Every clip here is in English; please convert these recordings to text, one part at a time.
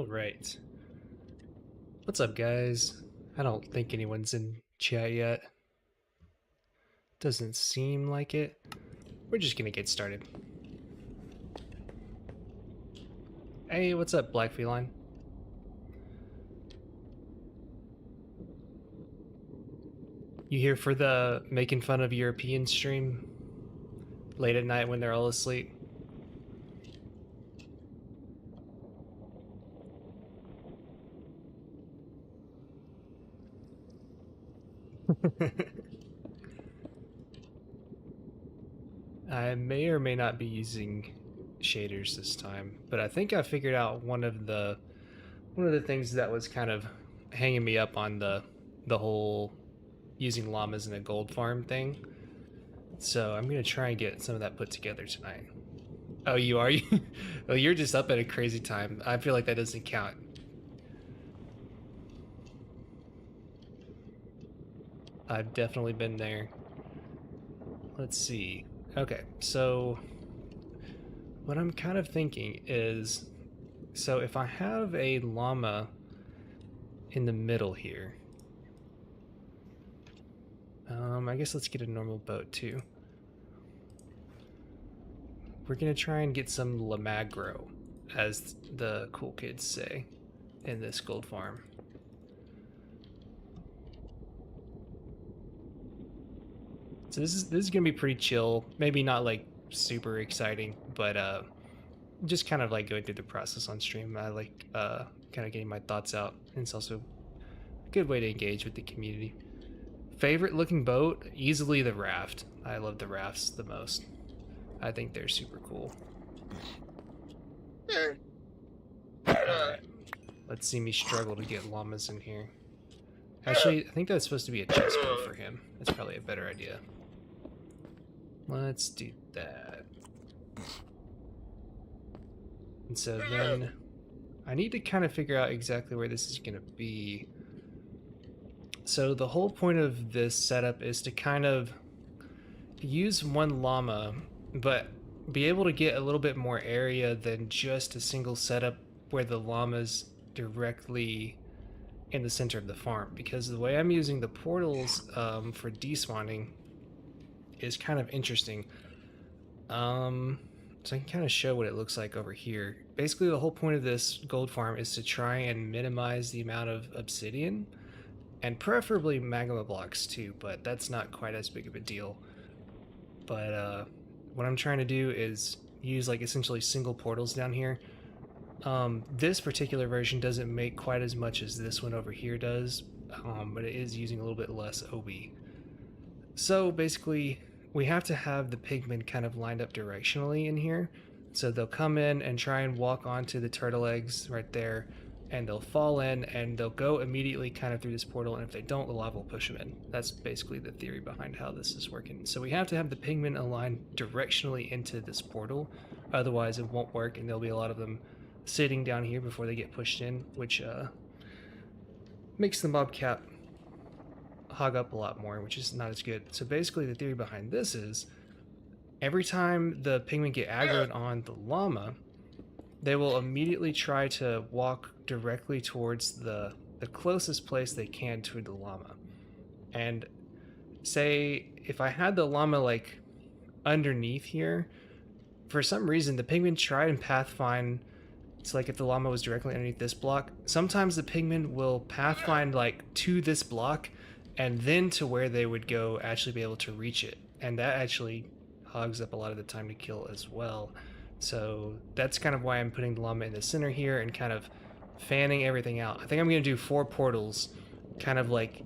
All right. What's up, guys? I don't think anyone's in chat yet. Doesn't seem like it. We're just gonna get started. Hey, what's up, Black Feline? You here for the making fun of European stream? Late at night when they're all asleep? I may or may not be using shaders this time, but I think I figured out one of the things that was kind of hanging me up on the whole using llamas in a gold farm thing. So I'm gonna try and get some of that put together tonight. Oh, you are? Oh, you're just up at a crazy time. I feel like that doesn't count. I've definitely been there. Let's see. Okay, so what I'm kind of thinking is, so if I have a llama in the middle here, I guess let's get a normal boat too. We're gonna try and get some lamagro, as the cool kids say, in this gold farm. So this is gonna be pretty chill. Maybe not like super exciting, but just kind of like going through the process on stream. I like kind of getting my thoughts out, and it's also a good way to engage with the community. Favorite looking boat? Easily the raft. I love the rafts the most. I think they're super cool. Alright. Let's see me struggle to get llamas in here. Actually, I think that's supposed to be a chest plate for him. That's probably a better idea. Let's do that. And so then I need to kind of figure out exactly where this is going to be. So the whole point of this setup is to kind of use one llama, but be able to get a little bit more area than just a single setup where the llama's directly in the center of the farm. Because the way I'm using the portals for despawning is kind of interesting. So I can kind of show what it looks like over here. Basically, the whole point of this gold farm is to try and minimize the amount of obsidian, and preferably magma blocks too, but that's not quite as big of a deal. But what I'm trying to do is use like essentially single portals down here. This particular version doesn't make quite as much as this one over here does, but it is using a little bit less OB. So basically, we have to have the pigmen kind of lined up directionally in here. So they'll come in and try and walk onto the turtle eggs right there, and they'll fall in and they'll go immediately kind of through this portal, and if they don't, the lava will push them in. That's basically the theory behind how this is working. So we have to have the pigmen aligned directionally into this portal, otherwise it won't work, and there'll be a lot of them sitting down here before they get pushed in, which makes the mob cap hog up a lot more, which is not as good. So basically the theory behind this is every time the pigmen get aggroed on the llama, they will immediately try to walk directly towards the closest place they can to the llama. And say if I had the llama like underneath here, for some reason the pigmen try and pathfind. So like if the llama was directly underneath this block, sometimes the pigmen will pathfind like to this block and then to where they would go actually be able to reach it. And that actually hogs up a lot of the time to kill as well. So that's kind of why I'm putting the llama in the center here and kind of fanning everything out. I think I'm going to do 4 portals kind of like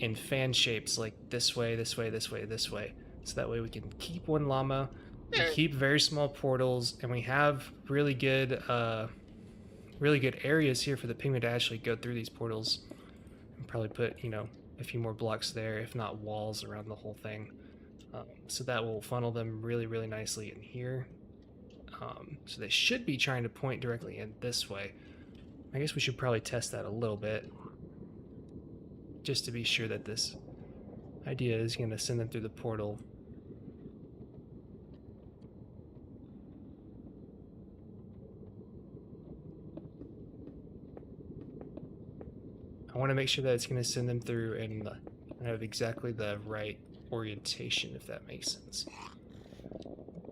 in fan shapes, like this way, this way, this way, this way. So that way we can keep one llama, we keep very small portals, and we have really good areas here for the pigmen to actually go through these portals. And probably put, you know, a few more blocks there, if not walls around the whole thing. So that will funnel them really, really nicely in here. So they should be trying to point directly in this way. I guess we should probably test that a little bit, just to be sure that this idea is going to send them through the portal. want to make sure that it's going to send them through and have exactly the right orientation, if that makes sense.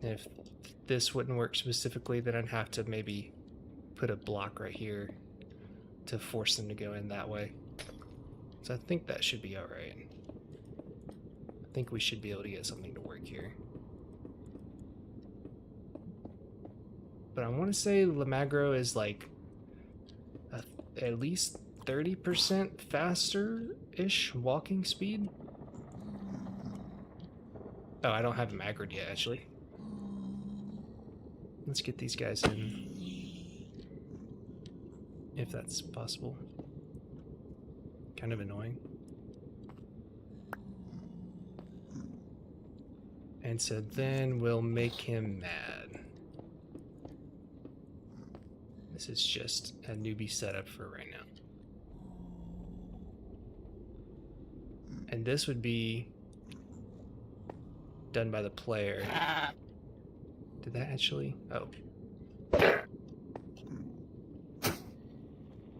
And if this wouldn't work specifically, then I'd have to maybe put a block right here to force them to go in that way. So I think that should be all right. I think we should be able to get something to work here. But I want to say Lamagro is like at least 30% faster-ish walking speed. Oh, I don't have him aggroed yet, actually. Let's get these guys in, if that's possible. Kind of annoying. And so then we'll make him mad. This is just a newbie setup for right now. And this would be done by the player. Did that actually? Oh.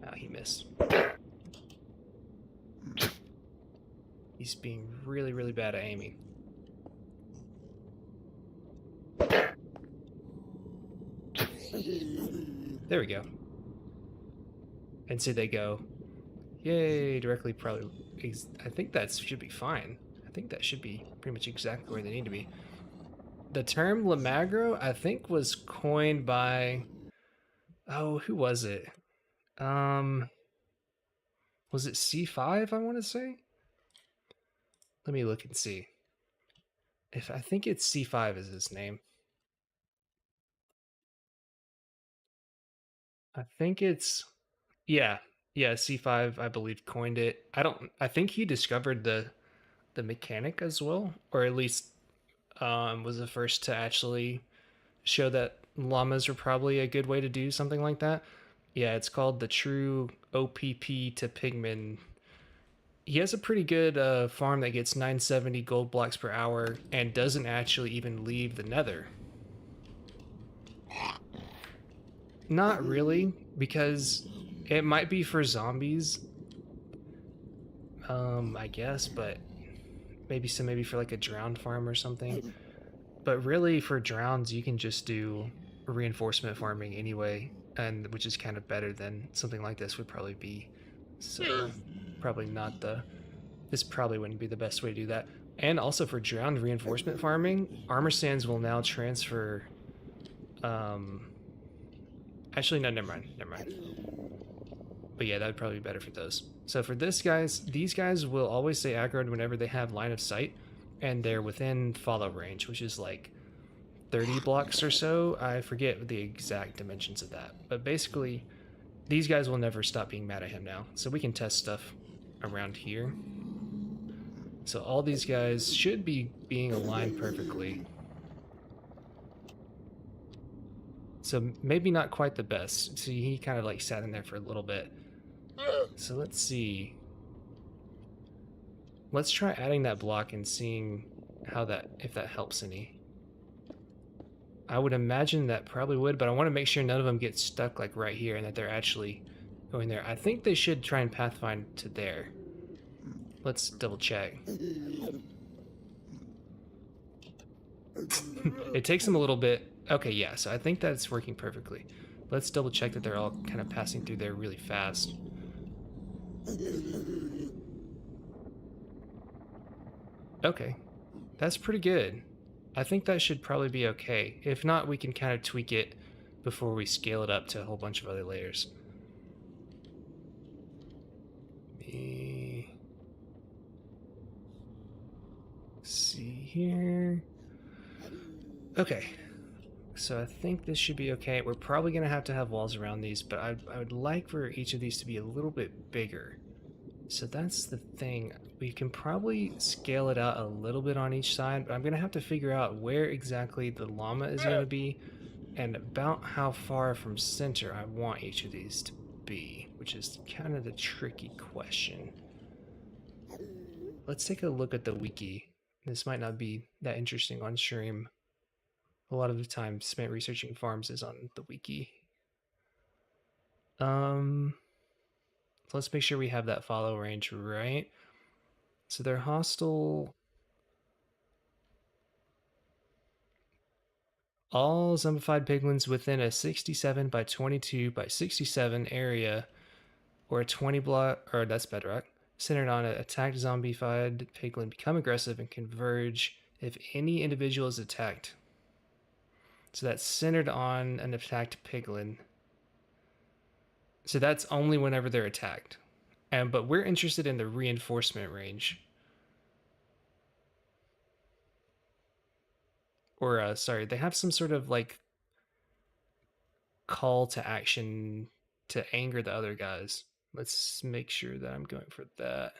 Oh, he missed. He's being really, really bad at aiming. There we go. And so they go, yay, directly probably. I think that should be fine. I think that should be pretty much exactly where they need to be. The term Lamagro, I think, was coined by, oh, who was it? Was it C5, I want to say? Let me look and see. I think it's C5 is his name. I think it's, yeah, C5, I believe, coined it. I think he discovered the mechanic as well, or at least was the first to actually show that llamas are probably a good way to do something like that. Yeah, it's called the True OPP to Pigman. He has a pretty good farm that gets 970 gold blocks per hour and doesn't actually even leave the nether. Not really, because it might be for zombies, I guess, but maybe for like a drowned farm or something. But really, for drowns, you can just do reinforcement farming anyway, and which is kind of better than something like this would probably be. So probably not this probably wouldn't be the best way to do that. And also for drowned reinforcement farming, armor sands will now transfer. Actually, no, never mind. But yeah, that would probably be better for those. So for these guys will always stay aggroed whenever they have line of sight, and they're within follow range, which is like 30 blocks or so. I forget the exact dimensions of that. But basically, these guys will never stop being mad at him now. So we can test stuff around here. So all these guys should be being aligned perfectly. So maybe not quite the best. See, he kind of like sat in there for a little bit. So let's see. Let's try adding that block and seeing if that helps any. I would imagine that probably would, but I want to make sure none of them get stuck like right here and that they're actually going there. I think they should try and pathfind to there. Let's double check. It takes them a little bit. Okay, yeah, so I think that's working perfectly. Let's double check that they're all kind of passing through there really fast. Okay, that's pretty good. I think that should probably be okay. If not, we can kind of tweak it before we scale it up to a whole bunch of other layers. Me see here. Okay, so I think this should be okay. We're probably going to have walls around these, but I would like for each of these to be a little bit bigger. So that's the thing. We can probably scale it out a little bit on each side, but I'm going to have to figure out where exactly the llama is going to be and about how far from center I want each of these to be, which is kind of the tricky question. Let's take a look at the wiki. This might not be that interesting on stream. A lot of the time spent researching farms is on the wiki. So let's make sure we have that follow range right. So they're hostile. All zombified piglins within a 67 by 22 by 67 area or a 20 block, or that's bedrock, centered on an attacked zombified piglin become aggressive and converge if any individual is attacked. So that's centered on an attacked piglin. So that's only whenever they're attacked. But we're interested in the reinforcement range. Or sorry, they have some sort of like call to action to anger the other guys. Let's make sure that I'm going for that.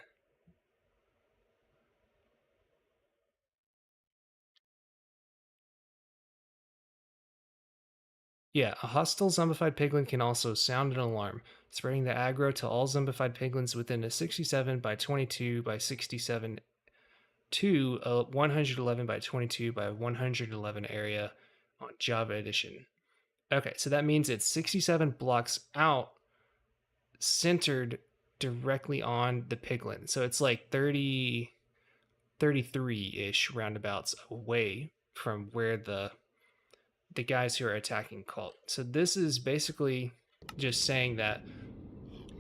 Yeah, a hostile zombified piglin can also sound an alarm, spreading the aggro to all zombified piglins within a 67 by 22 by 67 to a 111 by 22 by 111 area on Java Edition. Okay, so that means it's 67 blocks out, centered directly on the piglin. So it's like 30, 33-ish roundabouts away from where the guys who are attacking cult. So this is basically just saying that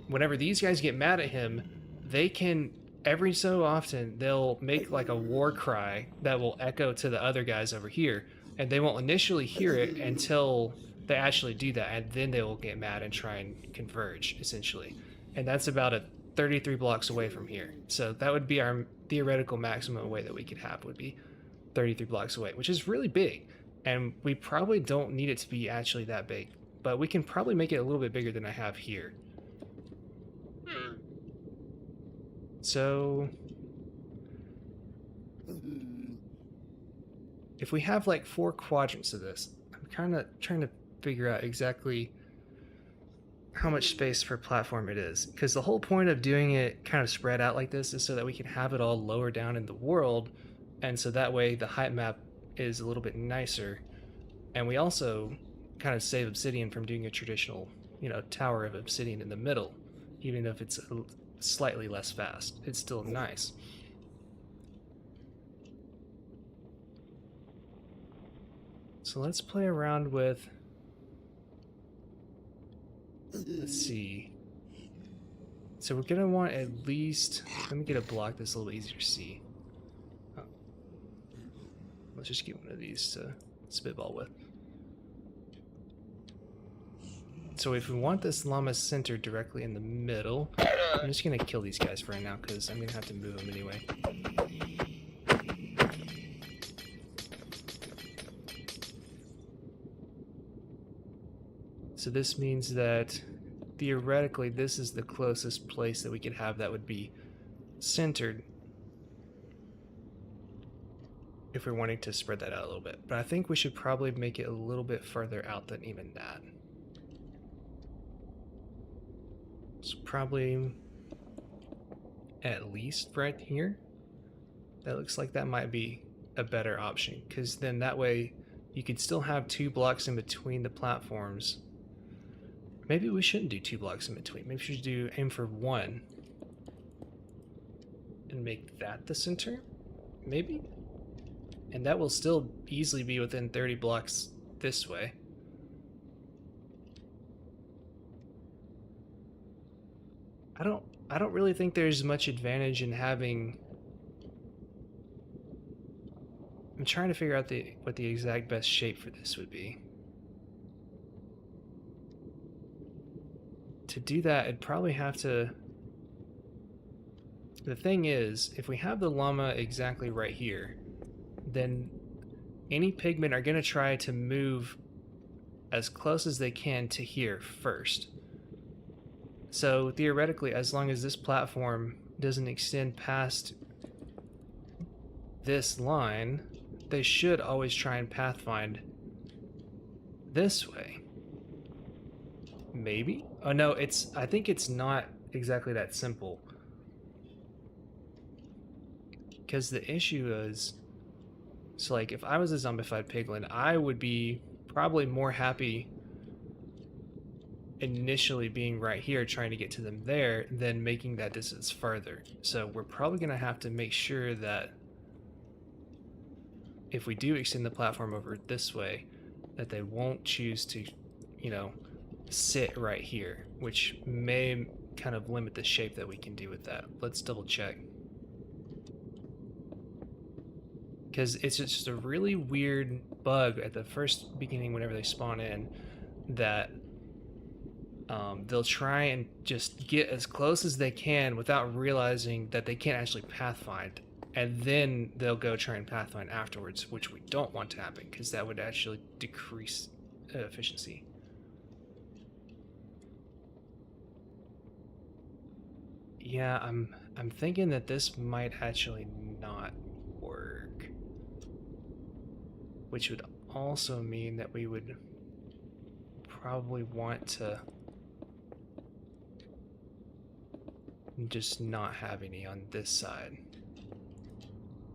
whenever these guys get mad at him, they can every so often they'll make like a war cry that will echo to the other guys over here, and they won't initially hear it until they actually do that, and then they will get mad and try and converge essentially. And that's about a 33 blocks away from here. So that would be our theoretical maximum away that we could have would be 33 blocks away, which is really big. And we probably don't need it to be actually that big, but we can probably make it a little bit bigger than I have here. So if we have like 4 quadrants of this, I'm kind of trying to figure out exactly how much space per platform it is, because the whole point of doing it kind of spread out like this is so that we can have it all lower down in the world, and so that way the height map is a little bit nicer, and we also kind of save obsidian from doing a traditional, tower of obsidian in the middle. Even if it's slightly less fast, it's still nice. So let's play around with, let's see. So we're gonna want at least, let me get a block that's a little easier to see. Oh. Let's just get one of these to spitball with. So if we want this llama centered directly in the middle, I'm just gonna kill these guys for right now because I'm gonna have to move them anyway. So this means that theoretically this is the closest place that we could have that would be centered if we're wanting to spread that out a little bit. But I think we should probably make it a little bit further out than even that. So probably at least right here. That looks like that might be a better option, because then that way you could still have 2 blocks in between the platforms. Maybe we shouldn't do 2 blocks in between. Maybe we should aim for 1 and make that the center, maybe? And that will still easily be within 30 blocks this way. I don't really think there's much advantage in having. I'm trying to figure out what the exact best shape for this would be. To do that, I'd probably have to. The thing is, if we have the llama exactly right here, then any pigmen are going to try to move as close as they can to here first. So theoretically, as long as this platform doesn't extend past this line, they should always try and pathfind this way. Maybe? Oh no, I think it's not exactly that simple. Because the issue is, so like if I was a zombified piglin, I would be probably more happy initially being right here trying to get to them there, then making that distance farther. So we're probably going to have to make sure that if we do extend the platform over this way, that they won't choose to, you know, sit right here, which may kind of limit the shape that we can do with that. Let's double check. Because it's just a really weird bug at the first beginning whenever they spawn in, that they'll try and just get as close as they can without realizing that they can't actually pathfind, and then they'll go try and pathfind afterwards, which we don't want to happen because that would actually decrease efficiency. Yeah, I'm thinking that this might actually not work, which would also mean that we would probably want to just not have any on this side.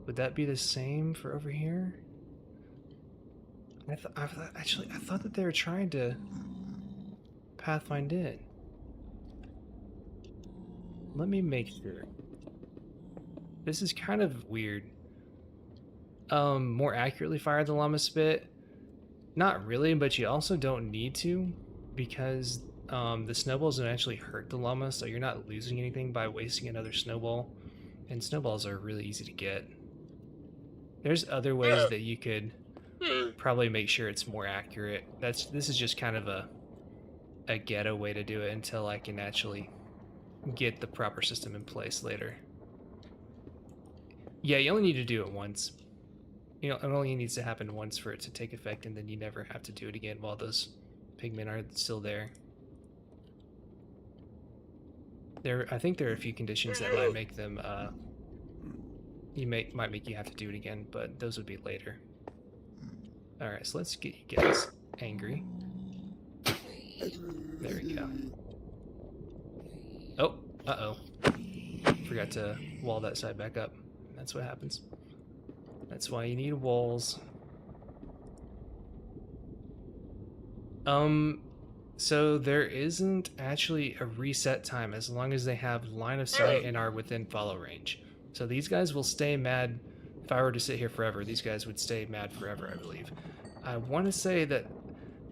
Would that be the same for over here? I thought that they were trying to pathfind in. Let me make sure. This is kind of weird. More accurately fire the llama spit. Not really, but you also don't need to, because the snowballs don't actually hurt the llama, so you're not losing anything by wasting another snowball. And snowballs are really easy to get. There's other ways that you could probably make sure it's more accurate. This is just kind of a ghetto way to do it until I can actually get the proper system in place later. Yeah, you only need to do it once. You know, it only needs to happen once for it to take effect, and then you never have to do it again while those pigmen are still there. I think there are a few conditions that might make them might make you have to do it again, but those would be later. All right, so let's get you guys angry. There we go. Oh, uh-oh. Forgot to wall that side back up. That's what happens. That's why you need walls. So there isn't actually a reset time as long as they have line of sight and are within follow range. So these guys will stay mad. If I were to sit here forever, these guys would stay mad forever, I believe. I want to say that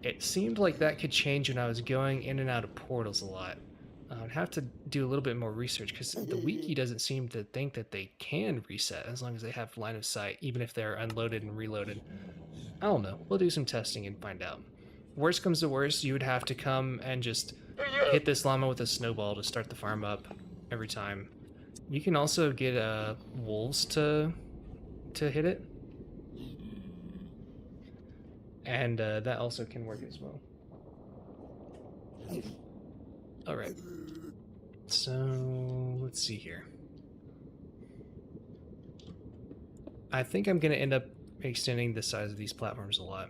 it seemed like that could change when I was going in and out of portals a lot. I'd have to do a little bit more research because the wiki doesn't seem to think that they can reset as long as they have line of sight, even if they're unloaded and reloaded. I don't know. We'll do some testing and find out. Worst comes to worst, you would have to come and just hit this llama with a snowball to start the farm up every time. You can also get wolves to hit it, and that also can work as well. All right. So let's see here. I think I'm going to end up extending the size of these platforms a lot,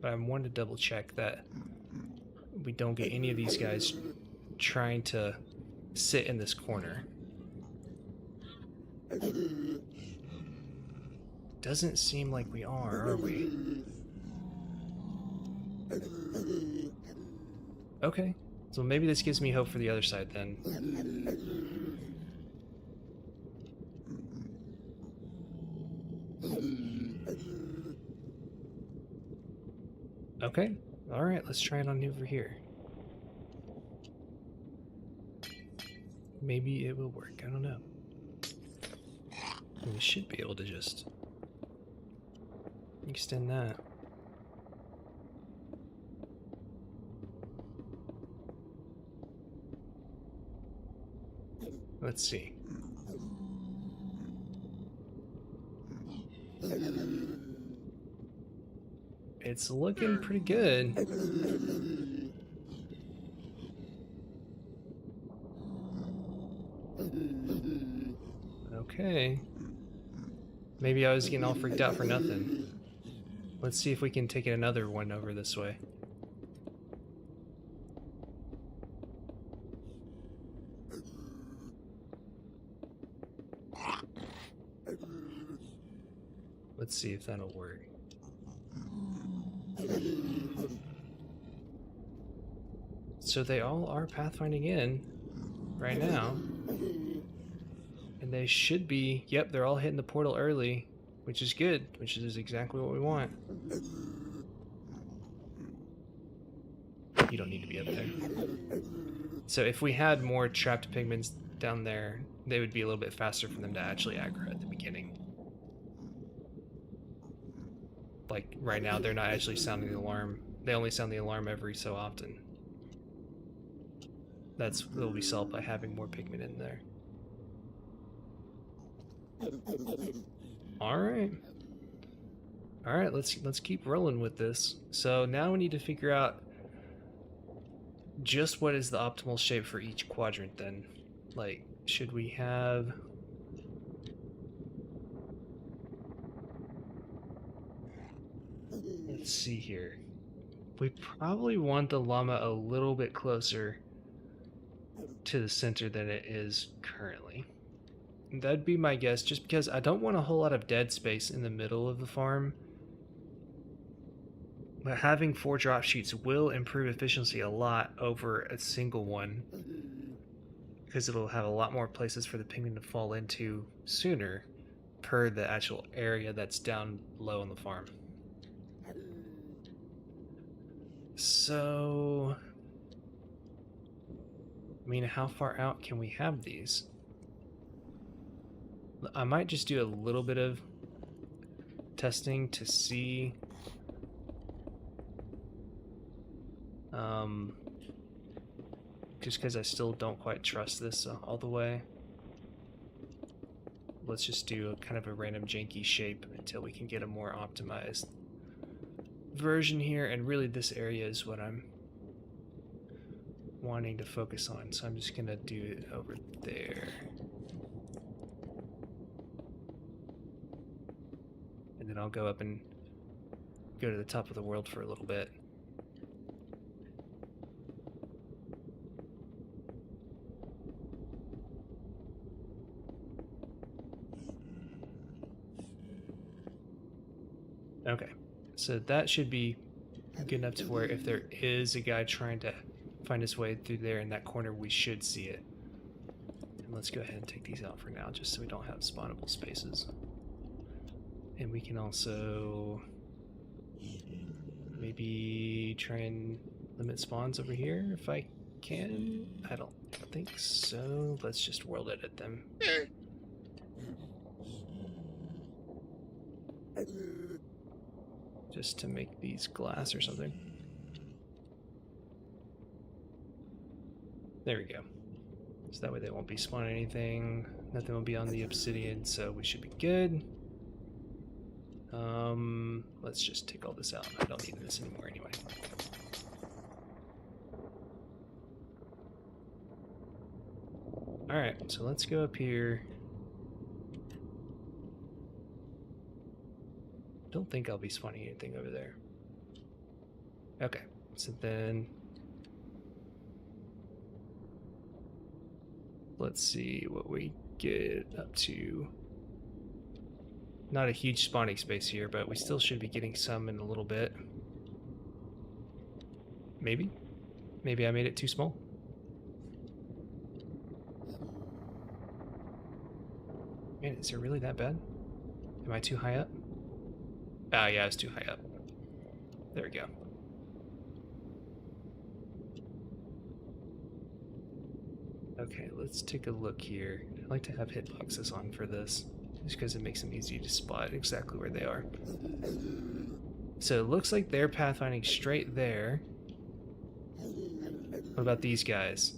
but I wanted to double check that we don't get any of these guys trying to sit in this corner. Doesn't seem like we are we? Okay, so maybe this gives me hope for the other side then. Okay, alright, let's try it on over here. Maybe it will work, I don't know. We should be able to just extend that. Let's see. It's looking pretty good. Okay. Maybe I was getting all freaked out for nothing. Let's see if we can take another one over this way. Let's see if that'll work. so they all are pathfinding in right now. And they should be, yep, they're all hitting the portal early, which is good, which is exactly what we want. You don't need to be up there. So if we had more trapped pigments down there, they would be a little bit faster for them to actually aggro at the beginning. Like right now, they're not actually sounding the alarm. They only sound the alarm every so often. That'll be solved by having more pigment in there. All right. All right, let's keep rolling with this. So now we need to figure out just what is the optimal shape for each quadrant then. Like, should we have... Let's see here. We probably want the llama a little bit closer to the center than it is currently. That'd be my guess, just because I don't want a whole lot of dead space in the middle of the farm. But having 4 drop sheets will improve efficiency a lot over a single one, because it'll have a lot more places for the pigment to fall into sooner per the actual area that's down low on the farm. So, I mean, how far out can we have these? I might just do a little bit of testing to see just because I still don't quite trust this all the way. Let's just do a kind of a random janky shape until we can get a more optimized version here, and really this area is what I'm wanting to focus on, so I'm just gonna do it over there. And then I'll go up and go to the top of the world for a little bit. Okay, so that should be good enough to where if there is a guy trying to find his way through there in that corner, we should see it. And let's go ahead and take these out for now, just so we don't have spawnable spaces. And we can also maybe try and limit spawns over here if I can. I don't think so. Let's just world edit them. Just to make these glass or something. There we go. So that way they won't be spawning anything. Nothing will be on the obsidian, so we should be good. Let's just take all this out. I don't need this anymore anyway. Alright, so let's go up here. Don't think I'll be spawning anything over there. Okay, so then let's see what we get up to. Not a huge spawning space here, but we still should be getting some in a little bit. Maybe? Maybe I made it too small. Man, is it really that bad? Am I too high up? Ah, yeah, I was too high up. There we go. Okay, let's take a look here. I like to have hitboxes on for this, just because it makes them easy to spot exactly where they are. So it looks like they're pathfinding straight there. What about these guys?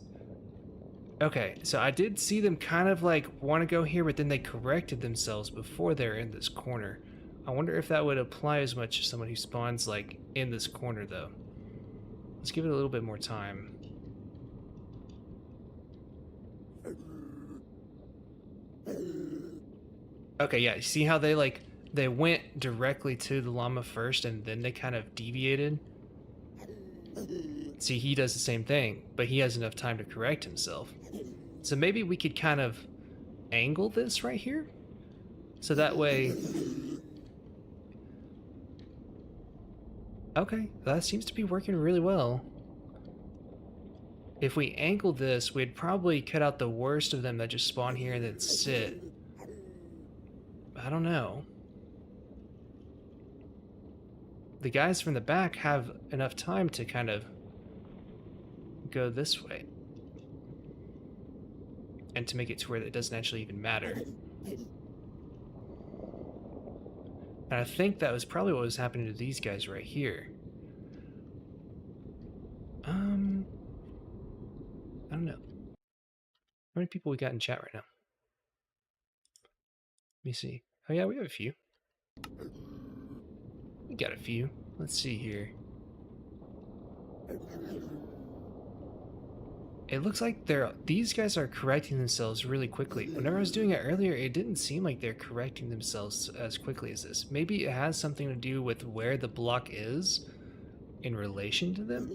Okay, so I did see them kind of like want to go here, but then they corrected themselves before they're in this corner. I wonder if that would apply as much to someone who spawns like in this corner though. Let's give it a little bit more time. Okay, yeah, see how they went directly to the llama first and then they kind of deviated? See, he does the same thing, but he has enough time to correct himself. So maybe we could kind of angle this right here? So that way... Okay, that seems to be working really well. If we angle this, we'd probably cut out the worst of them that just spawn here and then sit. I don't know. The guys from the back have enough time to kind of go this way. And to make it to where it doesn't actually even matter. And I think that was probably what was happening to these guys right here. I don't know. How many people we got in chat right now? Let me see. Oh yeah, we have a few. We got a few. Let's see here. It looks like these guys are correcting themselves really quickly. Whenever I was doing it earlier, it didn't seem like they're correcting themselves as quickly as this. Maybe it has something to do with where the block is in relation to them?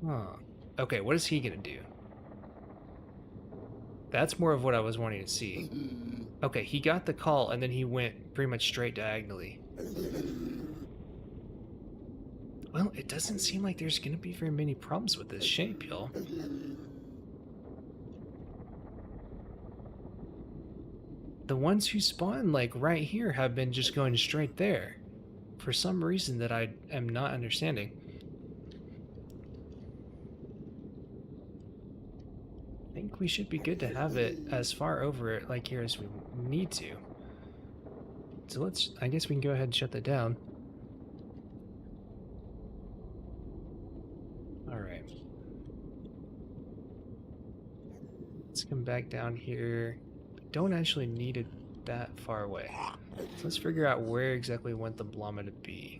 Huh. Okay, what is he gonna do? That's more of what I was wanting to see. Okay, he got the call and then he went pretty much straight diagonally. Well, it doesn't seem like there's gonna be very many problems with this shape, y'all. The ones who spawn like right here have been just going straight there for some reason that I am not understanding. I think we should be good to have it as far over it like here as we need to. So I guess we can go ahead and shut that down. All right. Let's come back down here. Don't actually need it that far away. So let's figure out where exactly we want the llama to be.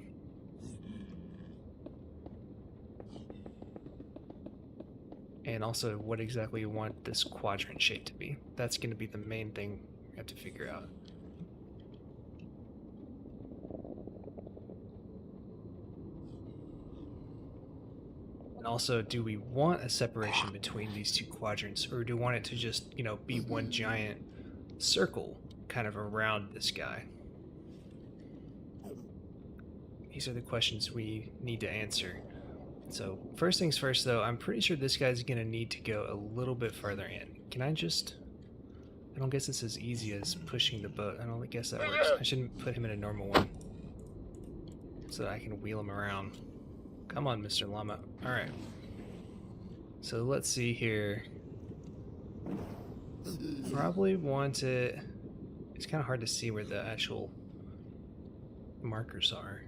And also what exactly we want this quadrant shape to be. That's going to be the main thing we have to figure out. And also, do we want a separation between these two quadrants, or do we want it to just, you know, be one giant circle kind of around this guy? These are the questions we need to answer. So first things first though, I'm pretty sure this guy's gonna need to go a little bit further in. Can I don't guess it's as easy as pushing the boat. I don't guess that works. I shouldn't put him in a normal one so that I can wheel him around. Come on, Mr. Llama. Alright. So let's see here. Probably want it... It's kind of hard to see where the actual markers are.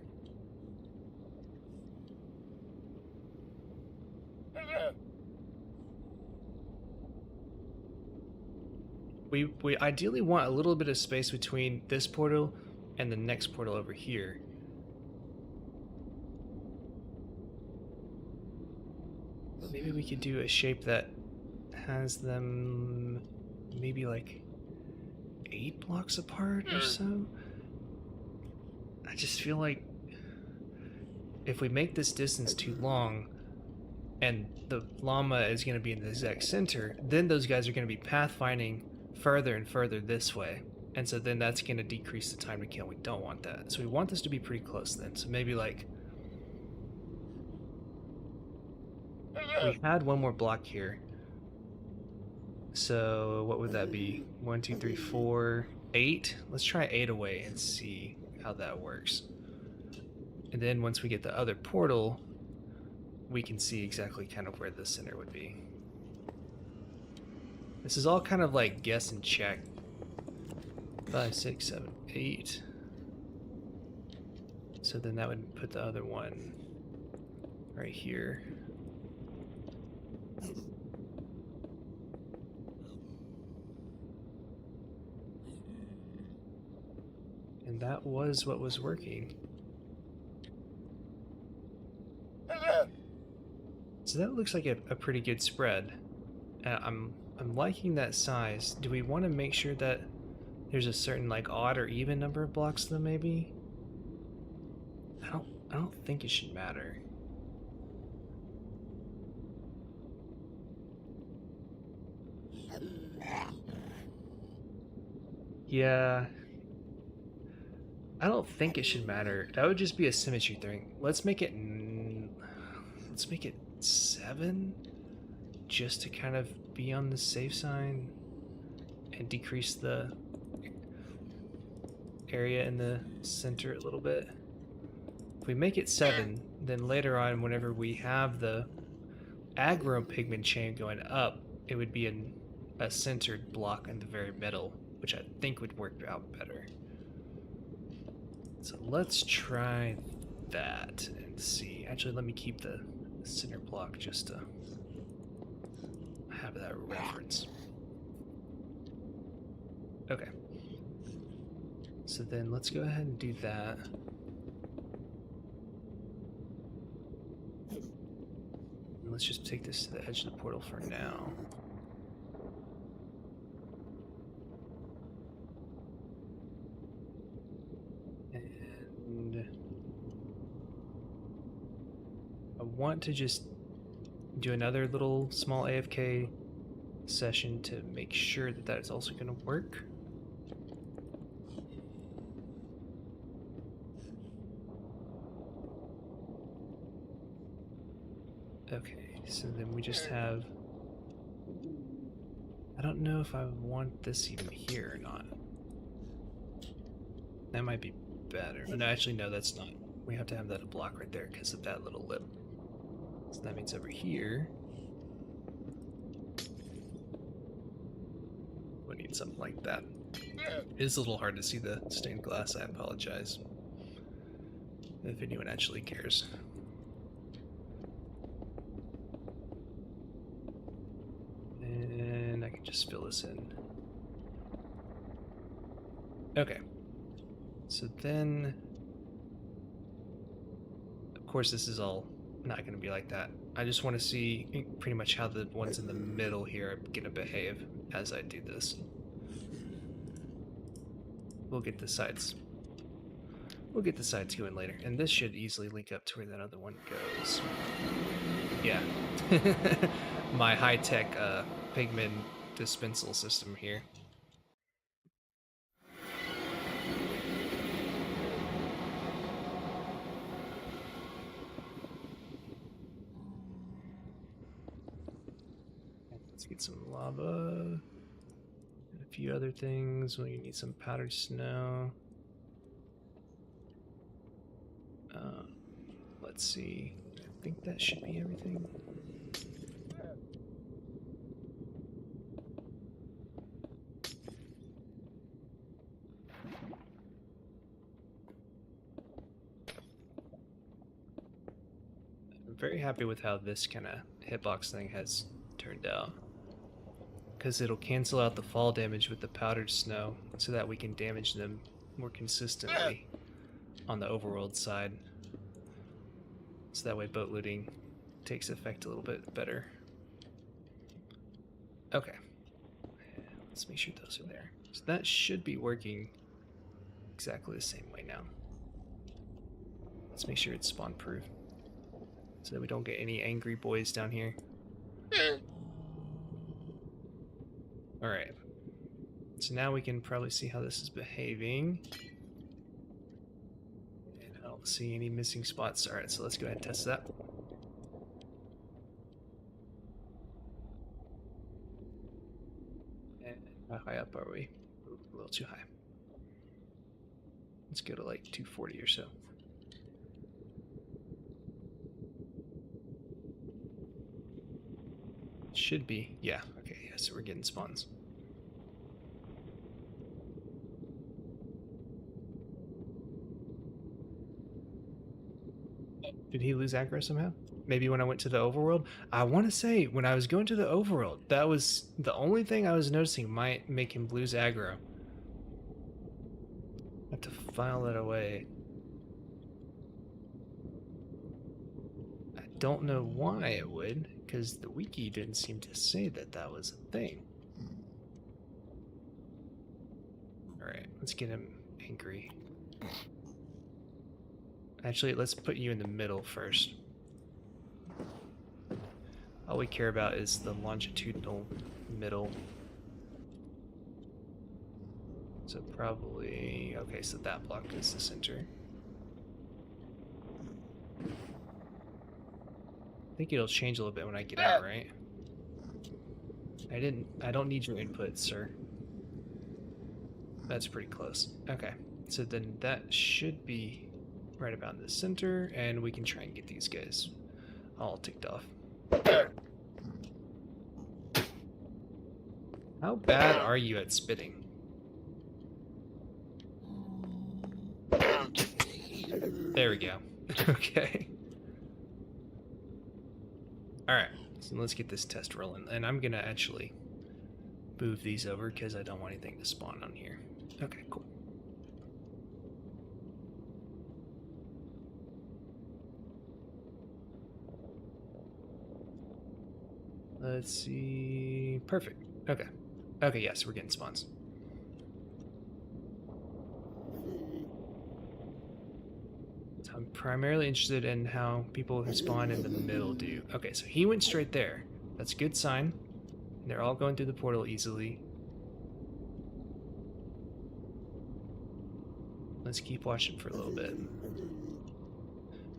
We ideally want a little bit of space between this portal and the next portal over here. Maybe we could do a shape that has them maybe like 8 blocks apart or so. I just feel like if we make this distance too long and the llama is going to be in the exact center, then those guys are going to be pathfinding further and further this way. And so then that's going to decrease the time to kill. We don't want that. So we want this to be pretty close then. So maybe like... We had one more block here. So what would that be? 1, 2, 3, 4, 8? Let's try 8 away and see how that works. And then once we get the other portal, we can see exactly kind of where the center would be. This is all kind of like guess and check. 5, 6, 7, 8. So then that would put the other one right here. And that was what was working. So that looks like a pretty good spread. I'm liking that size. Do we want to make sure that there's a certain like odd or even number of blocks though maybe? I don't think it should matter. Yeah. I don't think it should matter. That would just be a symmetry thing. Let's make it 7, just to kind of be on the safe side and decrease the area in the center a little bit. If we make it 7, then later on, whenever we have the aggro pigment chain going up, it would be a centered block in the very middle, which I think would work out better. So let's try that and see. Actually, let me keep the center block just to have that reference. Okay. So then let's go ahead and do that. And let's just take this to the edge of the portal for now. And I want to just do another little small AFK session to make sure that that is also going to work. Okay, so then we just have... I don't know if I want this even here or not. That might be better. No, actually, no, that's not. We have to have that a block right there because of that little lip. So that means over here, we need something like that. It's a little hard to see the stained glass, I apologize. If anyone actually cares. And I can just fill this in. Okay. So then, of course, this is all not going to be like that. I just want to see pretty much how the ones in the middle here are going to behave as I do this. We'll get the sides. We'll get the sides going later, and this should easily link up to where that other one goes. Yeah. My high-tech pigment dispensal system here. Let's get some lava and a few other things. We need some powdered snow. Let's see. I think that should be everything. I'm very happy with how this kind of hitbox thing has turned out, because it'll cancel out the fall damage with the powdered snow so that we can damage them more consistently on the overworld side. So that way boat looting takes effect a little bit better. Okay. Let's make sure those are there. So that should be working exactly the same way now. Let's make sure it's spawn proof so that we don't get any angry boys down here. Alright. So now we can probably see how this is behaving. And I don't see any missing spots. Alright, so let's go ahead and test that. And how high up are we? Ooh, a little too high. Let's go to like 240 or so. Should be. Yeah, okay, yeah, so we're getting spawns. Did he lose aggro somehow? Maybe when I went to the overworld? I want to say, when I was going to the overworld, that was the only thing I was noticing might make him lose aggro. I have to file that away. I don't know why it would, because the wiki didn't seem to say that that was a thing. Alright, let's get him angry. Actually, let's put you in the middle first. All we care about is the longitudinal middle. So So probably, okay, so that block is the center. I think it'll change a little bit when I get out, right? I don't need your input, sir. That's pretty close. Okay, so then that should be right about in the center, and we can try and get these guys all ticked off. How bad are you at spitting? There we go. Okay. Alright, so let's get this test rolling. And I'm gonna actually move these over because I don't want anything to spawn on here. Okay, cool. Let's see. Perfect. Okay. Okay, yes, we're getting spawns. So I'm primarily interested in how people who spawn in the middle do. Okay, so he went straight there. That's a good sign. They're all going through the portal easily. Let's keep watching for a little bit.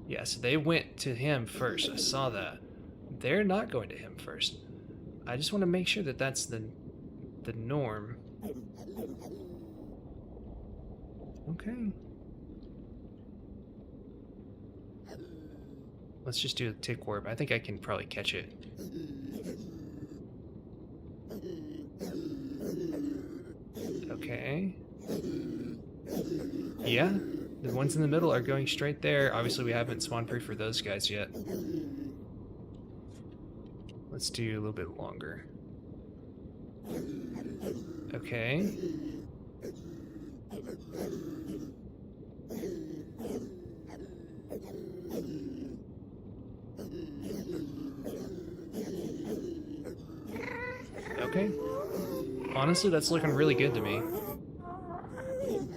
Yeah, so they went to him first. I saw that. They're not going to him first. I just want to make sure that that's the norm. Okay. Let's just do a tick warp. I think I can probably catch it. Okay. Yeah, the ones in the middle are going straight there. Obviously, we haven't spawn proof for those guys yet. Let's do a little bit longer. Okay. Okay. Honestly, that's looking really good to me.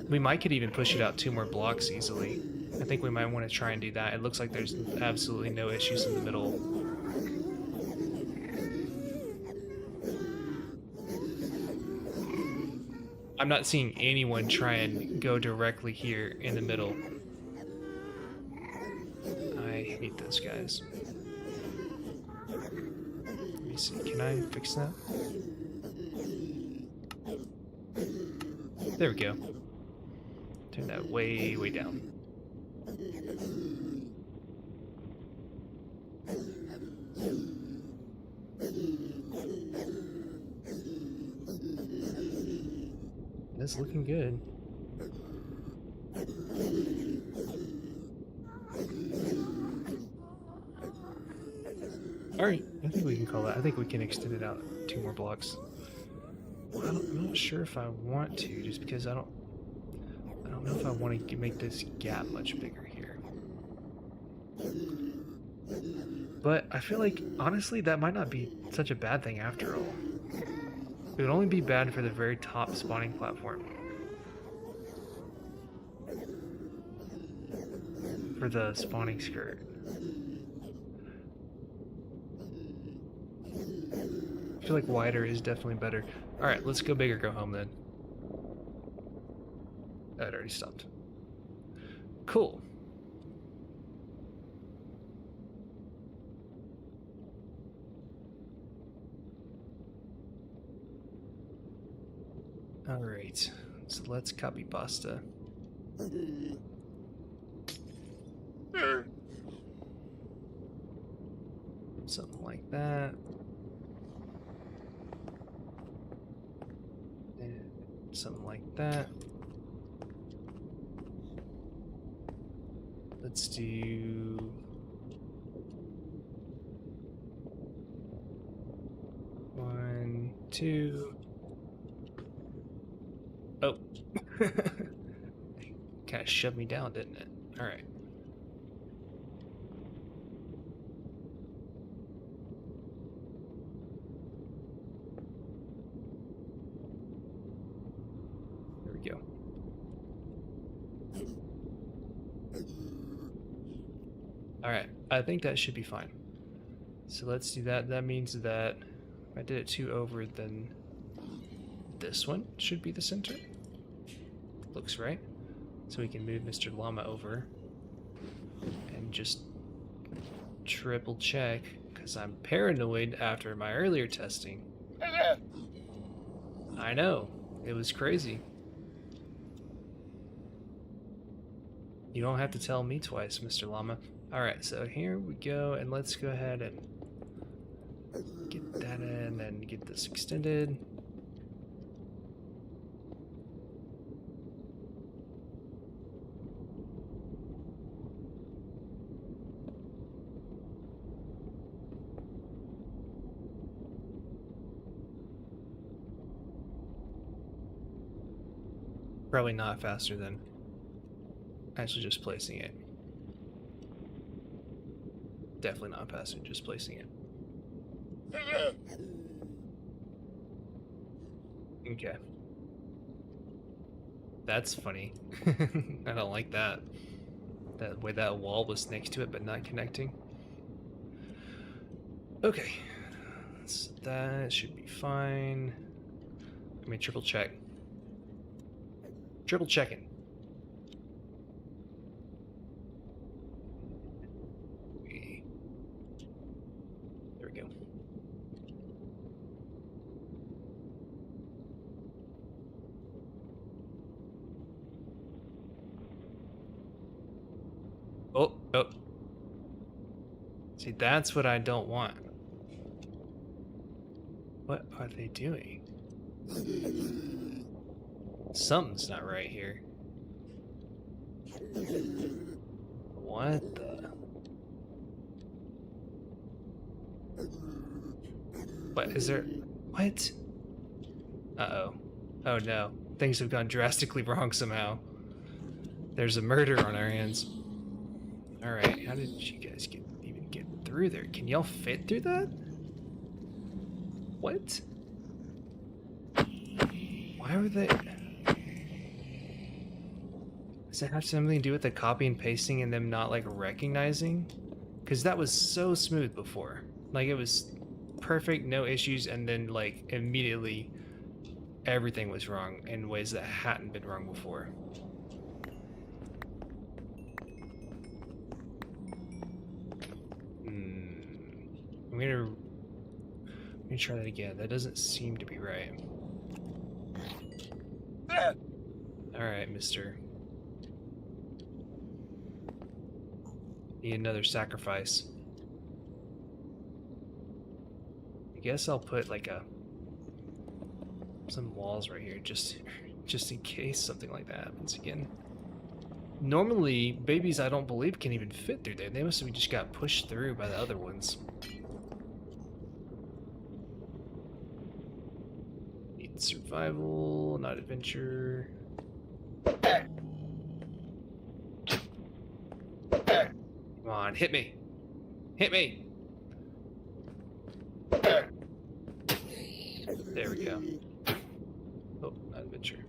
We could even push it out 2 more blocks easily. I think we might want to try and do that. It looks like there's absolutely no issues in the middle. I'm not seeing anyone try and go directly here in the middle. I hate those guys. Let me see, can I fix that? There we go. Turn that way, way down. That's looking good. Alright, I think we can call that. I think we can extend it out 2 more blocks. I'm not sure if I want to, just because I don't know if I want to make this gap much bigger here. But I feel like, honestly, that might not be such a bad thing after all. It would only be bad for the very top spawning platform. For the spawning skirt. I feel like wider is definitely better. Alright, let's go big or go home then. That already stopped. Cool. Alright, so let's copy pasta. Something like that. And something like that. Let's do... One, two... Oh. Kind of shoved me down, didn't it? Alright. There we go. Alright, I think that should be fine. So let's do that. That means that if I did it 2 over, then this one should be the center. looks right. So we can move Mr. Llama over and just triple check, because I'm paranoid after my earlier testing. I know, it was crazy. You don't have to tell me twice, Mr. Llama. Alright, so here we go, and let's go ahead and get that in and get this extended. Probably not faster than actually just placing it. Definitely not faster than just placing it. Okay. That's funny. I don't like that. That way that wall was next to it but not connecting. Okay. So that should be fine. Let me triple check. Triple checking. There we go. Oh. See, that's what I don't want. What are they doing? Something's not right here. What the? What is there? What? Uh-oh. Oh no. Things have gone drastically wrong somehow. There's a murder on our hands. Alright, how did you guys even get through there? Can y'all fit through that? What? Why were they... Does it have something to do with the copy and pasting and them not, like, recognizing? Because that was so smooth before. Like, it was perfect, no issues, and then, like, immediately everything was wrong in ways that hadn't been wrong before. I'm gonna try that again. That doesn't seem to be right. Alright, mister. Need another sacrifice. I guess I'll put like some walls right here just in case something like that happens again. Normally, babies I don't believe can even fit through there. They must have just got pushed through by the other ones. Need survival, not adventure. Come on, hit me! Hit me! There we go. Oh, not adventure.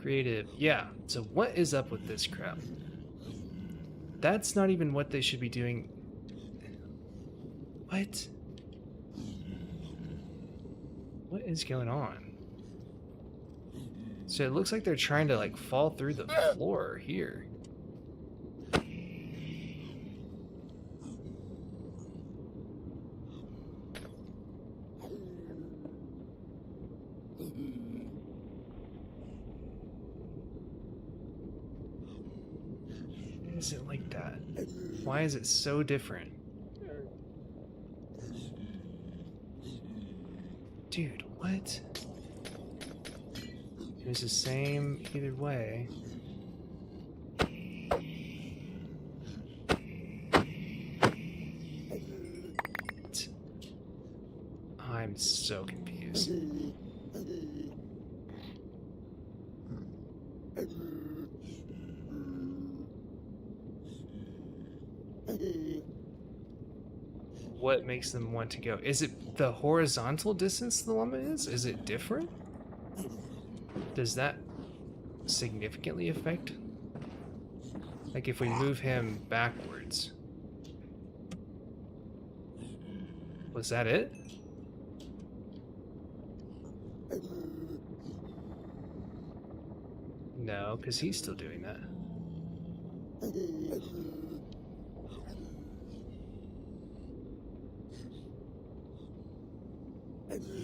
Creative. Yeah, so what is up with this crap? That's not even what they should be doing. What? What is going on? So it looks like they're trying to like fall through the floor here. Why is it like that? Why is it so different? Dude, what? It was the same either way. I'm so confused. What makes them want to go? Is it the horizontal distance the llama is? Is it different? Does that significantly affect? Like if we move him backwards. Was that it? No, because he's still doing that.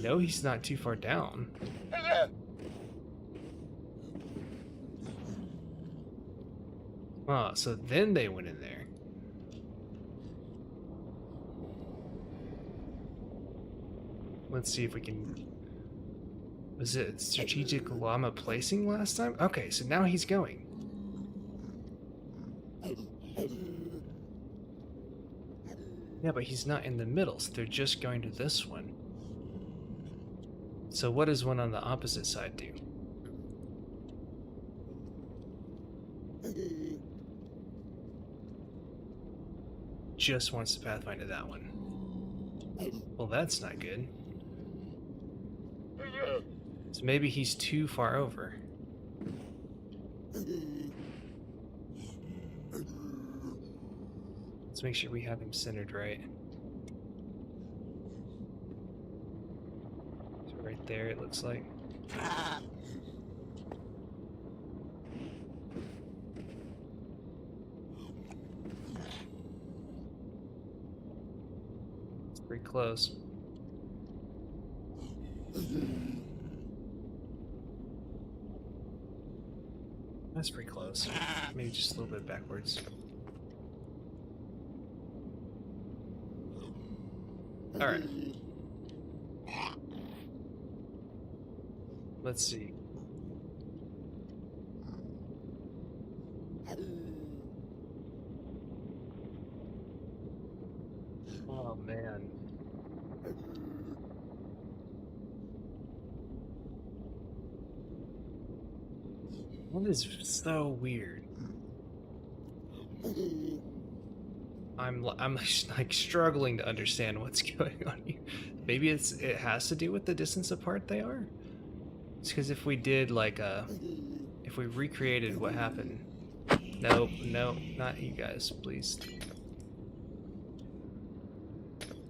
No, he's not too far down. Oh, so then they went in there. Let's see if we can... Was it strategic llama placing last time? Okay, so now he's going. Yeah, but he's not in the middle, so they're just going to this one. So what does one on the opposite side do? Just wants to pathfind to that one. Well, that's not good. So maybe he's too far over. Let's make sure we have him centered right. So right there, it looks like. It's pretty close. That's pretty close. Maybe just a little bit backwards. Alright. Let's see. Oh man. That is so weird. I'm like struggling to understand what's going on here. Maybe it has to do with the distance apart they are. It's because if we did like if we recreated what happened. Nope, not you guys, please.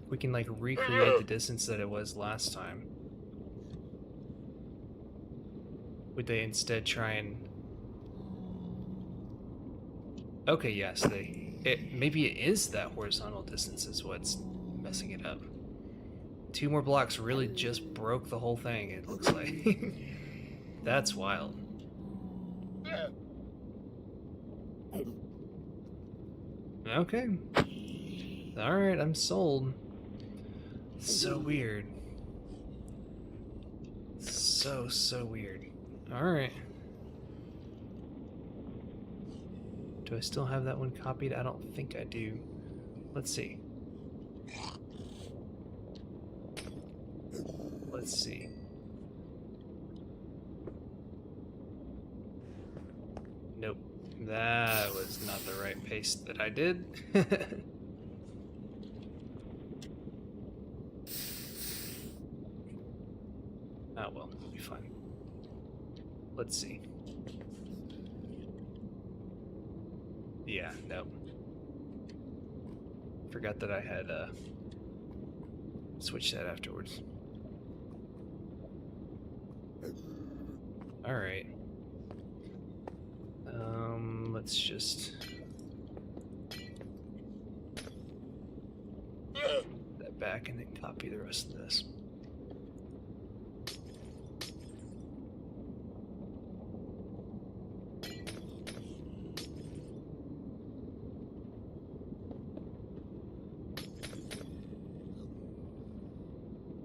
We can like recreate the distance that it was last time. Would they instead try and... Okay, yes, maybe it is that horizontal distance is what's messing it up. 2 more blocks really just broke the whole thing, it looks like. That's wild. Okay. Alright, I'm sold. So weird. So weird. Alright. Do I still have that one copied? I don't think I do. Let's see. Let's see. Nope. That was not the right paste that I did. Oh well, it'll be fine. Let's see. Yeah, nope. Forgot that I had switched that afterwards. Alright. Let's just put that back and then copy the rest of this.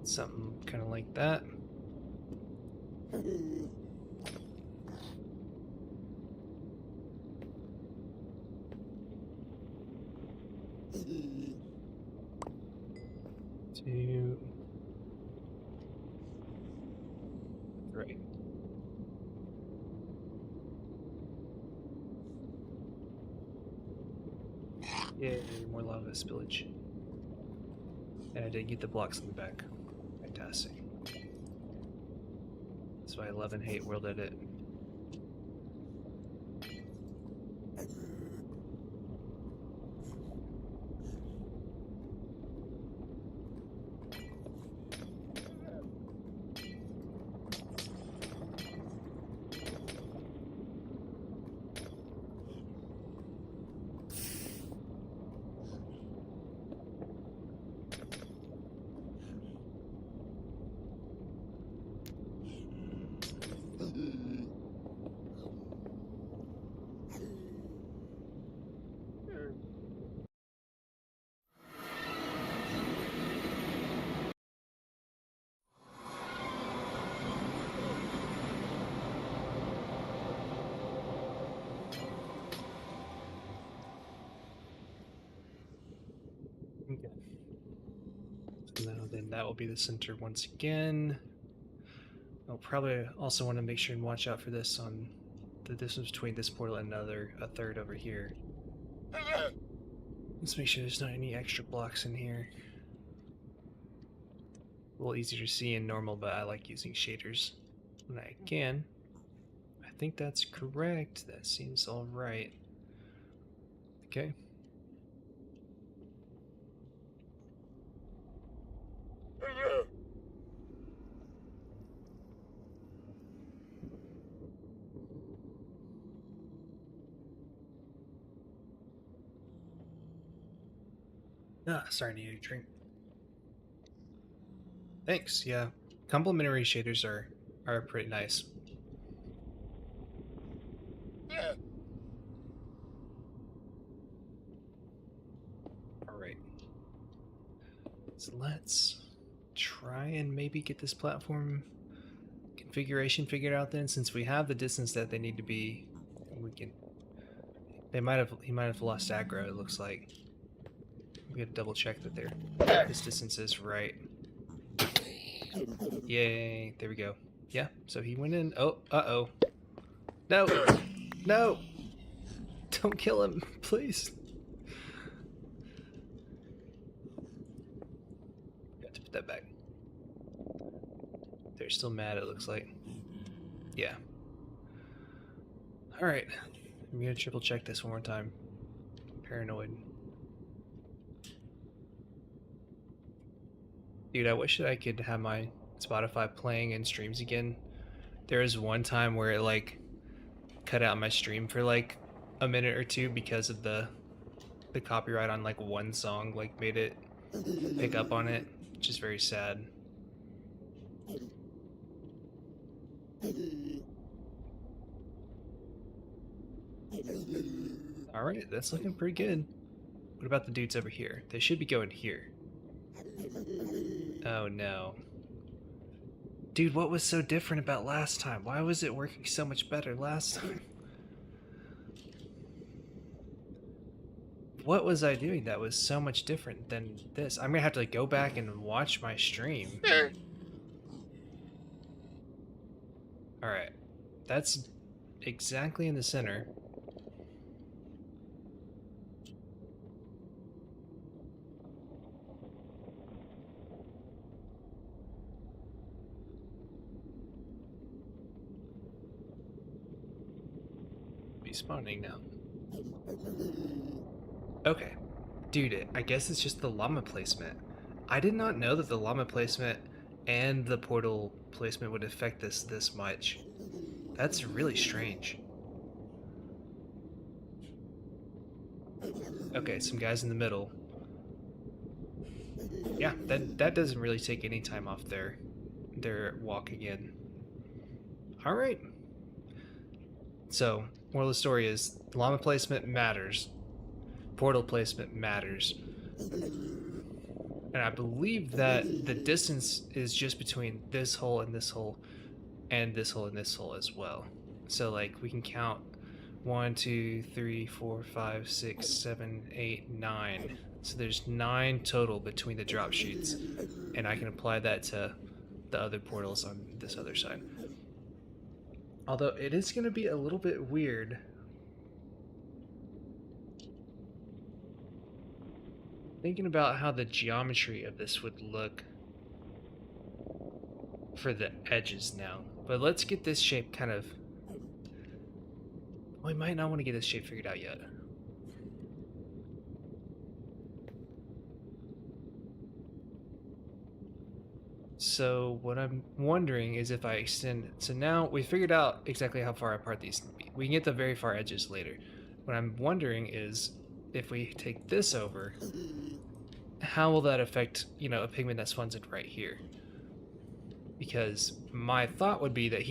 Something kind of like that. Two. Right. Yay, more lava spillage. And I did get the blocks in the back. Fantastic. That's why I love and hate World Edit. then that will be the center once again. I'll probably also want to make sure and watch out for this on the distance between this portal and a third over here. Let's make sure there's not any extra blocks in here. A little easier to see in normal, but I like using shaders when I can. I think that's correct. That seems all right. Okay. Ah, sorry, I need a drink. Thanks, yeah. Complementary shaders are pretty nice. Alright. So let's try and maybe get this platform configuration figured out then, since we have the distance that they need to be. We can he might have lost aggro, it looks like. We gotta double check that this distance is right. Yay, there we go. Yeah, so he went in. Oh, uh-oh. No! No! Don't kill him, please. Got to put that back. They're still mad, it looks like. Yeah. Alright. I'm gonna triple check this one more time. Paranoid. Dude, I wish that I could have my Spotify playing in streams again. There was one time where it like cut out my stream for like a minute or two because of the copyright on like one song like made it pick up on it, which is very sad. Alright, that's looking pretty good. What about the dudes over here? They should be going here. Oh no. Dude, what was so different about last time? Why was it working so much better last time? What was I doing that was so much different than this? I'm gonna have to go back and watch my stream. Alright. That's exactly in the center. Be spawning now. Okay. Dude, I guess it's just the llama placement. I did not know that the llama placement and the portal placement would affect this much. That's really strange. Okay, some guys in the middle. Yeah, that doesn't really take any time off their walk again. Alright. So, moral of the story is llama placement matters. Portal placement matters. And I believe that the distance is just between this hole and this hole and this hole and this hole as well. So like we can count 1, 2, 3, 4, 5, 6, 7, 8, 9. So there's 9 total between the drop sheets. And I can apply that to the other portals on this other side. Although it is going to be a little bit weird. Thinking about how the geometry of this would look for the edges now. But let's get this shape kind of... We might not want to get this shape figured out yet. So what I'm wondering is if I extend... So now we figured out exactly how far apart these can be. We can get the very far edges later. What I'm wondering is if we take this over, how will that affect, you know, a pigment that spawns in right here? Because my thought would be that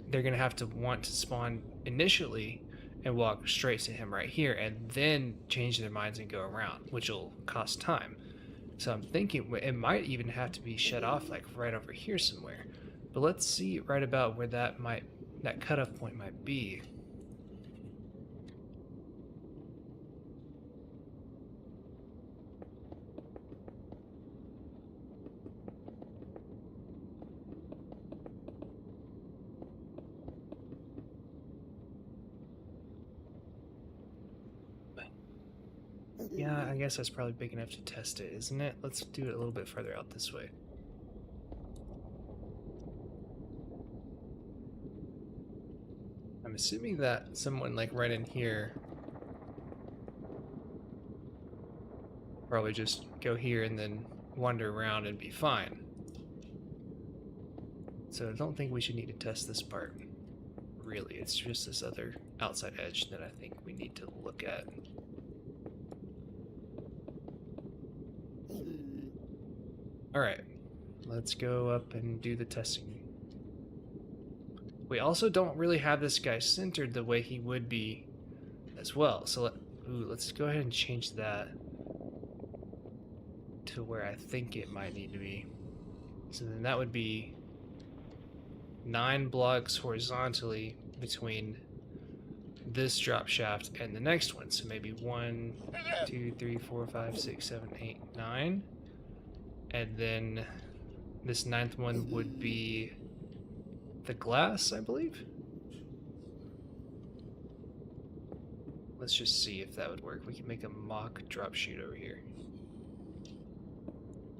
they're going to have to want to spawn initially and walk straight to him right here and then change their minds and go around, which will cost time. So I'm thinking it might even have to be shut off like right over here somewhere. But let's see right about where that cutoff point might be. Yeah, I guess that's probably big enough to test it, isn't it? Let's do it a little bit further out this way. I'm assuming that someone like right in here will probably just go here and then wander around and be fine. So I don't think we should need to test this part. Really, it's just this other outside edge that I think we need to look at. Alright, let's go up and do the testing. We also don't really have this guy centered the way he would be as well. So let's go ahead and change that to where I think it might need to be. So then that would be 9 blocks horizontally between this drop shaft and the next one. So maybe 1, 2, 3, 4, 5, 6, 7, 8, 9. And then this 9th one would be the glass, I believe. Let's just see if that would work. We can make a mock drop chute over here.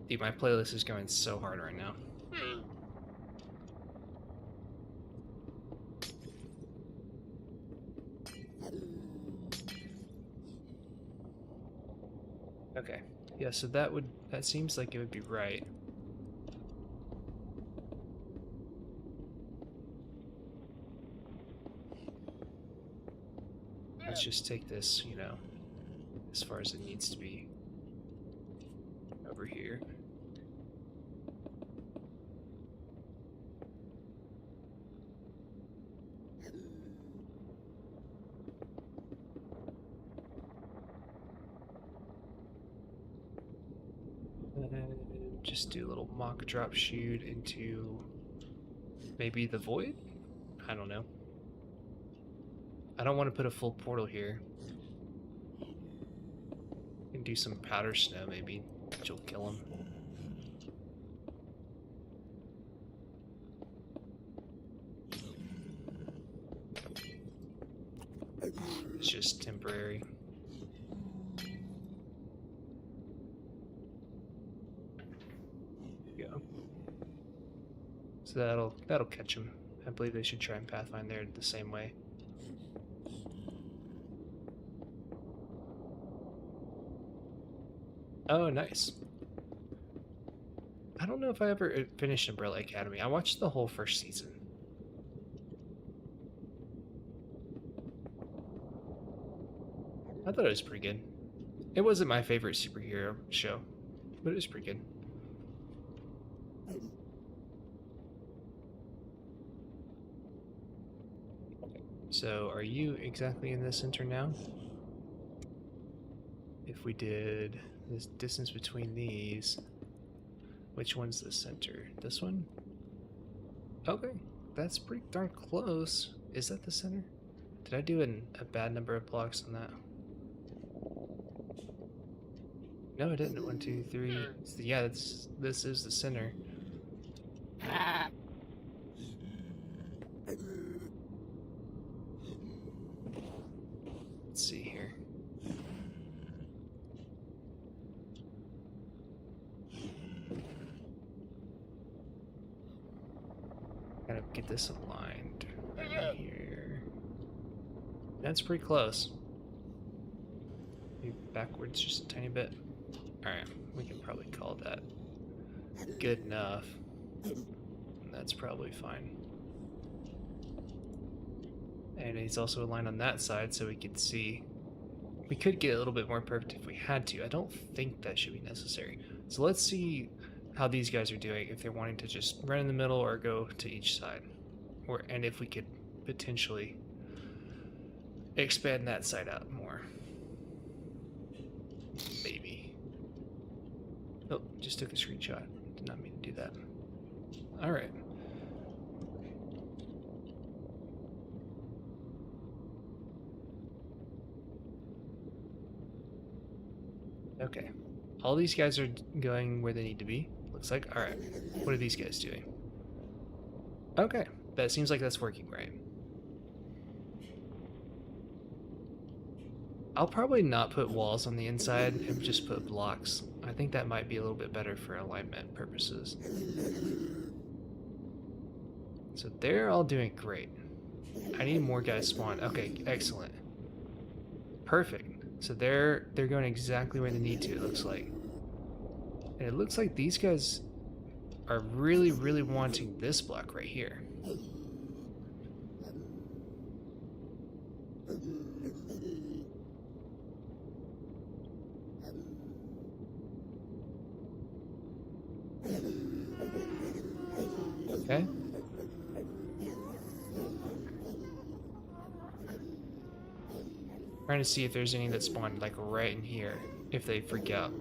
Dude, my playlist is going so hard right now. Okay. Yeah, so that seems like it would be right. Let's just take this, you know, as far as it needs to be over here. Just do a little mock drop chute into maybe the void? I don't know. I don't want to put a full portal here. And do some powder snow maybe, which will kill him. It's just temporary. Go. So that'll catch him. I believe they should try and pathfind there the same way. Oh, nice. I don't know if I ever finished Umbrella Academy. I watched the whole first season. I thought it was pretty good. It wasn't my favorite superhero show, but it was pretty good. So, are you exactly in the center now? If we did this distance between these, which one's the center? This one? Okay, that's pretty darn close. Is that the center? Did I do a bad number of blocks on that? No, I didn't. 1, 2, 3. Yeah, this is the center. Let's see here. Gotta get this aligned right here. That's pretty close. Maybe backwards just a tiny bit. Alright, we can probably call that good enough. That's probably fine. And he's also aligned on that side so we could see. We could get a little bit more perfect if we had to. I don't think that should be necessary. So let's see how these guys are doing, if they're wanting to just run in the middle or go to each side. And if we could potentially expand that side out more. Maybe. Oh, just took a screenshot. Did not mean to do that. Alright. Okay. All these guys are going where they need to be. Looks like. Alright. What are these guys doing? Okay. That seems like that's working right. I'll probably not put walls on the inside and just put blocks. I think that might be a little bit better for alignment purposes. So they're all doing great. I need more guys spawn. Okay, excellent. Perfect. So they're going exactly where they need to, it looks like. And it looks like these guys are really, really wanting this block right here. Okay. Trying to see if there's any that spawned like right in here, if they freak out.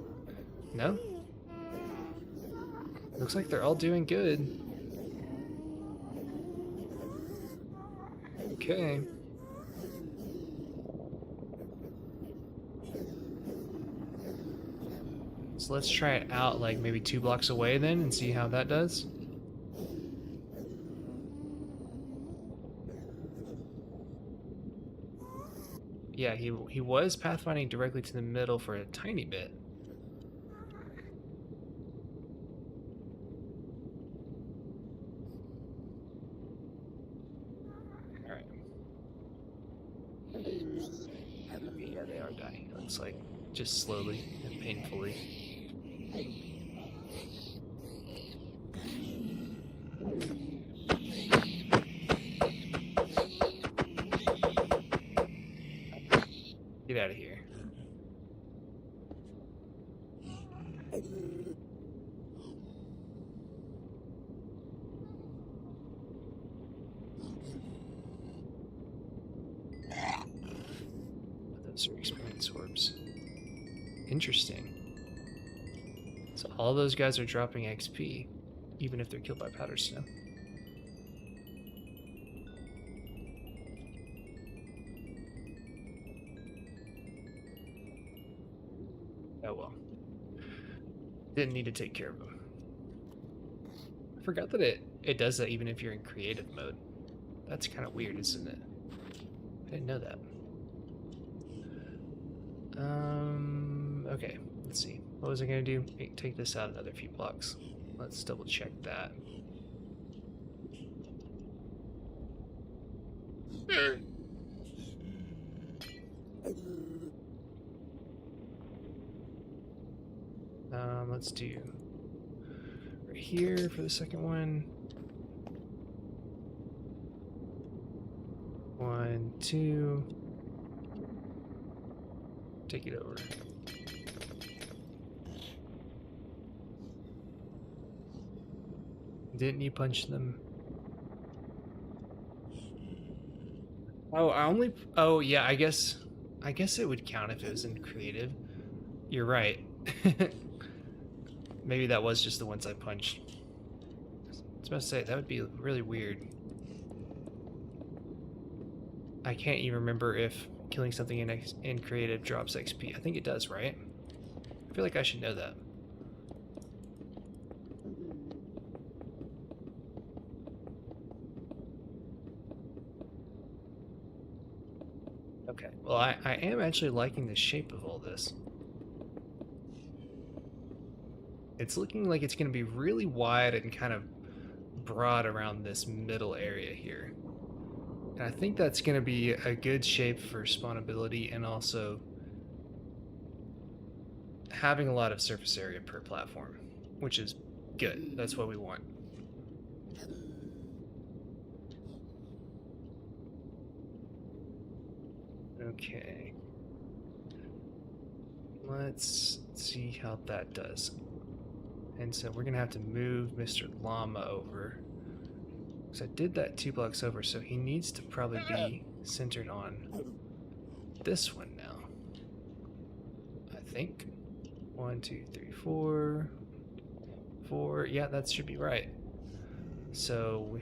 No? Looks like they're all doing good. Okay. So let's try it out like maybe 2 blocks away then and see how that does. Yeah, he was pathfinding directly to the middle for a tiny bit. Alright. Okay, yeah, they are dying. It looks like just slowly and painfully. Get out of here. Those are experience orbs. Interesting. So all those guys are dropping XP, even if they're killed by powder snow. Oh well. Didn't need to take care of them. I forgot that it does that even if you're in creative mode. That's kind of weird, isn't it? I didn't know that. Okay, let's see. What was I gonna do? Take this out another few blocks. Let's double check that. Let's do right here for the second one. 1, 2. Take it over. Didn't you punch them? Oh, oh yeah, I guess it would count if it was in creative. You're right. Maybe that was just the ones I punched. I was about to say, that would be really weird. I can't even remember if killing something in creative drops XP. I think it does, right? I feel like I should know that. Okay, well I am actually liking the shape of all this. It's looking like it's going to be really wide and kind of broad around this middle area here. And I think that's going to be a good shape for spawnability and also having a lot of surface area per platform, which is good. That's what we want. Okay. Let's see how that does. And so we're going to have to move Mr. Llama over. Because I did that 2 blocks over, so he needs to probably be centered on this one now. I think. 1, 2, 3, 4. 4. Yeah, that should be right. So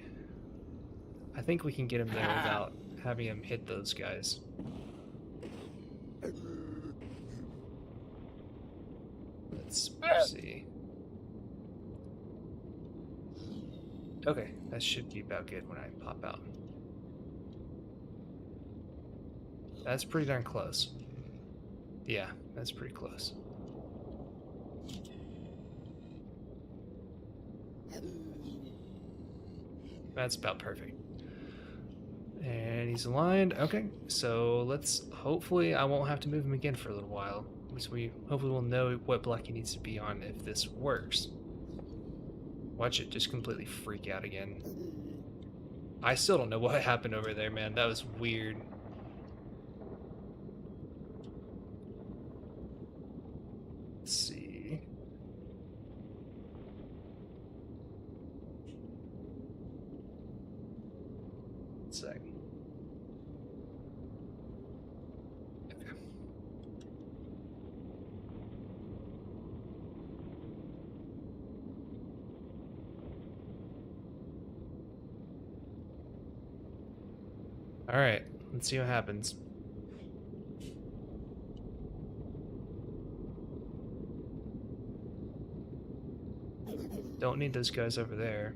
I think we can get him there without having him hit those guys. Let's see. Okay, that should be about good when I pop out. That's pretty darn close. Yeah, that's pretty close. That's about perfect. And he's aligned. Okay, so let's hopefully I won't have to move him again for a little while. So we hopefully will know what block he needs to be on if this works. Watch it just completely freak out again. I still don't know what happened over there, man. That was weird. Let's see. One sec. Okay. All right, let's see what happens. Don't need those guys over there.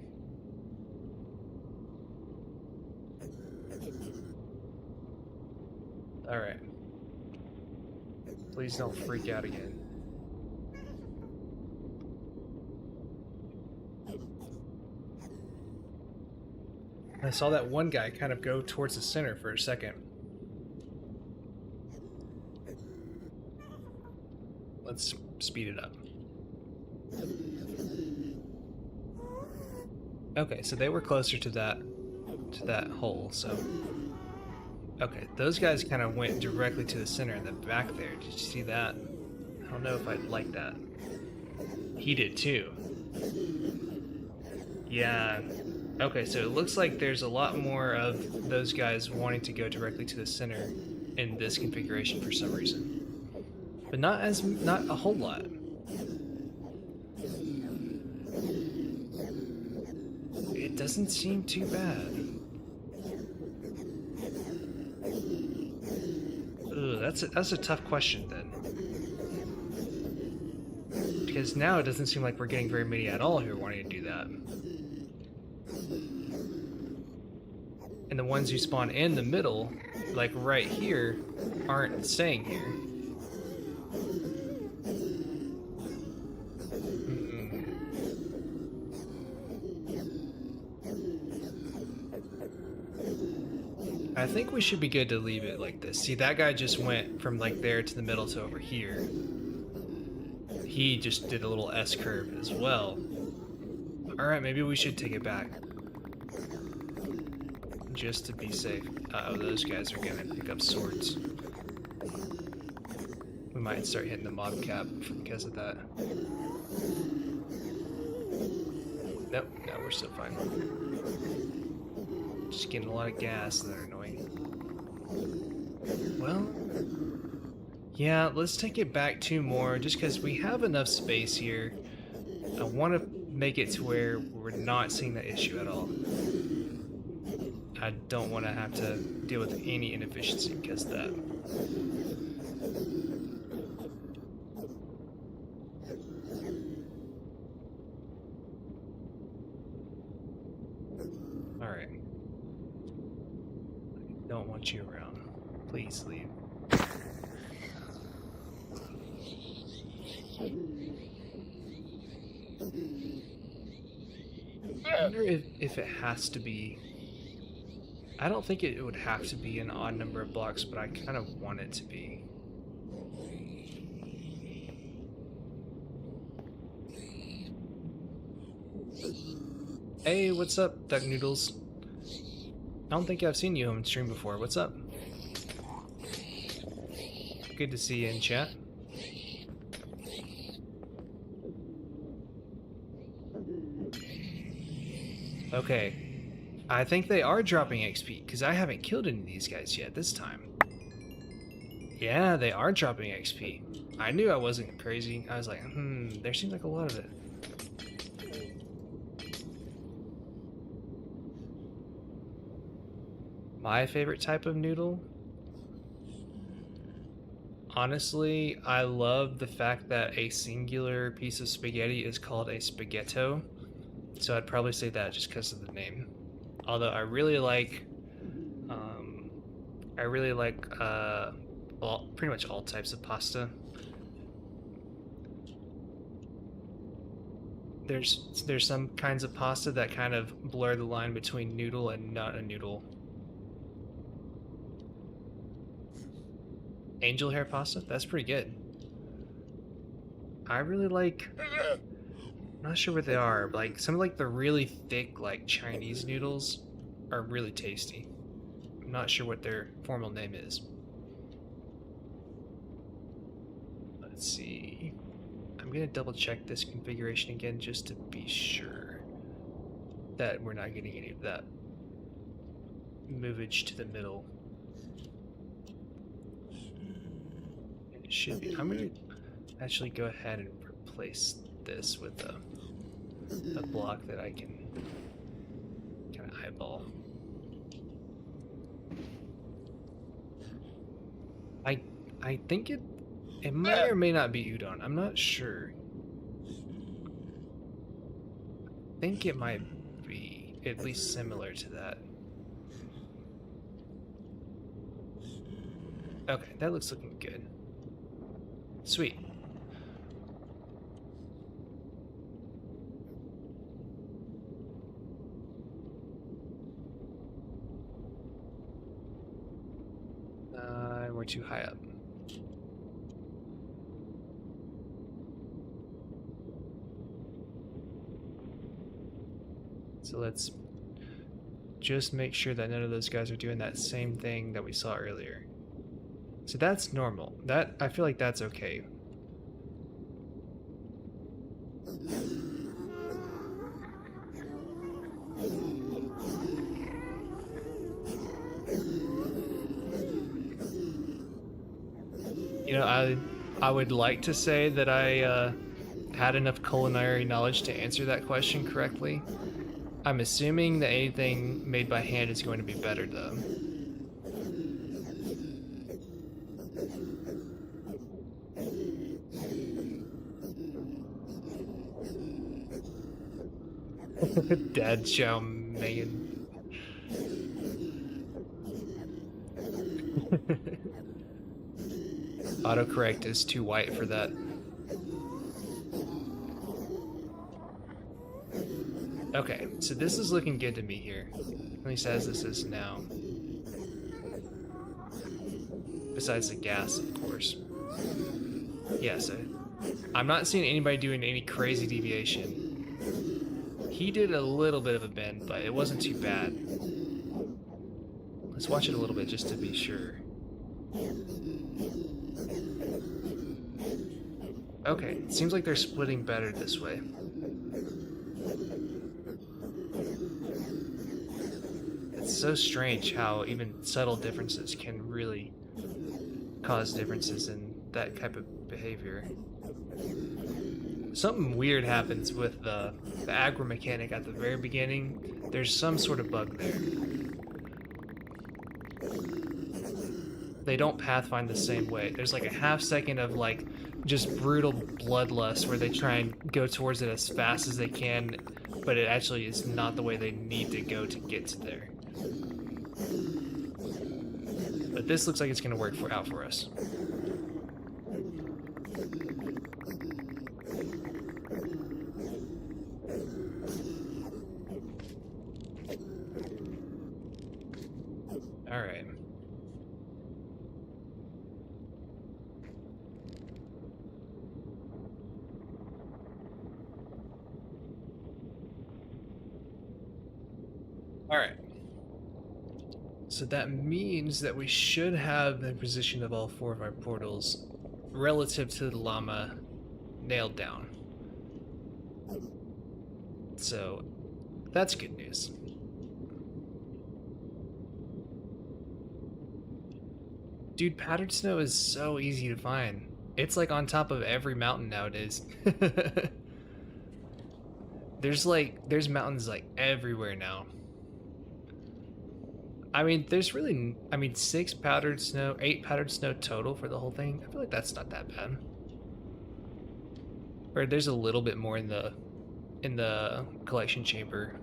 All right. Please don't freak out again. I saw that one guy kind of go towards the center for a second. Let's speed it up. Okay, so they were closer to that hole, so okay, those guys kind of went directly to the center in the back there. Did you see that? I don't know if I'd like that. He did too. Yeah. Okay, so it looks like there's a lot more of those guys wanting to go directly to the center in this configuration for some reason. But not a whole lot. It doesn't seem too bad. Ugh, that's a tough question then. Because now it doesn't seem like we're getting very many at all who are wanting to do that. And the ones who spawn in the middle, like right here, aren't staying here. I think we should be good to leave it like this. See, that guy just went from like there to the middle to over here. He just did a little S-curve as well. Alright, maybe we should take it back. Just to be safe. Uh-oh, those guys are gonna pick up swords. We might start hitting the mob cap because of that. Nope, no, we're still fine. Just getting a lot of gas that are annoying. Well, yeah, let's take it back 2 more just because we have enough space here. I want to make it to where we're not seeing the issue at all. I don't want to have to deal with any inefficiency because of that. Alright. I don't want you around. Please leave. I wonder if it has to be... I don't think it would have to be an odd number of blocks, but I kind of want it to be. Hey, what's up, Duck Noodles? I don't think I've seen you on stream before. What's up? Good to see you in chat. Okay. I think they are dropping XP, because I haven't killed any of these guys yet this time. Yeah, they are dropping XP. I knew I wasn't crazy. I was like, there seems like a lot of it. My favorite type of noodle? Honestly, I love the fact that a singular piece of spaghetti is called a spaghetto. So I'd probably say that just because of the name. Although I really like pretty much all types of pasta. There's some kinds of pasta that kind of blur the line between noodle and not a noodle. Angel hair pasta? That's pretty good. I really like... I'm not sure what they are, but like some of like the really thick like Chinese noodles are really tasty. I'm not sure what their formal name is. Let's see. I'm gonna double check this configuration again just to be sure that we're not getting any of that movage to the middle. It should be. I'm gonna actually go ahead and replace this with a block that I can kind of eyeball. I think it may or may not be udon. I'm not sure. I think it might be at least similar to that. Okay, that looks looking good. Sweet. We're too high up. So let's just make sure that none of those guys are doing that same thing that we saw earlier. So that's normal. That I feel like that's okay. You know, I would like to say that I had enough culinary knowledge to answer that question correctly. I'm assuming that anything made by hand is going to be better, though. Dad chow mein. Autocorrect is too white for that. Okay, so this is looking good to me here. At least as this is now. Besides the gas, of course. Yeah, so I'm not seeing anybody doing any crazy deviation. He did a little bit of a bend, but it wasn't too bad. Let's watch it a little bit just to be sure. Okay, it seems like they're splitting better this way. It's so strange how even subtle differences can really cause differences in that type of behavior. Something weird happens with the agro mechanic at the very beginning. There's some sort of bug there. They don't pathfind the same way. There's like a half second of like just brutal bloodlust where they try and go towards it as fast as they can, but it actually is not the way they need to go to get to there. But this looks like it's going to work out for us. All right. All right. So that means that we should have the position of all four of our portals relative to the llama nailed down. So that's good news. Dude, patterned snow is so easy to find. It's like on top of every mountain nowadays. There's mountains like everywhere now. I mean, there's really, 8 powdered snow total for the whole thing. I feel like that's not that bad. Or there's a little bit more in the collection chamber,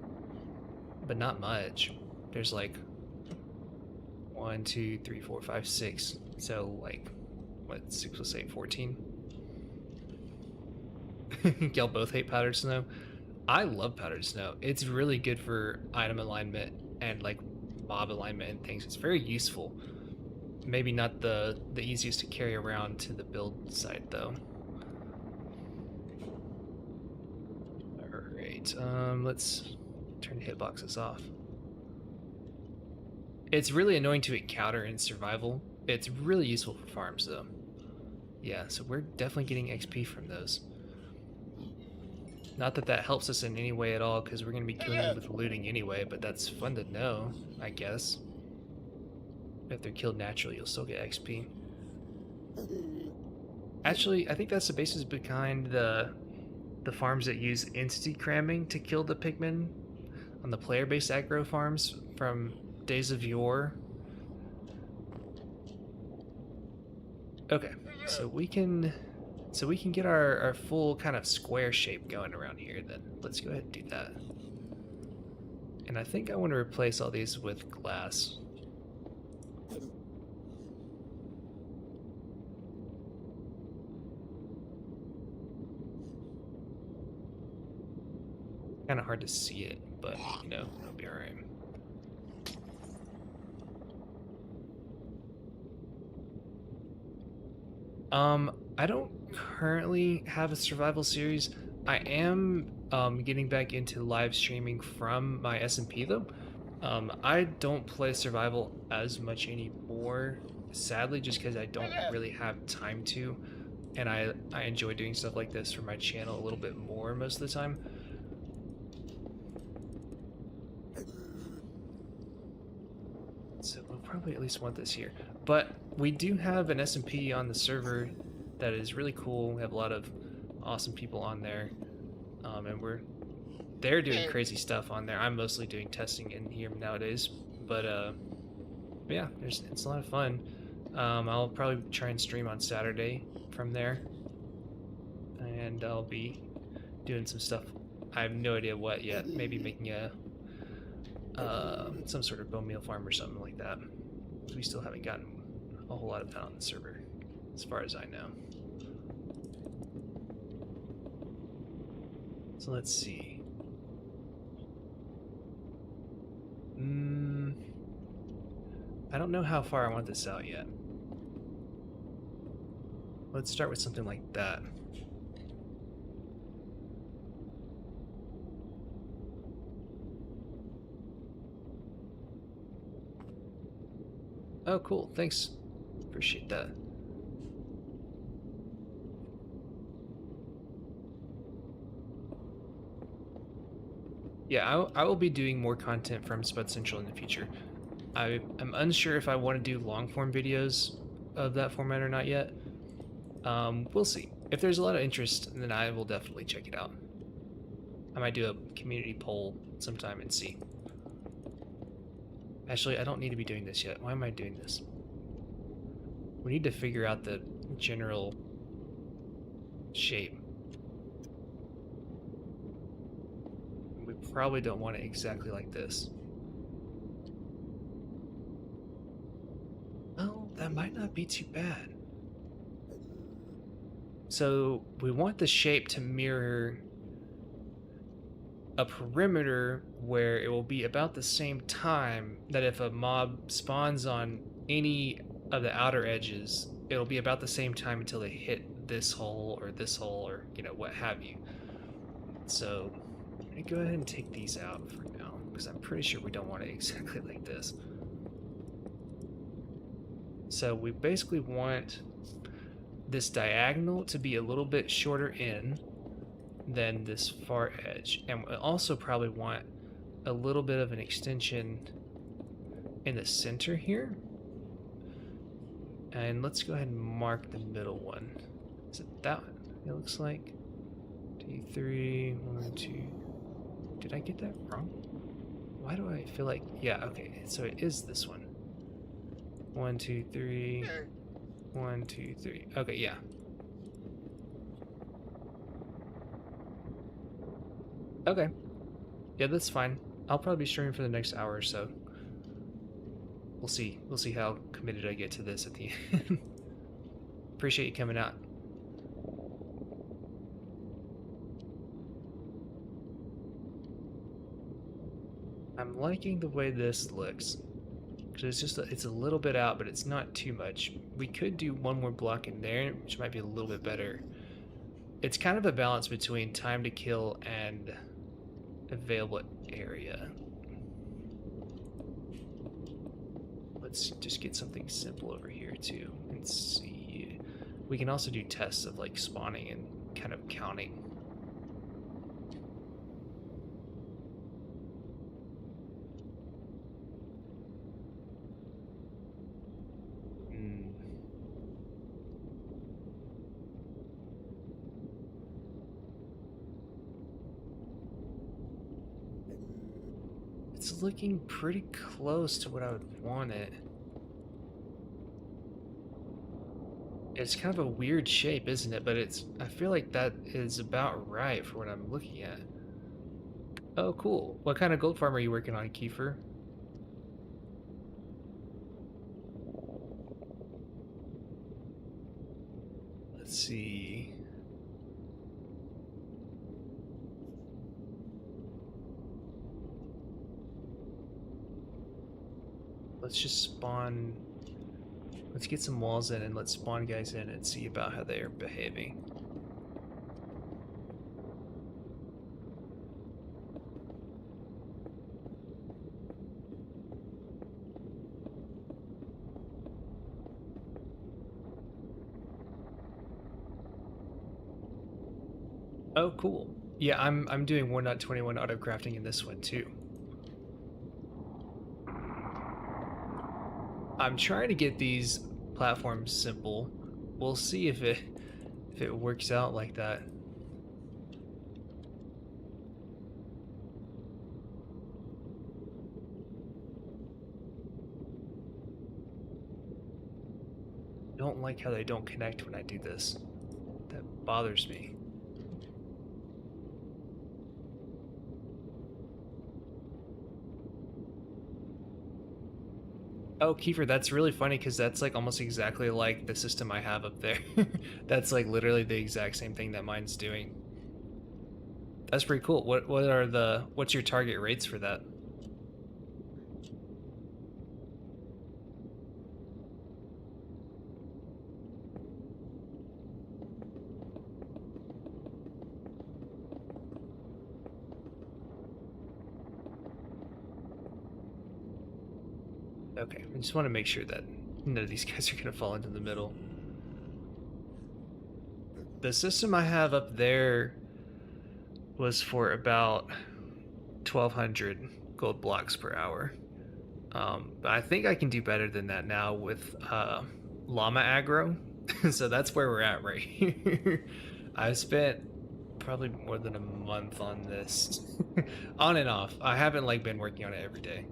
but not much. There's like 1, 2, 3, 4, 5, 6. So like, what, 6 will say 14? Y'all both hate powdered snow. I love powdered snow. It's really good for item alignment and like mob alignment and things. It's very useful. Maybe not the easiest to carry around to the build site though. Alright, let's turn the hitboxes off. It's really annoying to encounter in survival. It's really useful for farms though. Yeah, so we're definitely getting XP from those. Not that that helps us in any way at all, because we're going to be killing them with looting anyway, but that's fun to know, I guess. If they're killed naturally, you'll still get XP. Actually, I think that's the basis behind the farms that use entity cramming to kill the pigmen on the player-based aggro farms from Days of Yore. Okay, so we can get our full kind of square shape going around here then. Let's go ahead and do that. And I think I want to replace all these with glass. Kind of hard to see it, but you know, it'll be alright. I don't currently have a survival series. I am getting back into live streaming from my SMP though. I don't play survival as much anymore, sadly, just because I don't really have time to, and I enjoy doing stuff like this for my channel a little bit more most of the time. So we'll probably at least want this here. But we do have an SMP on the server that is really cool. We have a lot of awesome people on there. And they're doing crazy stuff on there. I'm mostly doing testing in here nowadays. But yeah, it's a lot of fun. I'll probably try and stream on Saturday from there. And I'll be doing some stuff. I have no idea what yet. Maybe making some sort of bone meal farm or something like that. We still haven't gotten a whole lot of that on the server, as far as I know. So let's see. I don't know how far I want this out yet. Let's start with something like that. Oh, cool. Thanks. Appreciate that. Yeah, I will be doing more content from Spud Central in the future. I'm unsure if I want to do long form videos of that format or not yet. We'll see. If there's a lot of interest, then I will definitely check it out. I might do a community poll sometime and see. Actually, I don't need to be doing this yet. Why am I doing this? We need to figure out the general shape. We probably don't want it exactly like this. Oh, that might not be too bad. So we want the shape to mirror a perimeter where it will be about the same time that if a mob spawns on any of the outer edges, it'll be about the same time until they hit this hole or you know, what have you. So I'm gonna go ahead and take these out for now because I'm pretty sure we don't want it exactly like this. So we basically want this diagonal to be a little bit shorter in than this far edge, and we also probably want a little bit of an extension in the center here. And let's go ahead and mark the middle one. Is it that one? It looks like D3, 1, 2. Did I get that wrong? Why do I feel like, yeah, okay, so it is this one. 1, 2, 3. 1, 2, 3. Okay, yeah. Okay. Yeah, that's fine. I'll probably be streaming for the next hour or so. we'll see. We'll see how committed I get to this at the end. Appreciate you coming out. I'm liking the way this looks. Cause it's just it's a little bit out, but it's not too much. We could do one more block in there, which might be a little bit better. It's kind of a balance between time to kill and available area. Let's just get something simple over here too and see. We can also do tests of like spawning and kind of counting. It's looking pretty close to what I would want it. It's kind of a weird shape, isn't it? But I feel like that is about right for what I'm looking at. Oh, cool. What kind of gold farm are you working on, Kiefer? Let's see. Let's just spawn. Let's get some walls in and let's spawn guys in and see about how they are behaving. Oh, cool. Yeah, I'm doing 1.21 auto crafting in this one too. I'm trying to get these platforms simple. We'll see if it works out like that. I don't like how they don't connect when I do this. That bothers me. Oh, Kiefer, that's really funny because that's like almost exactly like the system I have up there. That's like literally the exact same thing that mine's doing. That's pretty cool. What's your target rates for that? Okay, I just want to make sure that none of these guys are going to fall into the middle. The system I have up there was for about 1,200 gold blocks per hour. But I think I can do better than that now with llama aggro. So that's where we're at right here. I've spent probably more than a month on this. On and off. I haven't like been working on it every day.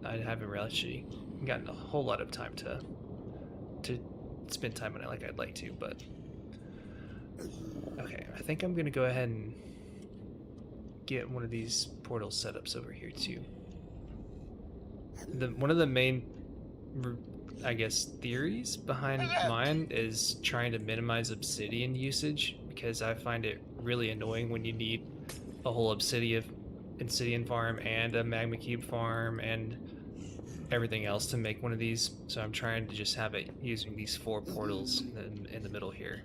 I haven't really actually gotten a whole lot of time to spend time on it like I'd like to, but okay, I think I'm gonna go ahead and get one of these portal setups over here too. One of the main, I guess, theories behind mine is trying to minimize obsidian usage, because I find it really annoying when you need a whole obsidian farm and a magma cube farm and everything else to make one of these. So I'm trying to just have it using these 4 portals in the middle here.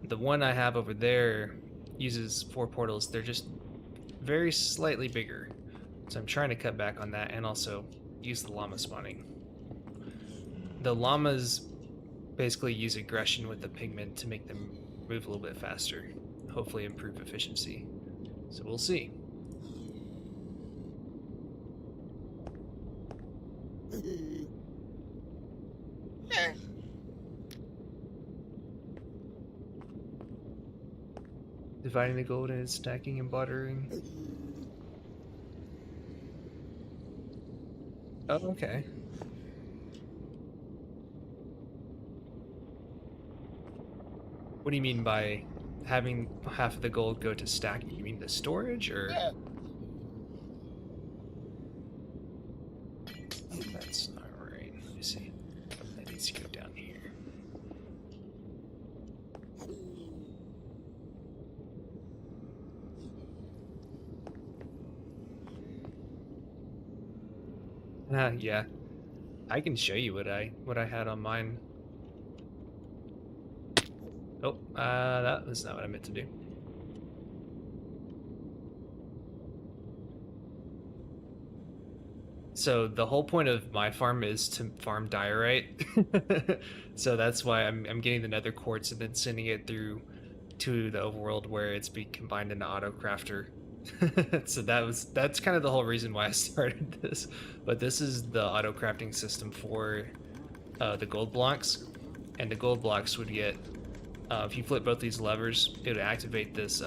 The one I have over there uses 4 portals. They're just very slightly bigger. So I'm trying to cut back on that and also use the llama spawning. The llamas basically use aggression with the pigment to make them move a little bit faster. Hopefully improve efficiency. So we'll see. Dividing the gold and stacking and buttering. Oh, okay. What do you mean by having half of the gold go to stacking? You mean the storage, or? Yeah. Oh, that's not Yeah, I can show you what I had on mine. Oh, that was not what I meant to do. So the whole point of my farm is to farm diorite. So that's why I'm getting the nether quartz and then sending it through to the overworld where it's being combined into auto crafter. So that's kind of the whole reason why I started this. But this is the auto crafting system for the gold blocks, and the gold blocks would get if you flip both these levers, it would activate this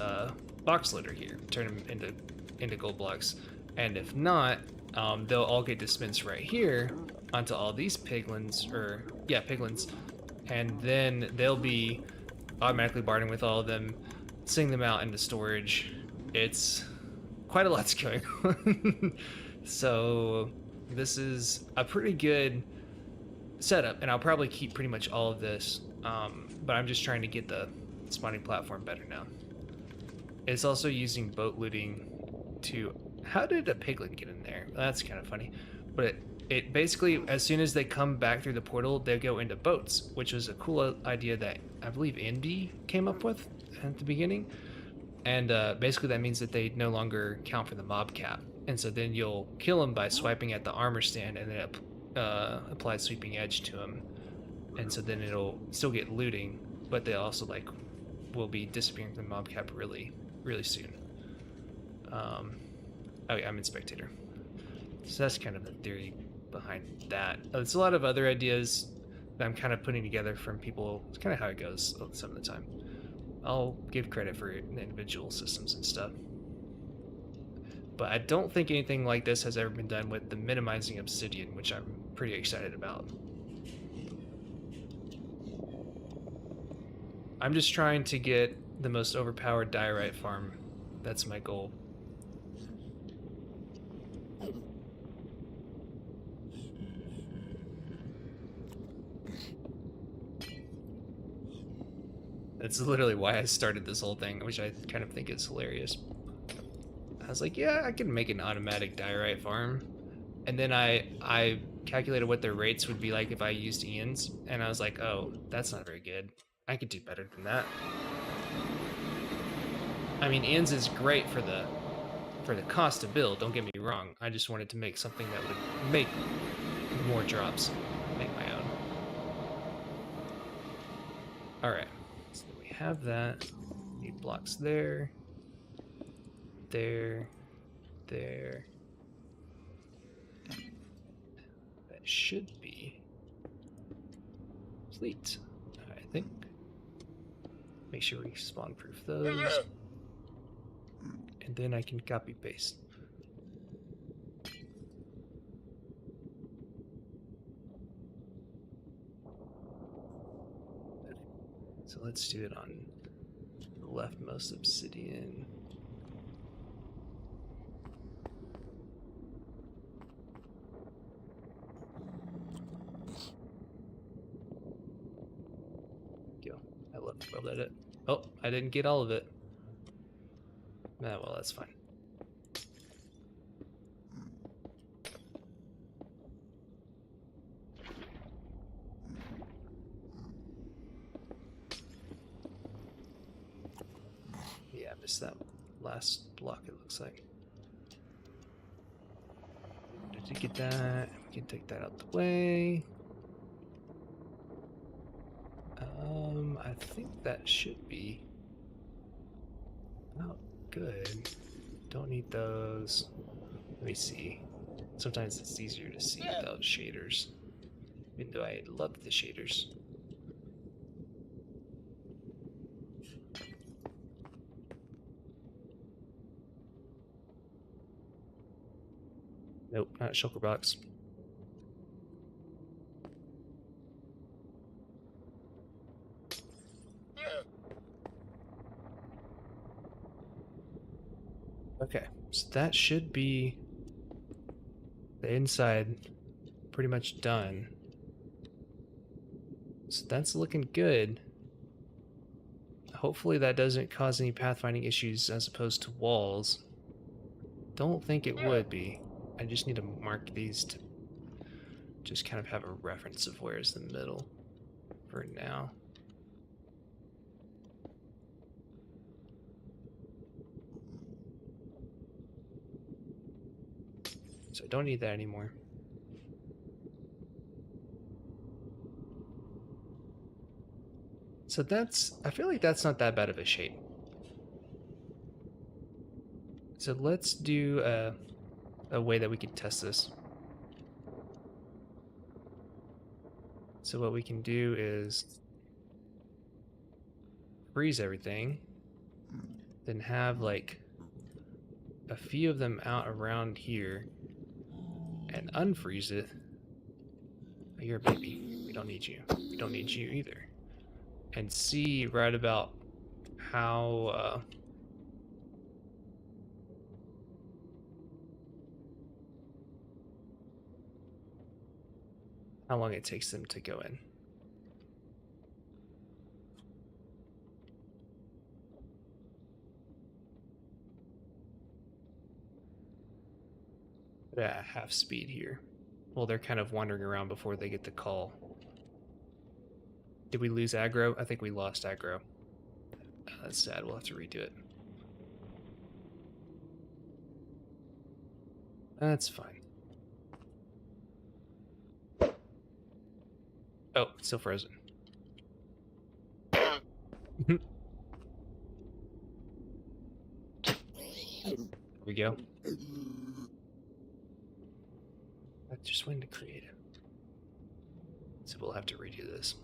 box litter here, turn them into gold blocks, and if not, they'll all get dispensed right here onto all these piglins, or yeah, piglins, and then they'll be automatically bartering with all of them, sending them out into storage. It's quite a lot's going on. So this is a pretty good setup, and I'll probably keep pretty much all of this. But I'm just trying to get the spawning platform better now. It's also using boat looting to. How did a piglin get in there? That's kind of funny. But it basically, as soon as they come back through the portal, they go into boats, which was a cool idea that I believe Indy came up with at the beginning. And basically, that means that they no longer count for the mob cap. And so then you'll kill them by swiping at the armor stand, and then apply sweeping edge to them. And so then it'll still get looting, but they also like will be disappearing from the mob cap really, really soon. Oh yeah, I'm in spectator. So that's kind of the theory behind that. There's a lot of other ideas that I'm kind of putting together from people. It's kind of how it goes some of the time. I'll give credit for individual systems and stuff. But I don't think anything like this has ever been done with the minimizing obsidian, which I'm pretty excited about. I'm just trying to get the most overpowered diorite farm. That's my goal. That's literally why I started this whole thing, which I kind of think is hilarious. I was like, yeah, I can make an automatic diorite farm. And then I calculated what their rates would be like if I used Ian's, and I was like, oh, that's not very good. I could do better than that. I mean, Ian's is great for the cost to build, don't get me wrong. I just wanted to make something that would make more drops, make my own. Alright, so we have that. Need blocks there, there, there. That should be complete, I think. Make sure we spawn proof those. And then I can copy paste. So let's do it on the leftmost obsidian. Go. I left the world edit. Oh, I didn't get all of it. Ah, well, that's fine. Yeah, I missed that last block, it looks like. Did you get that? We can take that out the way. I think that should be about good. Don't need those. Let me see. Sometimes it's easier to see without shaders, even though I love the shaders. Nope, not shulker box. Okay, so that should be the inside pretty much done. So that's looking good. Hopefully that doesn't cause any pathfinding issues as opposed to walls. Don't think it would be. I just need to mark these to just kind of have a reference of where's the middle for now. So I don't need that anymore. So I feel like that's not that bad of a shape. So let's do a way that we can test this. So what we can do is freeze everything, then have like a few of them out around here and unfreeze it. Oh, you're a baby. We don't need you. We don't need you either. And see right about how long it takes them to go in. At half speed here. Well, they're kind of wandering around before they get the call. Did we lose aggro? I think we lost aggro. That's sad. We'll have to redo it. That's fine. Oh, it's still frozen. There we go. I just went to create it. So we'll have to redo this.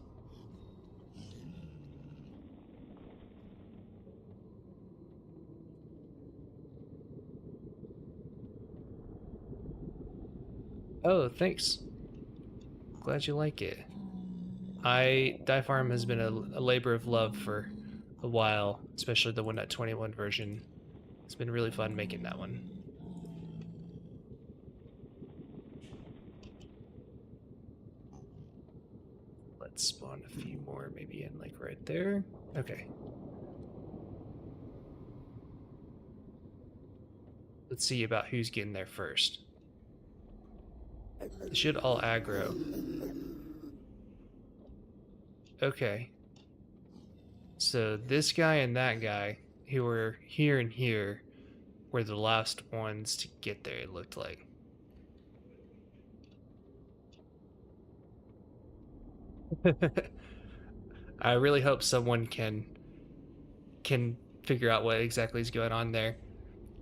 Oh, thanks. Glad you like it. Die Farm has been a labor of love for a while, especially the 1.21 version. It's been really fun making that one. Let's spawn a few more, maybe in like right there. Okay. Let's see about who's getting there first. They should all aggro. Okay. So this guy and that guy, who were here and here, were the last ones to get there, it looked like. I really hope someone can figure out what exactly is going on there.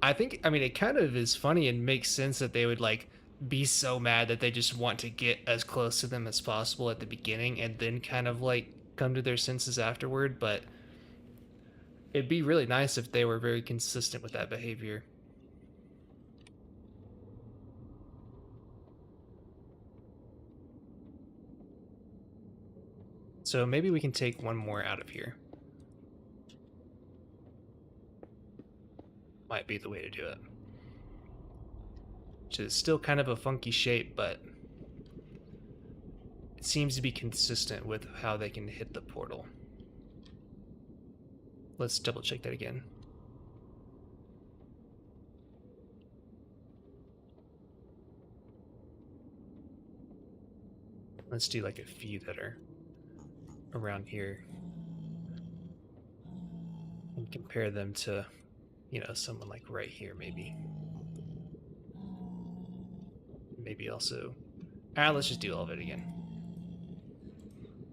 I mean, it kind of is funny and makes sense that they would like be so mad that they just want to get as close to them as possible at the beginning and then kind of like come to their senses afterward, but it'd be really nice if they were very consistent with that behavior. So maybe we can take one more out of here. Might be the way to do it. Which is still kind of a funky shape, but it seems to be consistent with how they can hit the portal. Let's double check that again. Let's do like a few that are around here and compare them to, you know, someone like right here, maybe. Maybe also, let's just do all of it again.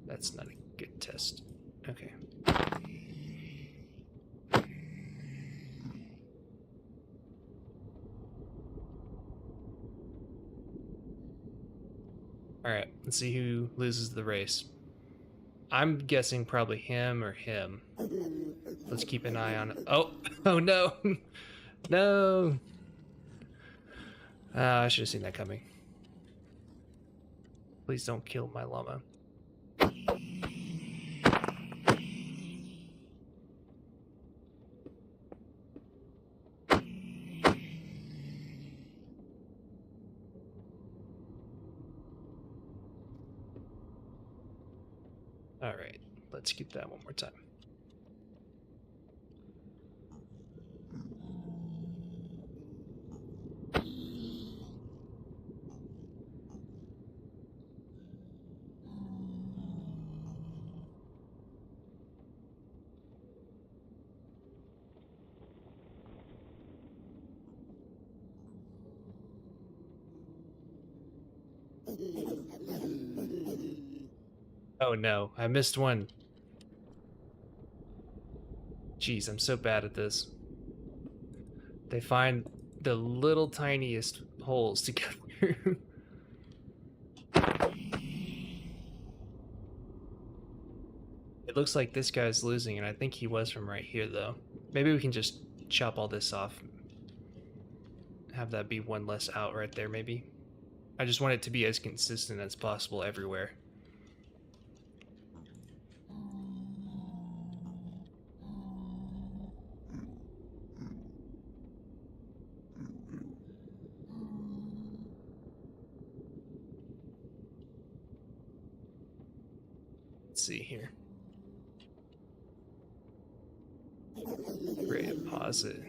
That's not a good test. Okay. All right, let's see who loses the race. I'm guessing probably him or him. Let's keep an eye on it. Oh, oh no. No. I should have seen that coming. Please don't kill my llama. All right, let's get that one more time. Oh no, I missed one. Jeez, I'm so bad at this. They find the little tiniest holes to get through. It looks like this guy's losing, and I think he was from right here, though. Maybe we can just chop all this off. Have that be one less out right there, maybe. I just want it to be as consistent as possible everywhere. Let's see here. Great, pause it.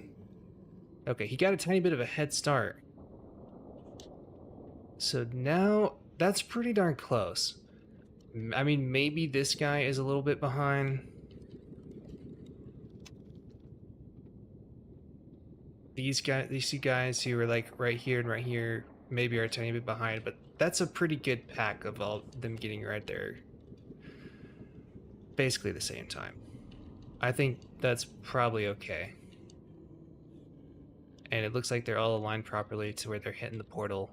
Okay, he got a tiny bit of a head start. So now, that's pretty darn close. I mean, maybe this guy is a little bit behind. These two guys who are like right here and right here, maybe are a tiny bit behind, but that's a pretty good pack of all them getting right there. Basically the same time. I think that's probably okay. And it looks like they're all aligned properly to where they're hitting the portal.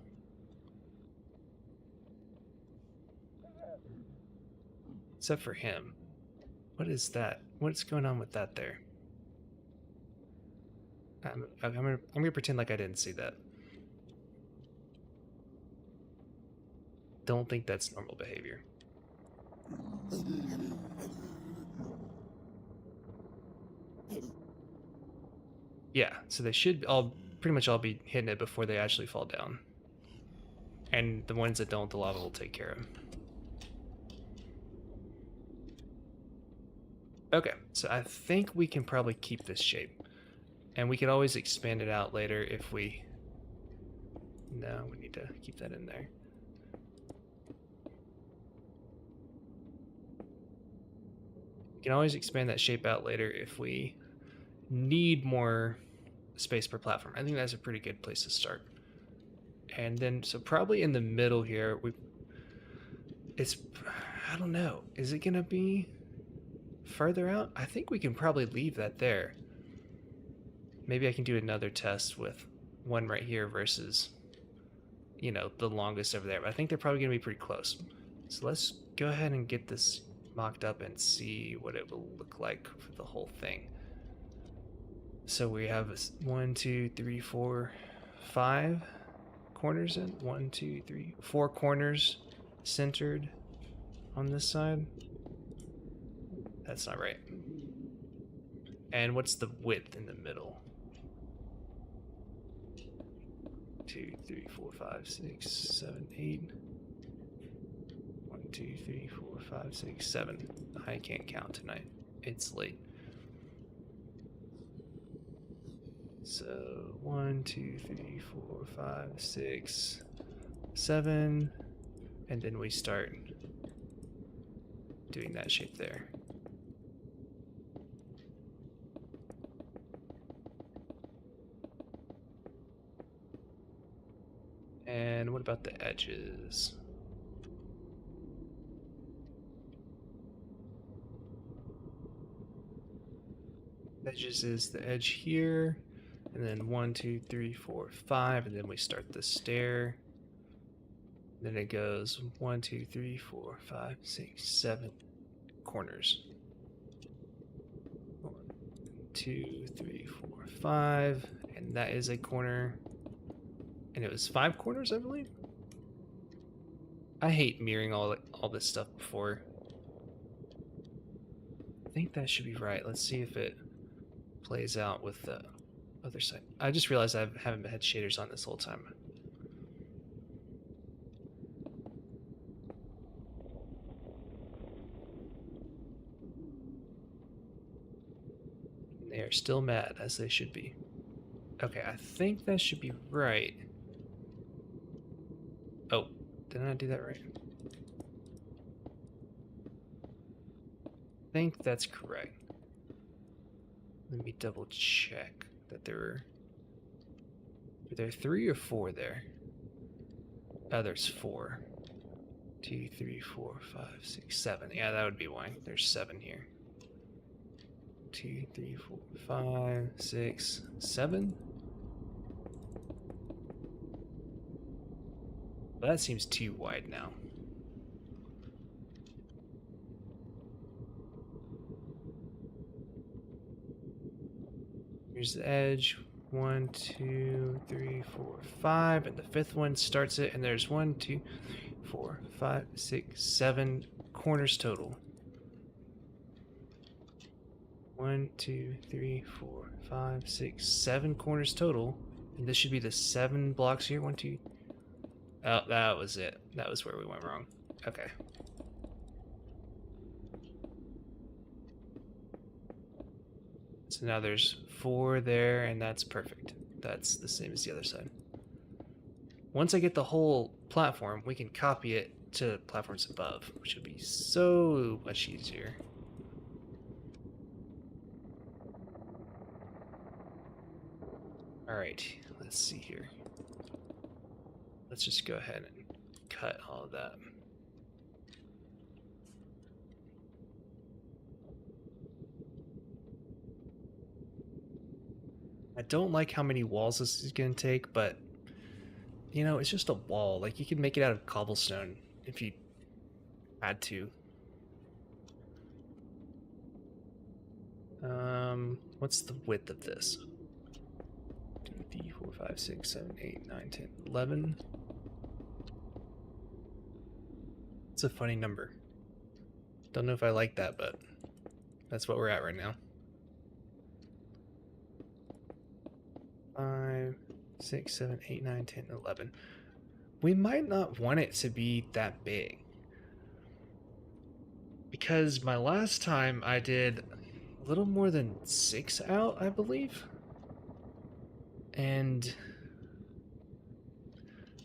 Except for him. What is that? What's going on with that there? I'm gonna pretend like I didn't see that. Don't think that's normal behavior. Yeah, so they should all pretty much all be hitting it before they actually fall down. And the ones that don't, the lava will take care of. Okay, so I think we can probably keep this shape. And we can always expand it out later if we... No, we need to keep that in there. We can always expand that shape out later if we need more space per platform. I think that's a pretty good place to start. And then, so probably in the middle here, I don't know, is it gonna be further out? I think we can probably leave that there. Maybe I can do another test with one right here versus, you know, the longest over there. But I think they're probably gonna be pretty close. So let's go ahead and get this mocked up and see what it will look like for the whole thing. So we have 1, 2, 3, 4, 5 corners in. 1, 2, 3, 4 corners centered on this side. That's not right. And what's the width in the middle? 2, 3, 4, 5, 6, 7, 8. 1, 2, 3, 4, 5, 6, 7. I can't count tonight. It's late. So 1, 2, 3, 4, 5, 6, 7, and then we start doing that shape there. And what about the edges? Edges is the edge here, and then 1, 2, 3, 4, 5, and then we start the stair. Then it goes 1, 2, 3, 4, 5, 6, 7 corners. 1, 2, 3, 4, 5, and that is a corner. And it was 5 corners, I believe. I hate mirroring all this stuff before. I think that should be right. Let's see if it plays out with the other side. I just realized I haven't had shaders on this whole time. They are still mad, as they should be. Okay, I think that should be right. Oh, did I not do that right? I think that's correct. Let me double check that were there 3 or 4 there? Oh, there's 4. 2, 3, 4, 5, 6, 7. Yeah, that would be why. There's 7 here. 2, 3, 4, 5, 6, 7. Well, that seems too wide now. Here's the edge. 1, 2, 3, 4, 5. And the fifth one starts it. And there's 1, 2, 4, 5, 6, 7 corners total. 1, 2, 3, 4, 5, 6, 7 corners total. And this should be the 7 blocks here. 1, 2. Oh, that was it. That was where we went wrong. Okay. So now there's 4 there, and that's perfect. That's the same as the other side. Once I get the whole platform, we can copy it to platforms above, which would be so much easier. Alright, let's see here. Let's just go ahead and cut all of that. I don't like how many walls this is going to take, but, you know, it's just a wall. Like, you can make it out of cobblestone if you had to. What's the width of this? 2, 3, 4, 5, 6, 7, 8, 9, 10, 11. It's a funny number. Don't know if I like that, but that's what we're at right now. 5, 6, 7, 8, 9, 10, 11. We might not want it to be that big. Because my last time I did a little more than 6 out, I believe. And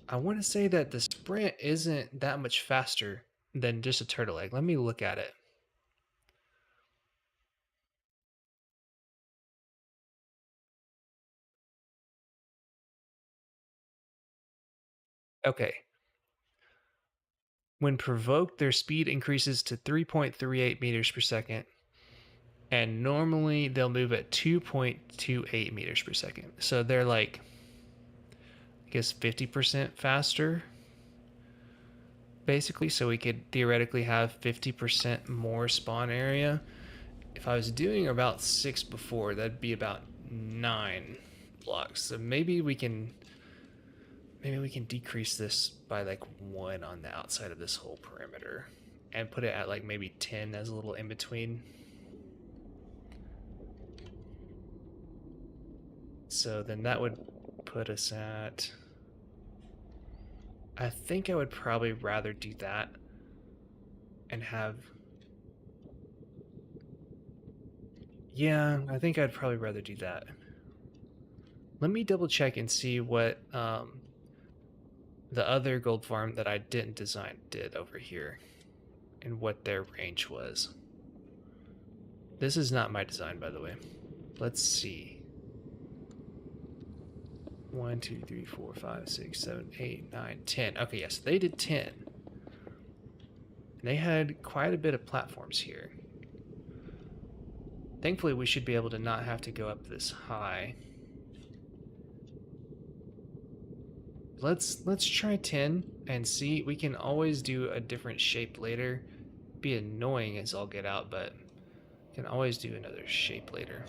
I want to say that the sprint isn't that much faster than just a turtle egg. Let me look at it. Okay. When provoked, their speed increases to 3.38 meters per second. And normally they'll move at 2.28 meters per second. So they're like, I guess, 50% faster, basically. So we could theoretically have 50% more spawn area. If I was doing about 6 before, that'd be about 9 blocks. So maybe we can decrease this by like 1 on the outside of this whole perimeter and put it at like maybe 10 as a little in between. So then that would put us at, I think I would probably rather do that and have, yeah, I think I'd probably rather do that. Let me double check and see what the other gold farm that I didn't design did over here and what their range was. This is not my design, by the way. Let's see. 1, 2, 3, 4, 5, 6, 7, 8, 9, 10. Okay, yes, they did 10. They had quite a bit of platforms here. Thankfully, we should be able to not have to go up this high. Let's try 10 and see. We can always do a different shape later. Be annoying as all get out, but can always do another shape later.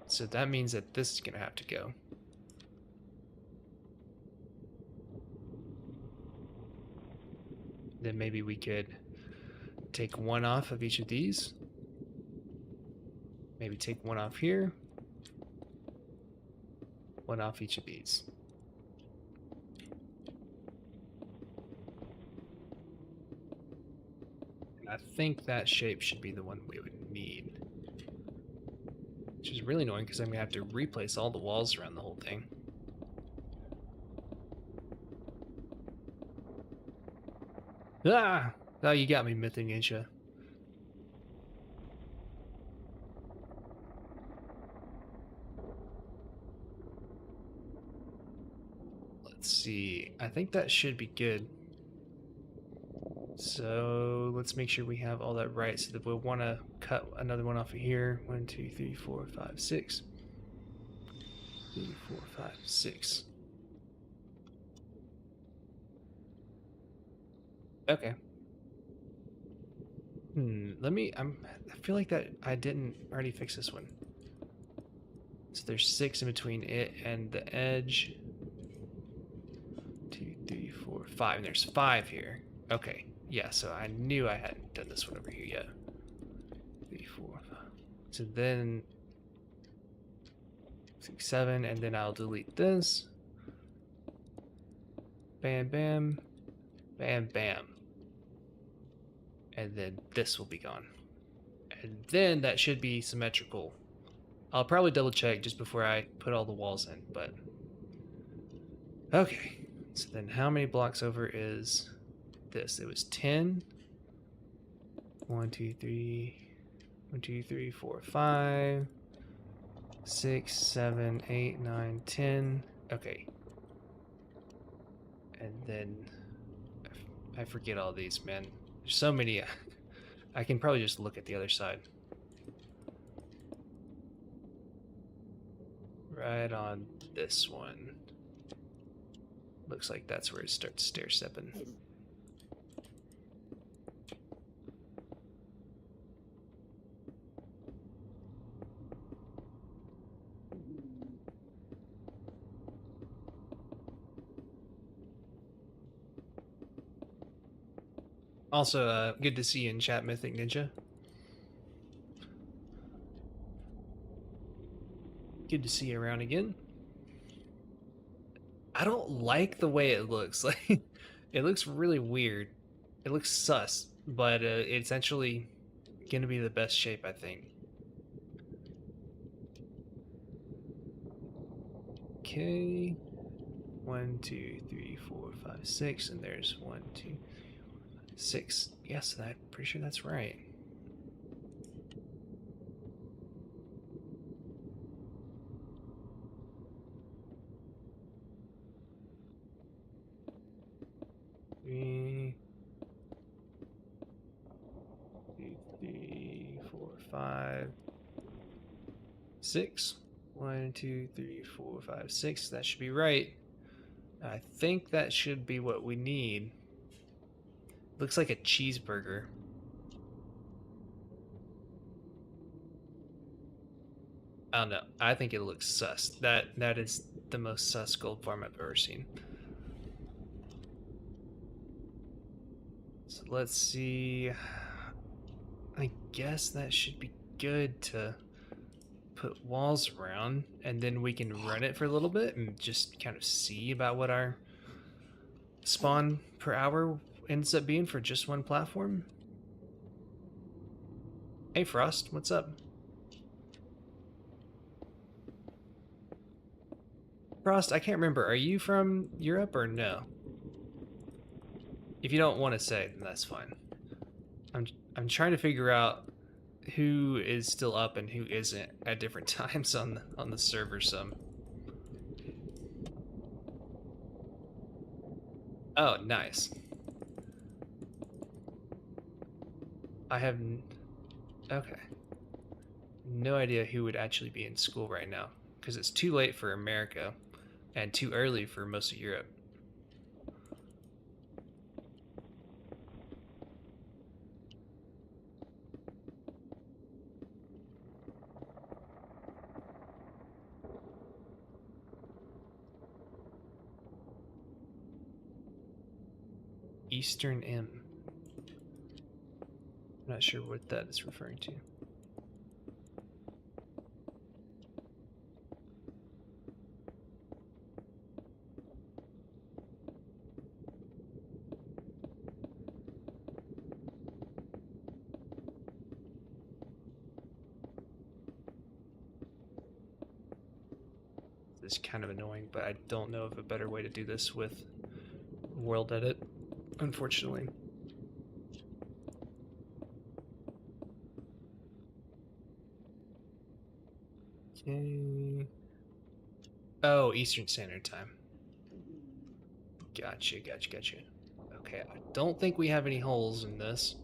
So that means that this is gonna have to go. Then maybe we could take 1 off of each of these. Maybe take 1 off here. 1 off each of these. And I think that shape should be the one we would need. Which is really annoying because I'm gonna have to replace all the walls around the whole thing. Ah! Oh, you got me, Mythic Ninja. Let's see. I think that should be good. So let's make sure we have all that right. So that we'll want to cut another one off of here. 1, 2, 3, 4, 5, 6. 3, 4, 5, 6. Okay. Let me. I feel like that I didn't already fix this one. So there's 6 in between it and the edge. 2, 3, 4, 5. And there's 5 here. Okay. Yeah. So I knew I hadn't done this one over here yet. 3, 4, 5. So then 6, 7, and then I'll delete this. Bam, bam, bam, bam. And then this will be gone. And then that should be symmetrical. I'll probably double check just before I put all the walls in, but okay. So then how many blocks over is this? It was 10. 1, 2, 3. 1, 2, 3, 4, 5. 6, 7, 8, 9, 10. Okay. And then I forget all these, man. There's so many. I can probably just look at the other side. Right on this one. Looks like that's where it starts stair-stepping. Also, good to see you in chat, Mythic Ninja. Good to see you around again. I don't like the way it looks. Like, it looks really weird. It looks sus, but it's actually gonna be the best shape, I think. Okay. 1, 2, 3, 4, 5, 6, and there's 1, 2, 6. Yes, I'm pretty sure that's right. Three, 4, 5, 6. 1, 2, 3, 4, 5, 6. That should be right. I think that should be what we need. Looks like a cheeseburger. I don't know. I think it looks sus. That is the most sus gold farm I've ever seen. So let's see. I guess that should be good to put walls around, and then we can run it for a little bit and just kind of see about what our spawn per hour ends up being for just one platform. Hey Frost, what's up? Frost, I can't remember. Are you from Europe or no? If you don't want to say, then that's fine. I'm trying to figure out who is still up and who isn't at different times on the server. Some. Oh, nice. I have okay. No idea who would actually be in school right now because it's too late for America and too early for most of Europe. Eastern M. I'm not sure what that is referring to. It's kind of annoying, but I don't know of a better way to do this with World Edit, unfortunately. Okay. Oh, Eastern Standard Time. Gotcha, gotcha, gotcha. Okay, I don't think we have any holes in this.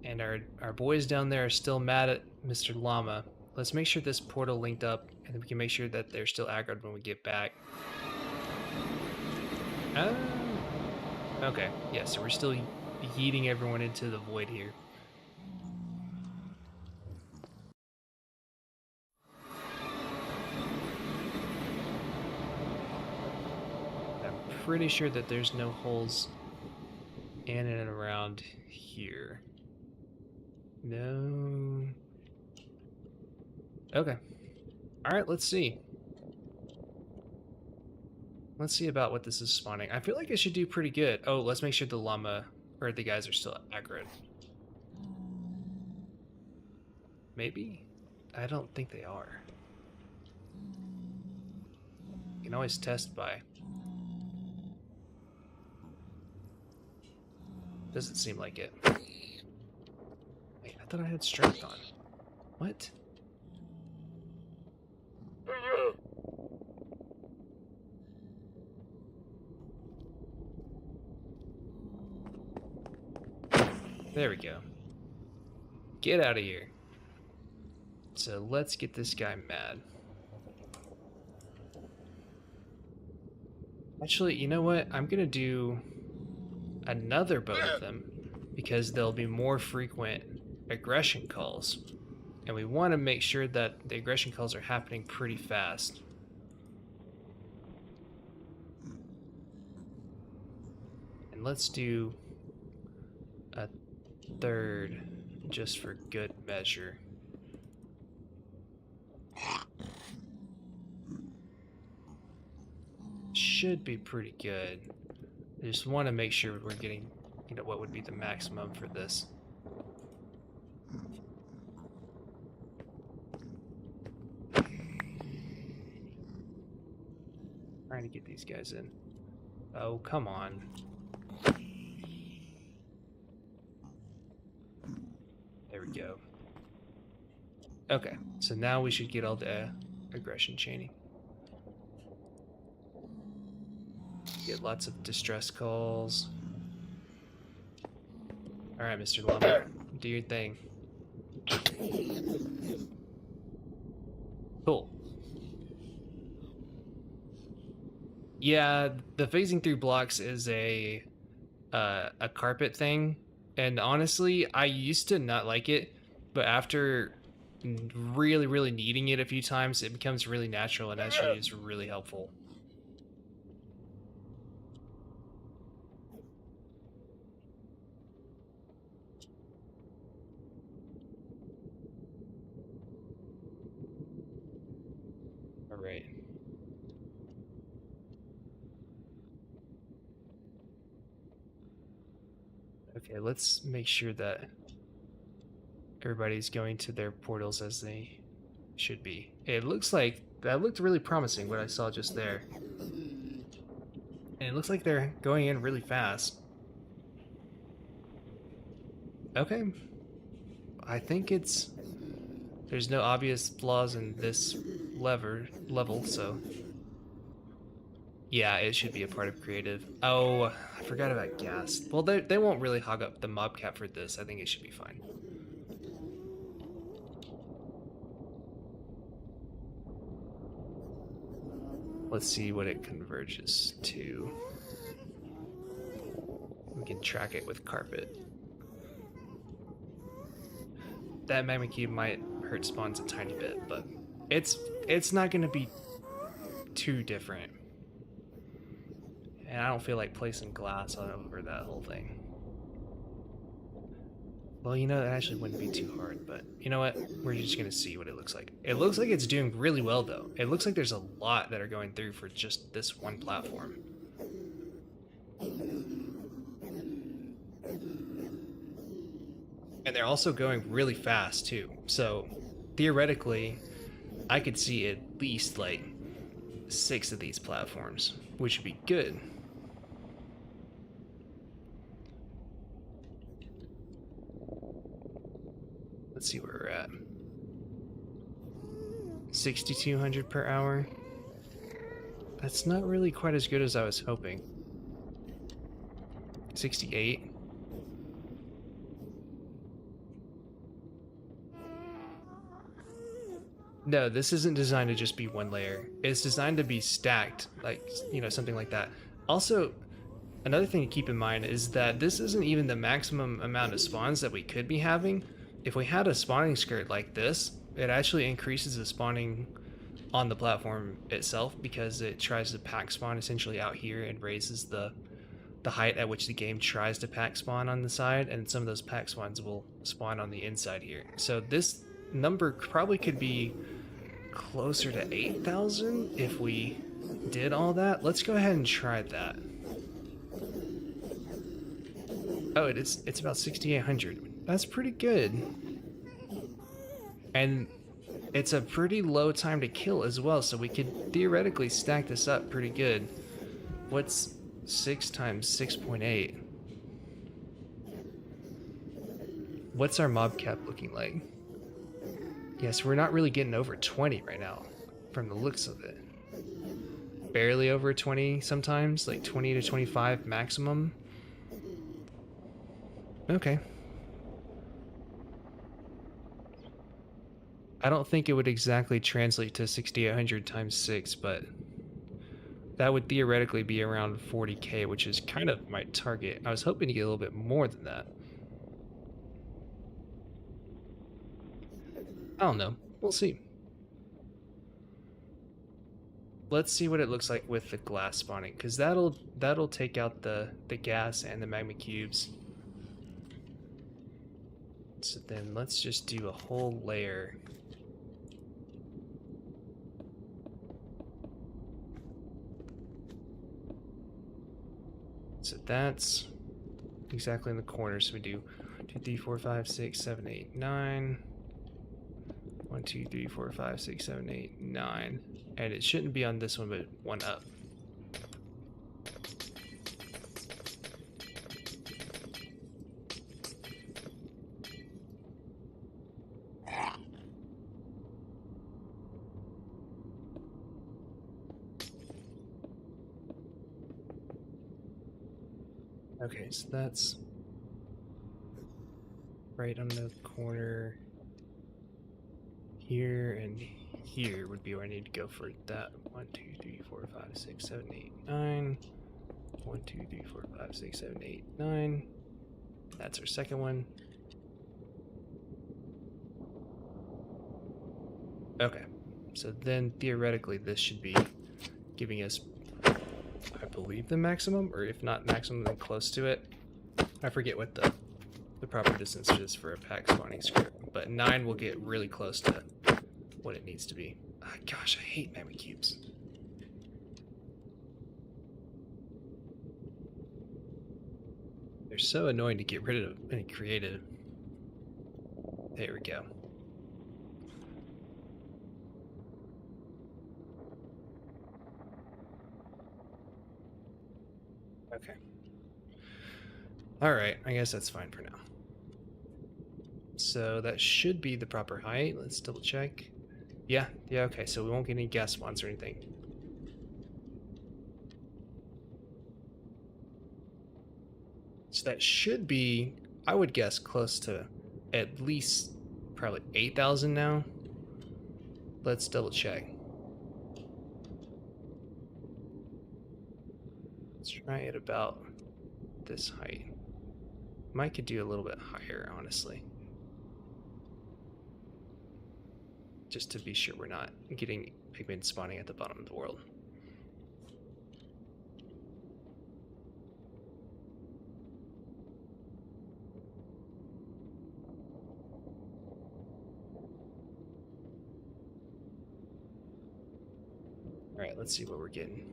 And our boys down there are still mad at Mr. Llama. Let's make sure this portal linked up, and then we can make sure that they're still aggroed when we get back. Oh, okay. Yeah, so we're still yeeting everyone into the void here. I'm pretty sure that there's no holes in and around here. No. Okay. Alright, let's see. Let's see about what this is spawning. I feel like it should do pretty good. Oh, let's make sure the llama, or the guys are still aggroed. Maybe? I don't think they are. You can always test by. Doesn't seem like it. Wait, I thought I had strength on. What? There we go. Get out of here. So let's get this guy mad. Actually, you know what? I'm gonna do another boat of them because there'll be more frequent aggression calls. And we want to make sure that the aggression calls are happening pretty fast. And let's do a third just for good measure. Should be pretty good. I just want to make sure we're getting, you know, what would be the maximum for this. Trying to get these guys in. Oh, come on. There we go. Okay, so now we should get all the aggression chaining. Get lots of distress calls. Alright, Mr. Llama, do your thing. Cool. Yeah, the phasing through blocks is a carpet thing, and honestly, I used to not like it, but after really needing it a few times, it becomes really natural and actually is really helpful. All right. Okay, let's make sure that everybody's going to their portals as they should be. It looks like that looked really promising, what I saw just there. And it looks like they're going in really fast. Okay. I think there's no obvious flaws in this level, so yeah, it should be a part of creative. Oh, I forgot about gas. Well, they won't really hog up the mob cap for this. I think it should be fine. Let's see what it converges to. We can track it with carpet. That magma cube might hurt spawns a tiny bit, but it's not going to be too different. And I don't feel like placing glass all over that whole thing. Well, you know, that actually wouldn't be too hard, but you know what? We're just gonna see what it looks like. It looks like it's doing really well, though. It looks like there's a lot that are going through for just this one platform. And they're also going really fast, too. So, theoretically, I could see at least, like, 6 of these platforms, which would be good. Let's see where we're at. 6,200 per hour. That's not really quite as good as I was hoping. 68. No, this isn't designed to just be one layer. It's designed to be stacked, like, you know, something like that. Also, another thing to keep in mind is that this isn't even the maximum amount of spawns that we could be having. If we had a spawning skirt like this, it actually increases the spawning on the platform itself because it tries to pack spawn essentially out here and raises the height at which the game tries to pack spawn on the side, and some of those pack spawns will spawn on the inside here. So this number probably could be closer to 8,000 if we did all that. Let's go ahead and try that. Oh, it's about 6,800. That's pretty good. And it's a pretty low time to kill as well, so we could theoretically stack this up pretty good. What's 6 times 6.8? What's our mob cap looking like? Yes, we're not really getting over 20 right now, from the looks of it. Barely over 20 sometimes, like 20 to 25 maximum. Okay. I don't think it would exactly translate to 6,800 times 6, but that would theoretically be around 40k, which is kind of my target. I was hoping to get a little bit more than that. I don't know. We'll see. Let's see what it looks like with the glass spawning, because that'll take out the gas and the magma cubes. So then let's just do a whole layer. So that's exactly in the corner. So we do 2, 3, 4, 5, 6, 7, 8, 9. 1, 2, 3, 4, 5, 6, 7, 8, 9. And it shouldn't be on this one, but one up. Okay, so that's right on the corner here, and here would be where I need to go for that. 1, 2, 3, 4, 5, 6, 7, 8, 9. 1, 2, 3, 4, 5, 6, 7, 8, 9. That's our second one. Okay, so then theoretically this should be giving us, I believe, the maximum, or if not maximum, then close to it. I forget what the proper distance is for a pack spawning script, but 9 will get really close to what it needs to be. Oh, gosh, I hate magma cubes. They're so annoying to get rid of and creative. There we go. Okay. Alright, I guess that's fine for now. So that should be the proper height. Let's double check. Yeah, okay, so we won't get any gas spawns or anything. So that should be, I would guess, close to at least probably 8,000 now. Let's double check. Let's try it about this height. Might could do a little bit higher, honestly. Just to be sure we're not getting pigmen spawning at the bottom of the world. Alright, let's see what we're getting.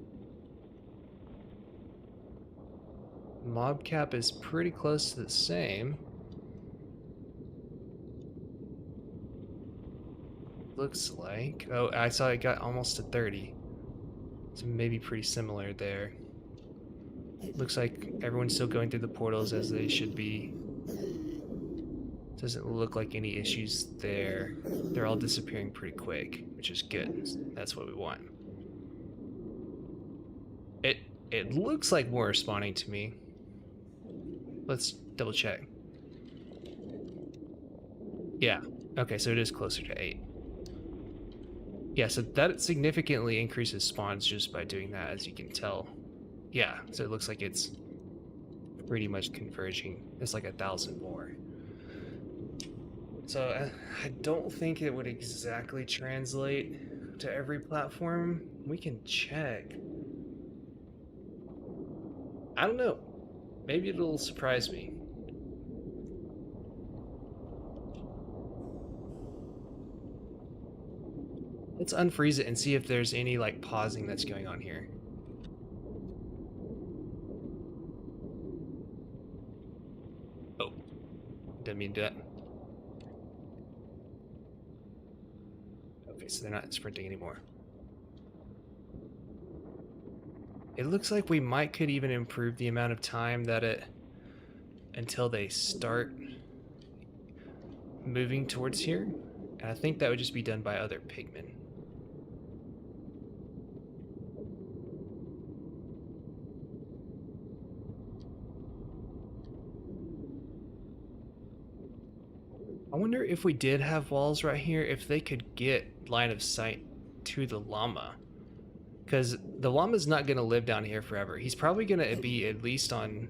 Mob cap is pretty close to the same. Looks like. Oh, I saw it got almost to 30. So maybe pretty similar there. Looks like everyone's still going through the portals as they should be. Doesn't look like any issues there. They're all disappearing pretty quick, which is good. That's what we want. It looks like more are spawning to me. Let's double check. Yeah. Okay, so it is closer to 8. Yeah, so that significantly increases spawns just by doing that, as you can tell. Yeah, so it looks like it's pretty much converging. It's like 1,000 more. So I don't think it would exactly translate to every platform. We can check. I don't know. Maybe it'll surprise me. Let's unfreeze it and see if there's any like pausing that's going on here. Oh, didn't mean to do that. Okay, so they're not sprinting anymore. It looks like we could even improve the amount of time that until they start moving towards here. And I think that would just be done by other pigmen. I wonder if we did have walls right here, if they could get line of sight to the llama. Because the llama's not going to live down here forever. He's probably going to be at least on...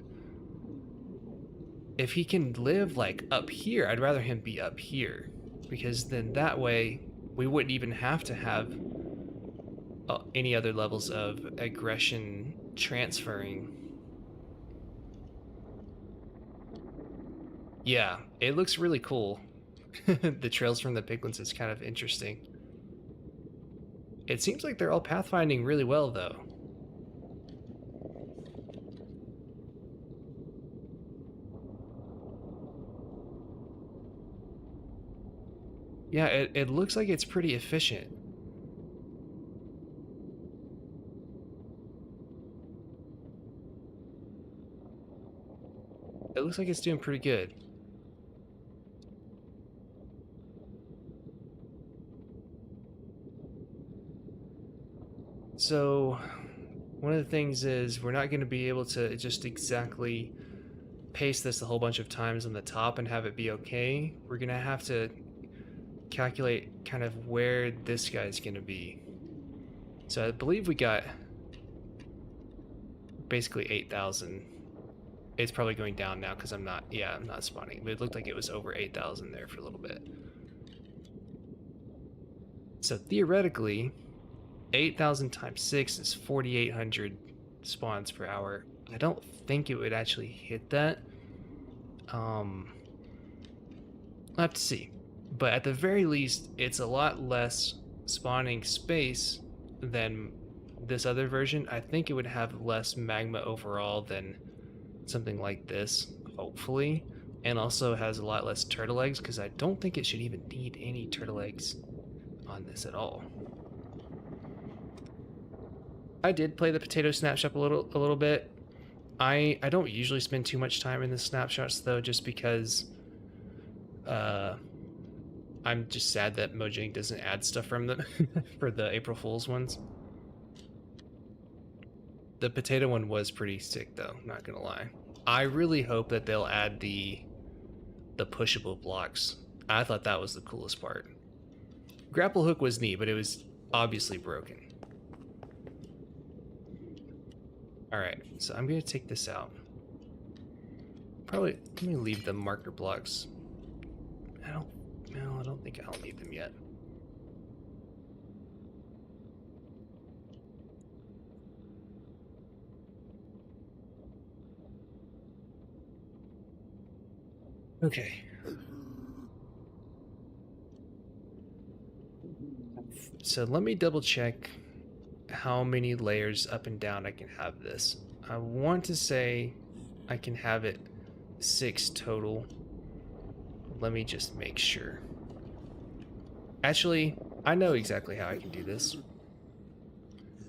If he can live, like, up here, I'd rather him be up here. Because then that way, we wouldn't even have to have any other levels of aggression transferring. Yeah, it looks really cool. The trails from the piglins is kind of interesting. It seems like they're all pathfinding really well, though. Yeah, it looks like it's pretty efficient. It looks like it's doing pretty good. So, one of the things is we're not going to be able to just exactly paste this a whole bunch of times on the top and have it be okay. We're going to have to calculate kind of where this guy's going to be. So I believe we got basically 8,000. It's probably going down now because I'm not spawning. But it looked like it was over 8,000 there for a little bit. So theoretically, 8,000 times 6 is 4,800 spawns per hour. I don't think it would actually hit that. I'll have to see. But at the very least, it's a lot less spawning space than this other version. I think it would have less magma overall than something like this, hopefully. And also has a lot less turtle eggs, because I don't think it should even need any turtle eggs on this at all. I did play the potato snapshot a little bit. I don't usually spend too much time in the snapshots though, just because I'm just sad that Mojang doesn't add stuff from them for the April Fool's ones. The potato one was pretty sick though, not gonna lie. I really hope that they'll add the pushable blocks. I thought that was the coolest part. Grapple hook was neat, but it was obviously broken. Alright, so I'm gonna take this out. Probably, let me leave the marker blocks. I don't think I'll need them yet. Okay. So let me double check how many layers up and down I can have this. I want to say I can have it 6 total. Let me just make sure. Actually, I know exactly how I can do this.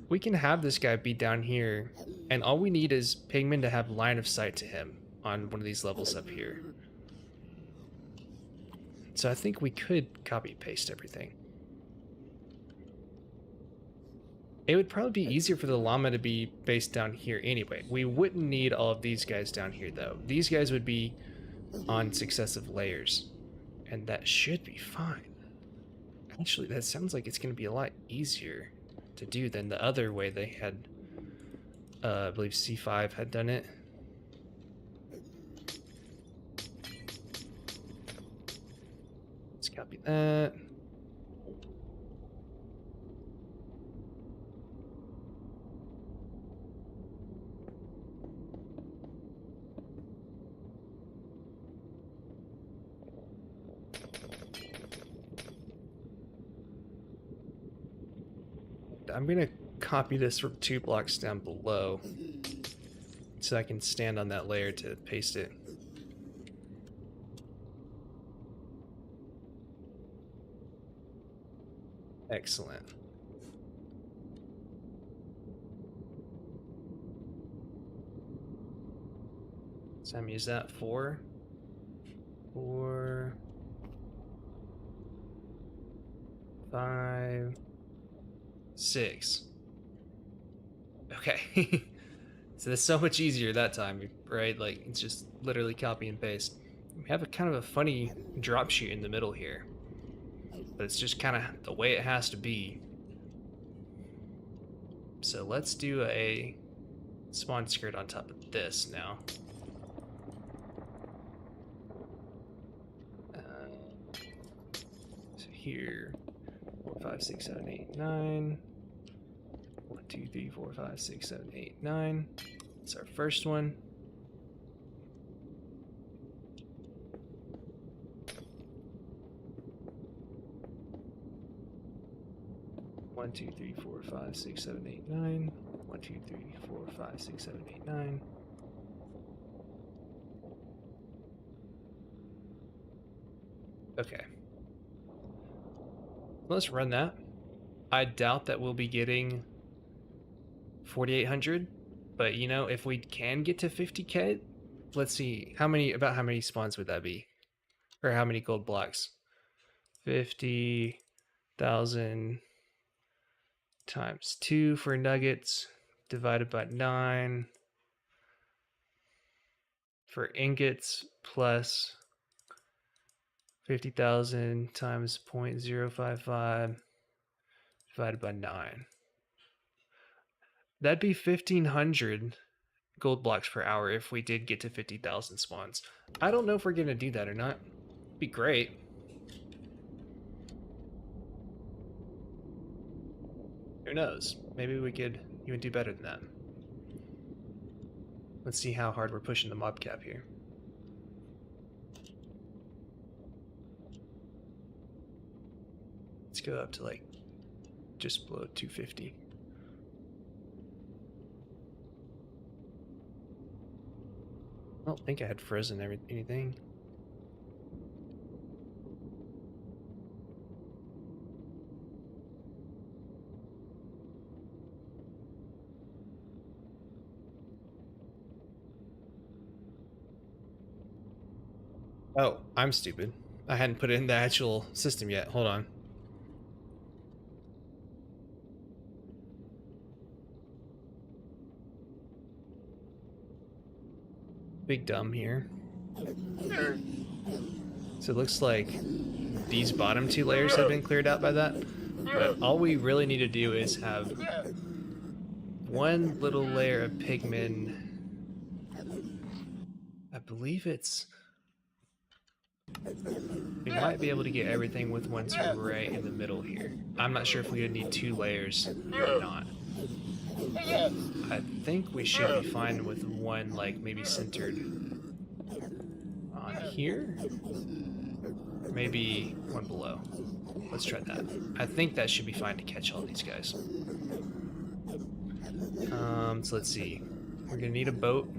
We can have this guy be down here, and all we need is Pigman to have line of sight to him on one of these levels up here. So I think we could copy paste everything. It would probably be easier for the llama to be based down here anyway. We wouldn't need all of these guys down here, though. These guys would be on successive layers, and that should be fine. Actually, that sounds like it's going to be a lot easier to do than the other way they had, I believe C5 had done it. Let's copy that. I'm going to copy this from 2 blocks down below so I can stand on that layer to paste it. Excellent. So I'm use that 4, 5, 6. Okay. So that's so much easier that time, right? Like, it's just literally copy and paste. We have a kind of a funny drop chute in the middle here, but it's just kind of the way it has to be. So let's do a spawn skirt on top of this now. So here, 4, 5, 6, 7, 8, 9. 1, 2, 3, 4, 5, 6, 7, 8, 9. That's our first one. One, 2, 3, 4, 5, 6, 7, 8, 9. 1, 2, 3, 4, 5, 6, 7, 8, 9. Okay. Let's run that. I doubt that we'll be getting 4,800, but you know, if we can get to 50k, let's see how many spawns would that be, or how many gold blocks? 50,000 times 2 for nuggets divided by 9 for ingots plus 50,000 times 0.055 divided by 9. That'd be 1,500 gold blocks per hour if we did get to 50,000 spawns. I don't know if we're going to do that or not. It'd be great. Who knows? Maybe we could even do better than that. Let's see how hard we're pushing the mob cap here. Let's go up to like just below 250. I don't think I had frozen anything. Oh, I'm stupid. I hadn't put it in the actual system yet. Hold on. Big dumb here. So it looks like these bottom 2 layers have been cleared out by that. But all we really need to do is have one little layer of pigment. I believe it's... We might be able to get everything with ones right in the middle here. I'm not sure if we would need 2 layers or not. I think we should be fine with one, like, maybe centered on here. Or maybe one below. Let's try that. I think that should be fine to catch all these guys. So let's see. We're gonna need a boat.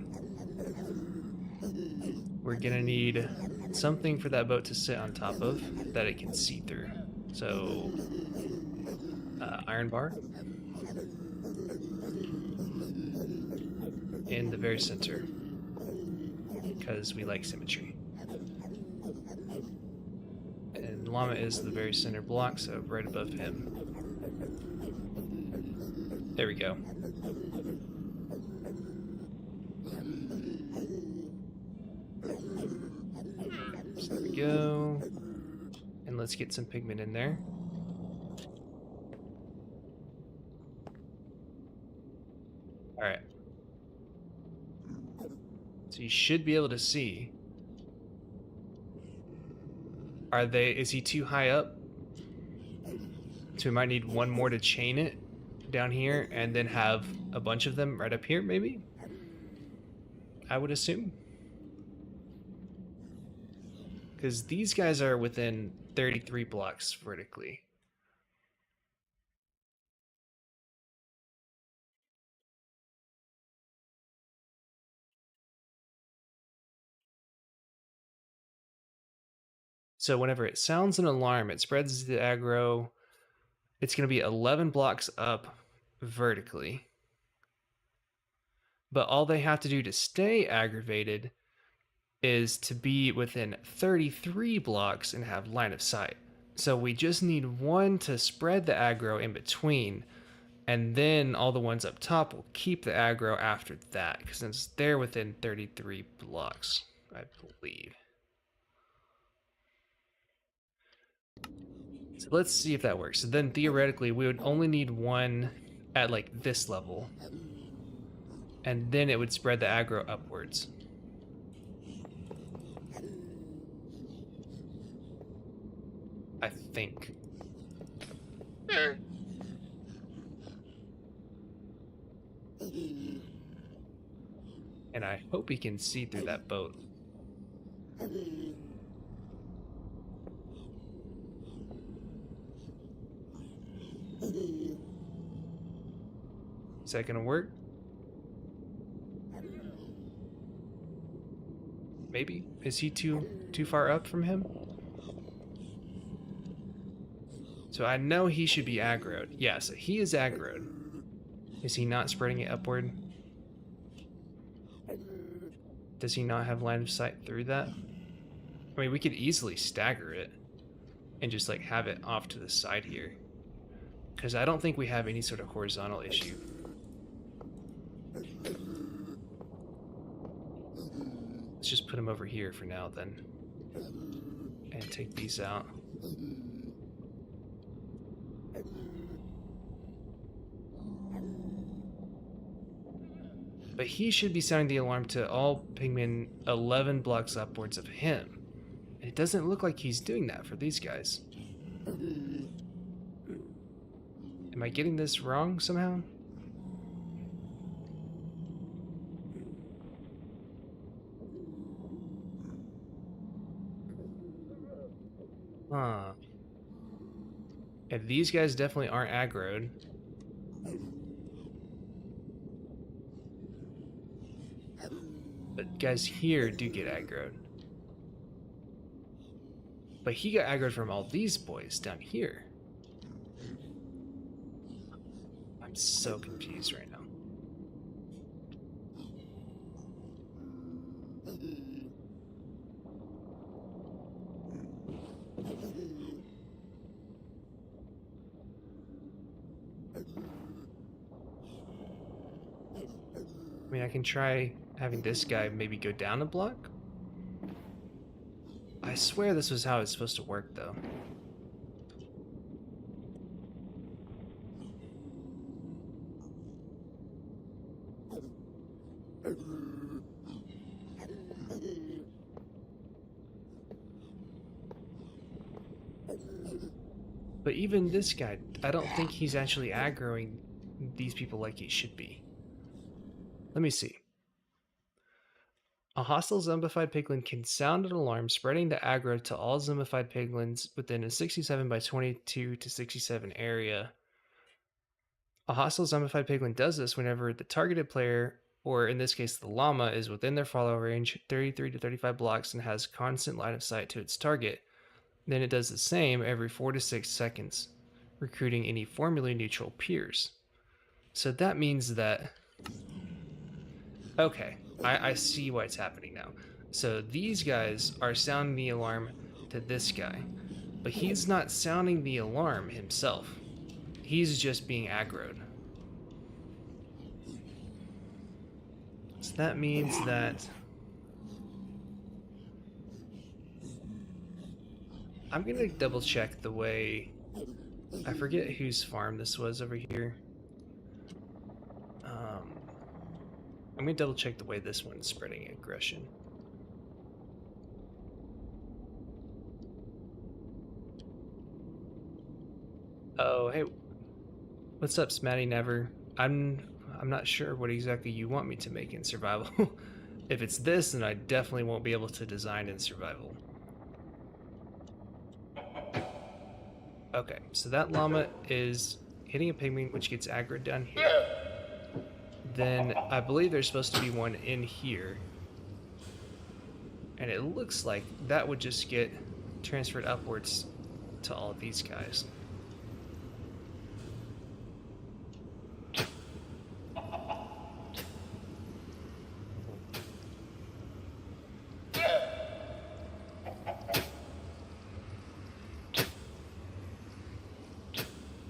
We're gonna need something for that boat to sit on top of that it can see through. So, iron bar in the very center, because we like symmetry. And llama is the very center block, so right above him. There we go. So there we go. And let's get some pigment in there. All right. So you should be able to see. Is he too high up? So we might need one more to chain it down here and then have a bunch of them right up here, maybe? I would assume. Because these guys are within 33 blocks vertically. So whenever it sounds an alarm, it spreads the aggro. It's going to be 11 blocks up vertically. But all they have to do to stay aggravated is to be within 33 blocks and have line of sight. So we just need one to spread the aggro in between, and then all the ones up top will keep the aggro after that, because since they're within 33 blocks, I believe. So let's see if that works. So then theoretically, we would only need one at like this level, and then it would spread the aggro upwards. I think. And I hope he can see through that boat. Is that gonna work? Maybe? Is he too far up from him? So I know he should be aggroed. Yeah, so he is aggroed. Is he not spreading it upward? Does he not have line of sight through that? I mean, we could easily stagger it and just like have it off to the side here, because I don't think we have any sort of horizontal issue. Let's just put him over here for now then, and take these out. But he should be sounding the alarm to all pigmen 11 blocks upwards of him. And it doesn't look like he's doing that for these guys. Am I getting this wrong somehow? Huh. And these guys definitely aren't aggroed. But guys here do get aggroed. But he got aggroed from all these boys down here. I'm so confused right now. I mean, I can try having this guy maybe go down a block. I swear this was how it's supposed to work, though. But even this guy, I don't think he's actually aggroing these people like he should be. Let me see. A hostile zombified piglin can sound an alarm, spreading the aggro to all zombified piglins within a 67 by 22 to 67 area. A hostile zombified piglin does this whenever the targeted player, or in this case the llama, is within their follow range 33 to 35 blocks and has constant line of sight to its target. Then it does the same every 4 to 6 seconds, recruiting any formerly neutral peers. So that means that... Okay, I see what's happening now. So these guys are sounding the alarm to this guy, but he's not sounding the alarm himself. He's just being aggroed. So that means that I'm gonna double check the way. I forget whose farm this was over here. I'm gonna double check the way this one's spreading aggression. Oh, hey, what's up, Smatty Never? I'm not sure what exactly you want me to make in survival. If it's this, then I definitely won't be able to design in survival. Okay, so that llama is hitting a pygmy, which gets aggroed down here. Then I believe there's supposed to be one in here. And it looks like that would just get transferred upwards to all of these guys.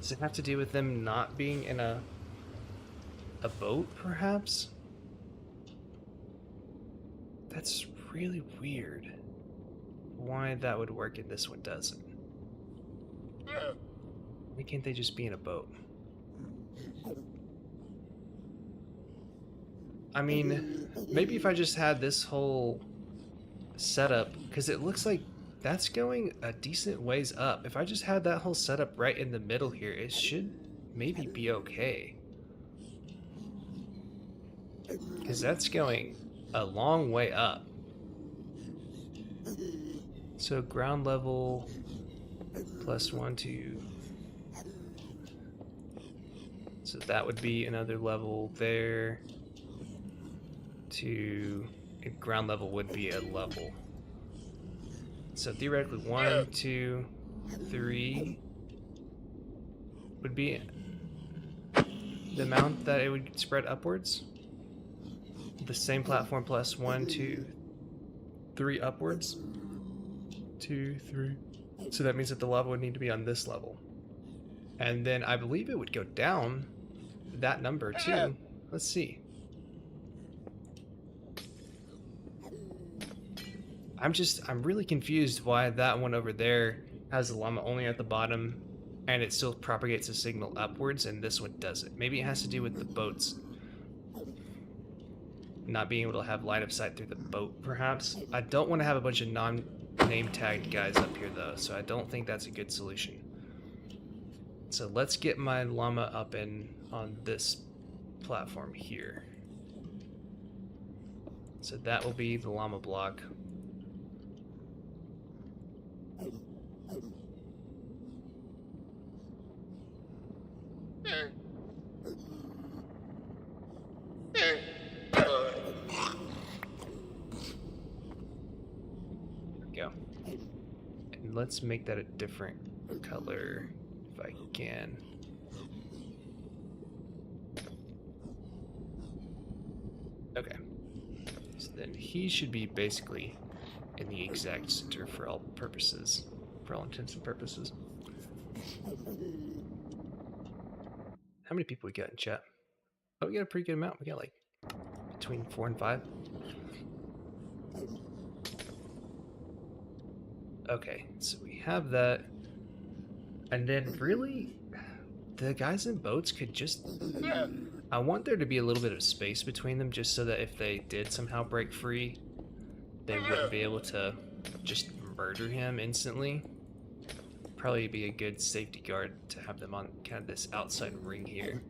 Does it have to do with them not being in a boat, perhaps? That's really weird. Why that would work and this one doesn't. Why can't they just be in a boat? I mean, maybe if I just had this whole setup, because it looks like that's going a decent ways up. If I just had that whole setup right in the middle here, it should maybe be okay. Because that's going a long way up. So ground level plus 1, 2. So that would be another level there. To ground level would be a level. So theoretically 1, 2, 3 would be the amount that it would spread upwards. The same platform plus 1, 2, 3 upwards. 2, 3. So that means that the lava would need to be on this level. And then I believe it would go down that number too. Let's see. I'm really confused why that one over there has the llama only at the bottom and it still propagates a signal upwards and this one doesn't. Maybe it has to do with the boats not being able to have line of sight through the boat, perhaps. I don't want to have a bunch of non-name tagged guys up here though, so I don't think that's a good solution. So let's get my llama up on this platform here. So that will be the llama block. Go. And let's make that a different color if I can. Okay. So then he should be basically in the exact center for all purposes, for all intents and purposes. How many people we got in chat? Oh, we got a pretty good amount. We got like between 4 and 5. Okay, so we have that. And then really, the guys in boats could just... I want there to be a little bit of space between them just so that if they did somehow break free, they wouldn't be able to just murder him instantly. Probably be a good safety guard to have them on kind of this outside ring here.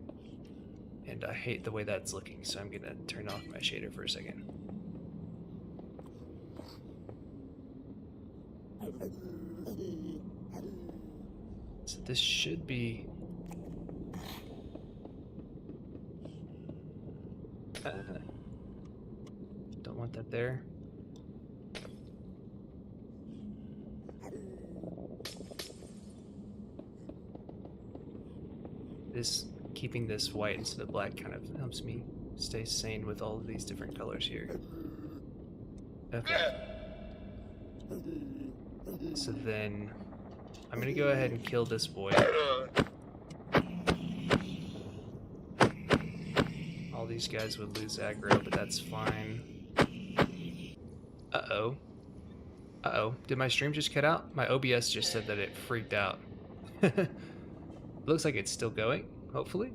And I hate the way that's looking, so I'm gonna turn off my shader for a second. So this should be... don't want that there. Keeping this white instead of black kind of helps me stay sane with all of these different colors here. Okay. So then I'm gonna go ahead and kill this boy. All these guys would lose aggro, but that's fine. Uh-oh. Uh-oh. Did my stream just cut out? My OBS just said that it freaked out. Looks like it's still going, hopefully.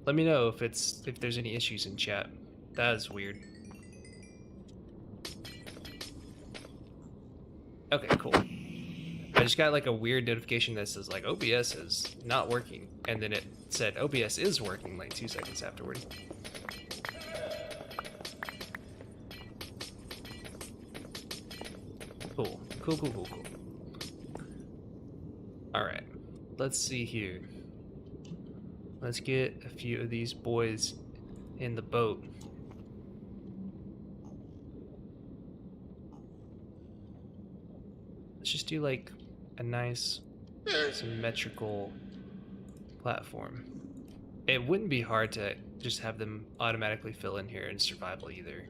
Let me know if there's any issues in chat. That is weird. Okay, cool. I just got like a weird notification that says like OBS is not working, and then it said OBS is working like 2 seconds afterward. Cool. Cool, cool, cool, cool. Alright. Let's see here. Let's get a few of these boys in the boat. Let's just do like a nice symmetrical platform. It wouldn't be hard to just have them automatically fill in here in survival either.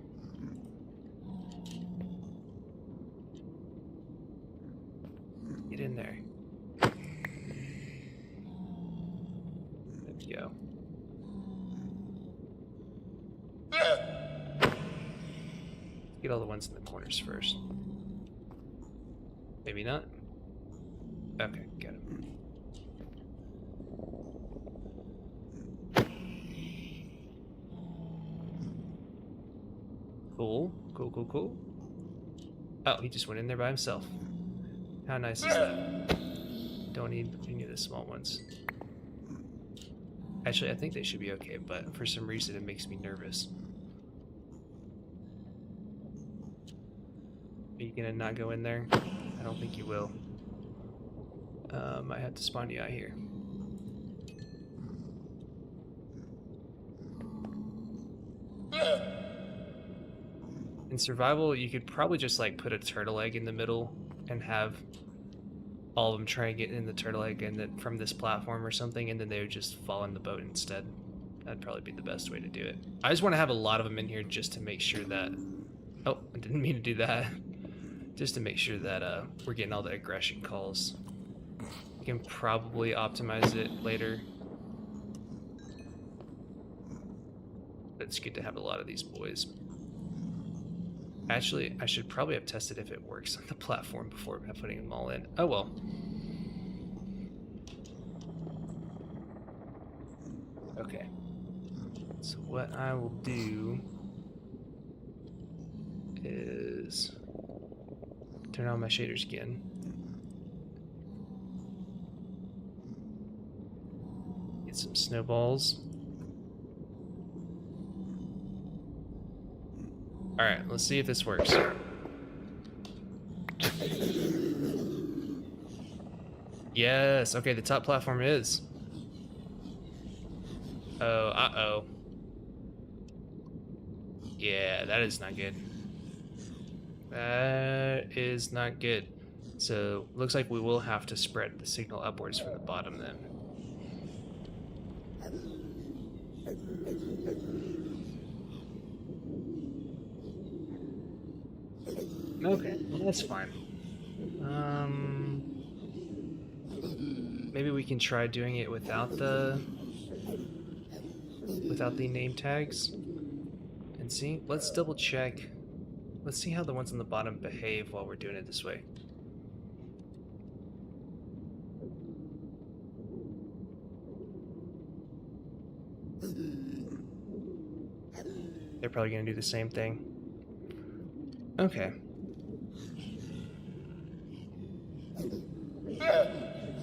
Get in there. There we go. Get all the ones in the corners first. Maybe not. Okay, got him. Cool, cool, cool, cool. Oh, he just went in there by himself. How nice is that? Don't need any of the small ones. Actually, I think they should be okay, but for some reason it makes me nervous. Are you gonna not go in there? I don't think you will. I have to spawn you out here. In survival, you could probably just like put a turtle egg in the middle and have all of them try and get in the turtle egg and then from this platform or something, and then they would just fall in the boat instead. That'd probably be the best way to do it. I just want to have a lot of them in here just to make sure that... Oh, I didn't mean to do that. Just to make sure that we're getting all the aggression calls. We can probably optimize it later. But it's good to have a lot of these boys. Actually, I should probably have tested if it works on the platform before putting them all in. Oh well. Okay. So what I will do is turn on my shaders again. Get some snowballs. Alright, let's see if this works. Yes, okay, the top platform is. Oh, uh-oh. Yeah, that is not good. That is not good. So, looks like we will have to spread the signal upwards from the bottom then. Okay, well that's fine. Maybe we can try doing it without the name tags and see. Let's double check. Let's see how the ones on the bottom behave while we're doing it this way. They're probably gonna do the same thing. Okay.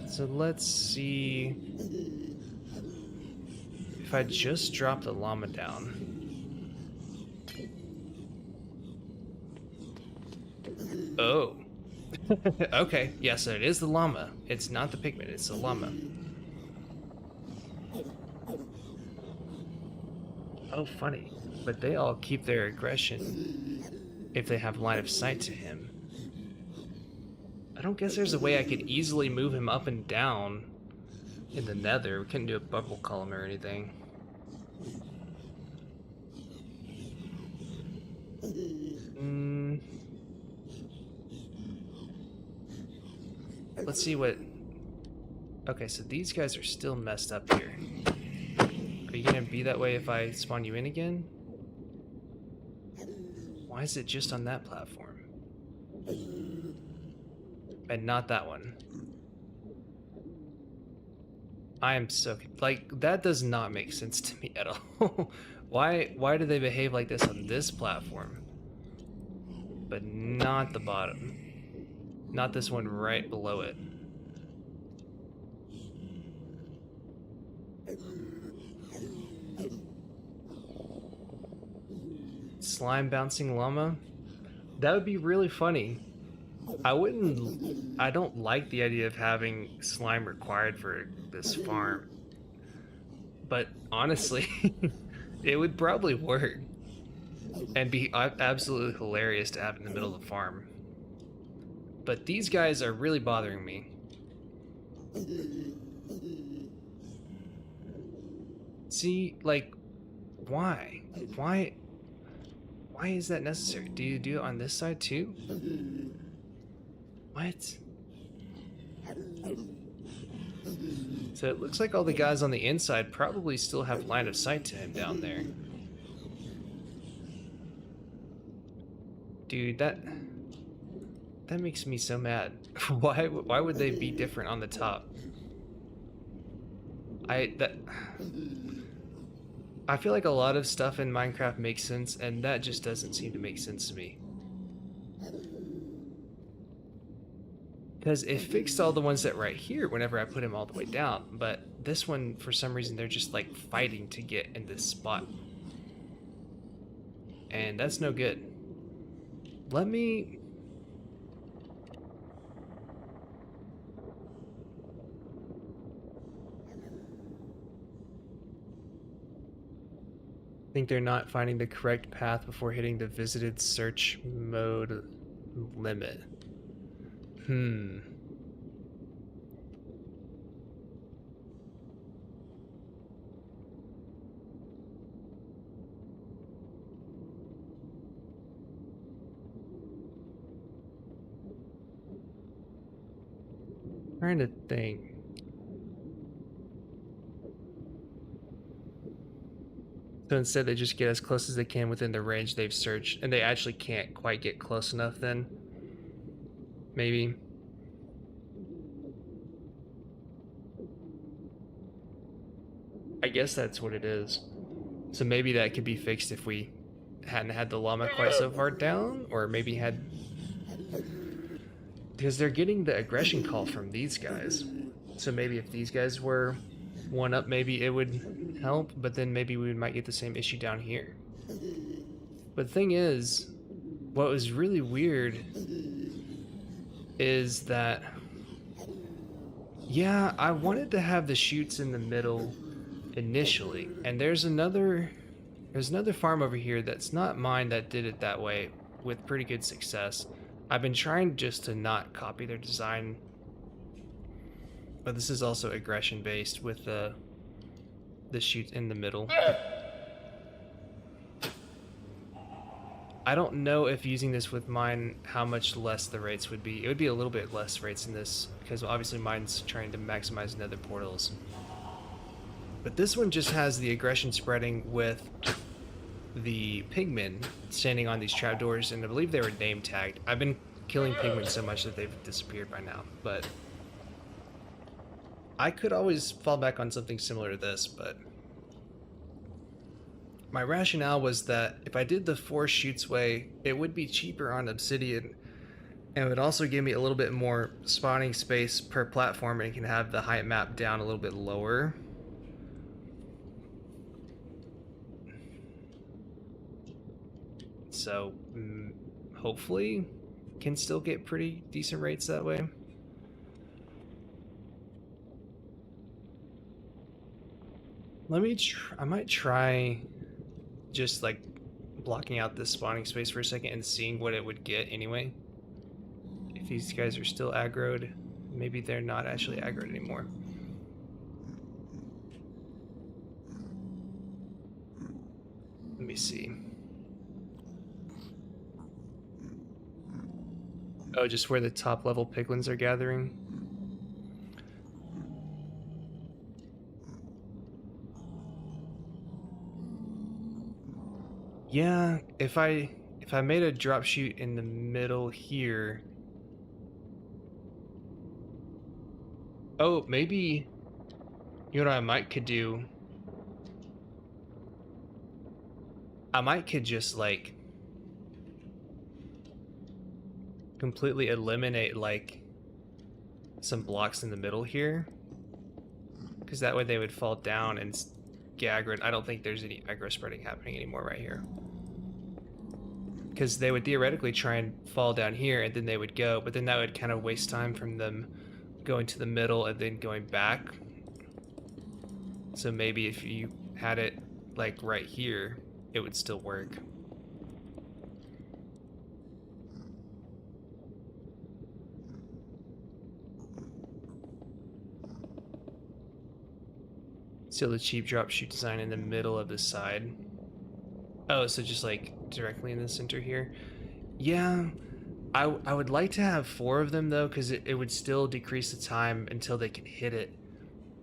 So let's see if I just drop the llama down. Oh. Okay, yeah, so it is the llama. It's not the pigment, it's the llama. Oh, funny. But they all keep their aggression if they have line of sight to him. I don't guess there's a way I could easily move him up and down in the nether. We couldn't do a bubble column or anything. Let's see what... Okay, so these guys are still messed up here. Are you gonna be that way if I spawn you in again? Why is it just on that platform? And not that one? I am so... Like, that does not make sense to me at all. Why do they behave like this on this platform? But not the bottom. Not this one right below it. Slime bouncing llama? That would be really funny. I don't like the idea of having slime required for this farm. But honestly, it would probably work. And be absolutely hilarious to have in the middle of the farm. But these guys are really bothering me. See, like, why? Why is that necessary? Do you do it on this side too? What? So it looks like all the guys on the inside probably still have line of sight to him down there. Dude, that makes me so mad. Why would they be different on the top? I feel like a lot of stuff in Minecraft makes sense, and that just doesn't seem to make sense to me. Because it fixed all the ones that right here whenever I put him all the way down, but this one, for some reason, they're just like fighting to get in this spot. And that's no good. Let me... I think they're not finding the correct path before hitting the visited search mode limit. Trying to think. So instead they just get as close as they can within the range they've searched, and they actually can't quite get close enough then. Maybe. I guess that's what it is. So maybe that could be fixed if we hadn't had the llama quite so far down, or maybe had... Because they're getting the aggression call from these guys. So maybe if these guys were one up, maybe it would help, but then maybe we might get the same issue down here. But the thing is, what was really weird is that, yeah, I wanted to have the chutes in the middle initially, and there's another farm over here that's not mine that did it that way with pretty good success. I've been trying just to not copy their design, but this is also aggression based with the chute in the middle. I don't know if using this with mine, how much less the rates would be. It would be a little bit less rates in this, because obviously mine's trying to maximize nether portals. But this one just has the aggression spreading with the pigmen standing on these trapdoors, and I believe they were name tagged. I've been killing pigmen so much that they've disappeared by now, but I could always fall back on something similar to this, but my rationale was that if I did the 4 chutes way, it would be cheaper on obsidian, and it would also give me a little bit more spawning space per platform, and it can have the height map down a little bit lower. So hopefully can still get pretty decent rates that way. I might try just like blocking out this spawning space for a second and seeing what it would get anyway. If these guys are still aggroed, maybe they're not actually aggroed anymore. Let me see. Oh, just where the top level piglins are gathering. Yeah, if I made a drop chute in the middle here. Oh, maybe you know what I might could do? I might could just like completely eliminate like some blocks in the middle here, because that way they would fall down and get aggro. I don't think there's any aggro spreading happening anymore right here, because they would theoretically try and fall down here and then they would go, but then that would kind of waste time from them going to the middle and then going back. So maybe if you had it like right here, it would still work. Still the cheap drop chute design in the middle of the side. Oh, so just like directly in the center here. Yeah, I would like to have 4 of them though, because it would still decrease the time until they can hit it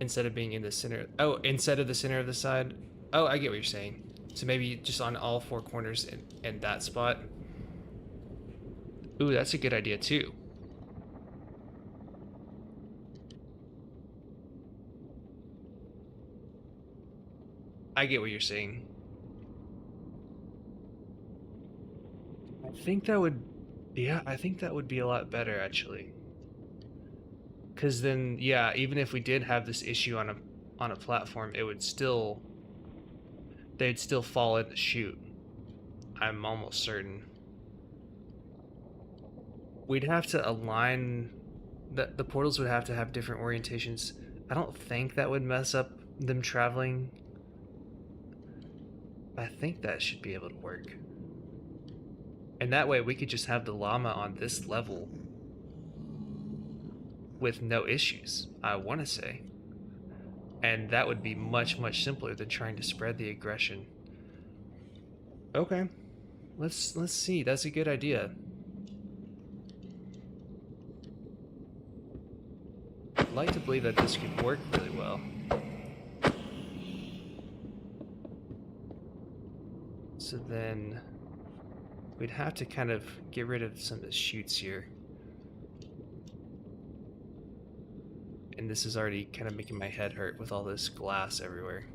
instead of being in the center. Oh, instead of the center of the side. Oh, I get what you're saying. So maybe just on all 4 corners in that spot. Ooh, that's a good idea too. I get what you're saying. I think that would, yeah, I think that would be a lot better actually. Because then, yeah, even if we did have this issue on a platform, it would still, they'd still fall in the chute. I'm almost certain. We'd have to align, the portals would have to have different orientations. I don't think that would mess up them traveling. I think that should be able to work. And that way we could just have the llama on this level with no issues, I want to say. And that would be much, much simpler than trying to spread the aggression. Okay. Let's see. That's a good idea. I'd like to believe that this could work really well. So then we'd have to kind of get rid of some of the chutes here. And this is already kind of making my head hurt with all this glass everywhere.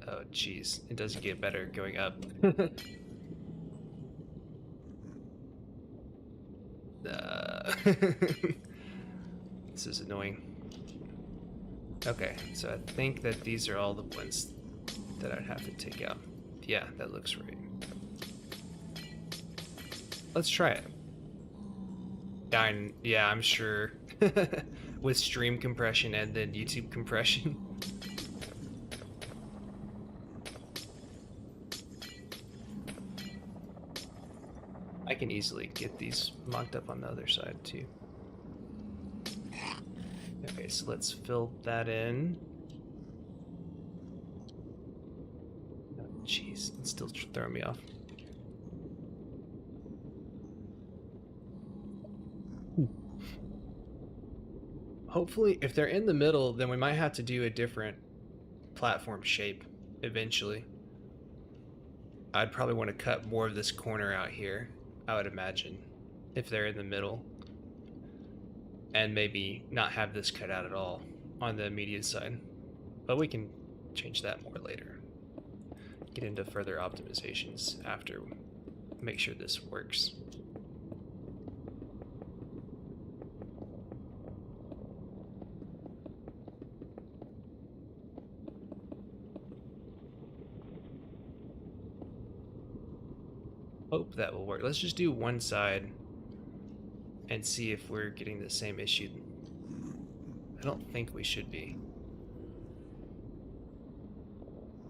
Oh, jeez. It doesn't get better going up. This is annoying. Okay, so I think that these are all the ones that I'd have to take out. Yeah, that looks right. Let's try it. Yeah, I'm sure. With stream compression and then YouTube compression. I can easily get these mocked up on the other side too. Okay, so let's fill that in. Oh, jeez, it's still throwing me off. Hopefully, if they're in the middle, then we might have to do a different platform shape eventually. I'd probably want to cut more of this corner out here, I would imagine, if they're in the middle. And maybe not have this cut out at all on the immediate side. But we can change that more later. Get into further optimizations after, make sure this works. Hope that will work. Let's just do one side and see if we're getting the same issue. I don't think we should be.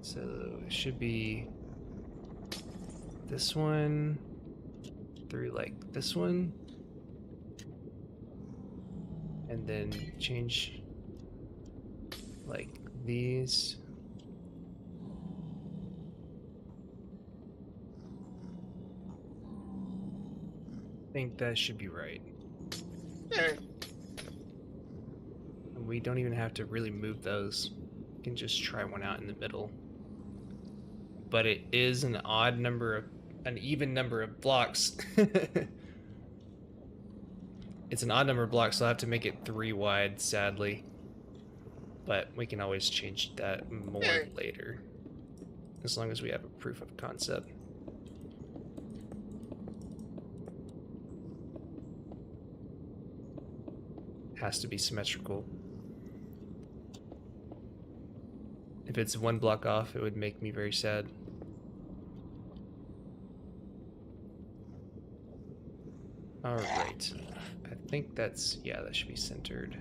So it should be this one through like this one, and then change like these. I think that should be right. And we don't even have to really move those. We can just try one out in the middle. but it is an even number of blocks. It's an odd number of blocks, so I'll have to make it 3 wide, sadly. But we can always change that more later, as long as we have a proof of concept. Has to be symmetrical. If it's 1 block off, it would make me very sad. Alright. I think that's, yeah, that should be centered.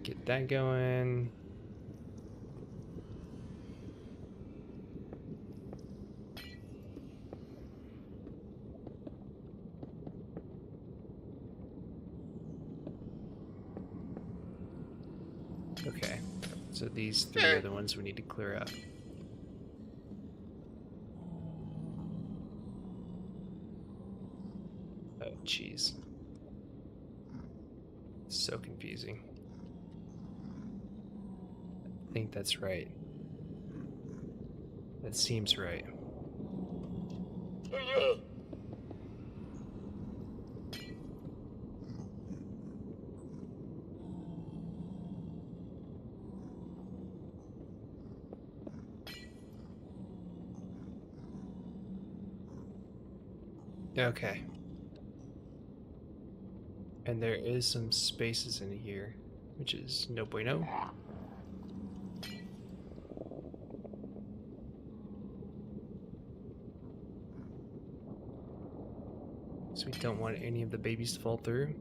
Get that going. Okay, so these 3 are the ones we need to clear out. Oh, jeez. So confusing. I think that's right. That seems right. Okay. And there is some spaces in here, which is no bueno. So we don't want any of the babies to fall through.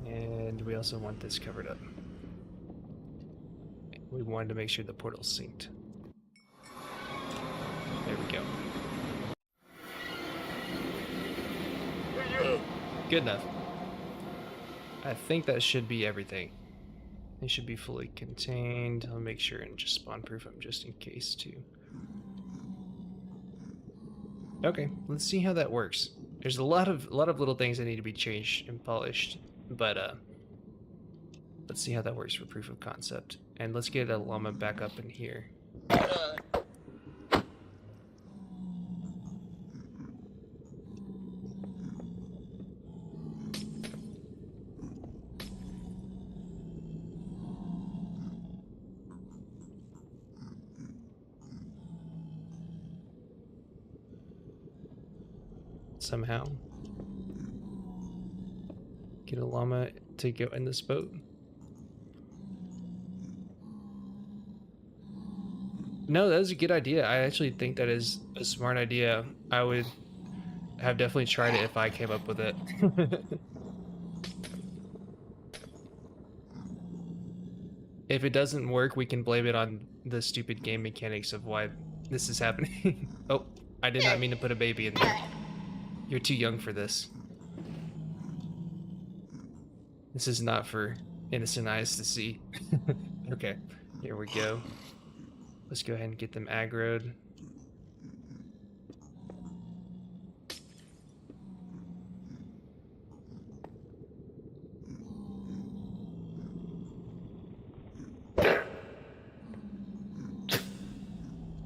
And we also want this covered up. We wanted to make sure the portal's synced. There we go. Good enough. I think that should be everything. They should be fully contained. I'll make sure and just spawn proof them just in case too. Okay, let's see how that works. There's a lot of little things that need to be changed and polished, but let's see how that works for proof of concept. And let's get a llama back up in here. Somehow get a llama to go in this boat. No, that was a good idea. I actually think that is a smart idea. I would have definitely tried it if I came up with it. If it doesn't work, we can blame it on the stupid game mechanics of why this is happening. Oh, I did not mean to put a baby in there. You're too young for this. This is not for innocent eyes to see. Okay, here we go. Let's go ahead and get them aggroed.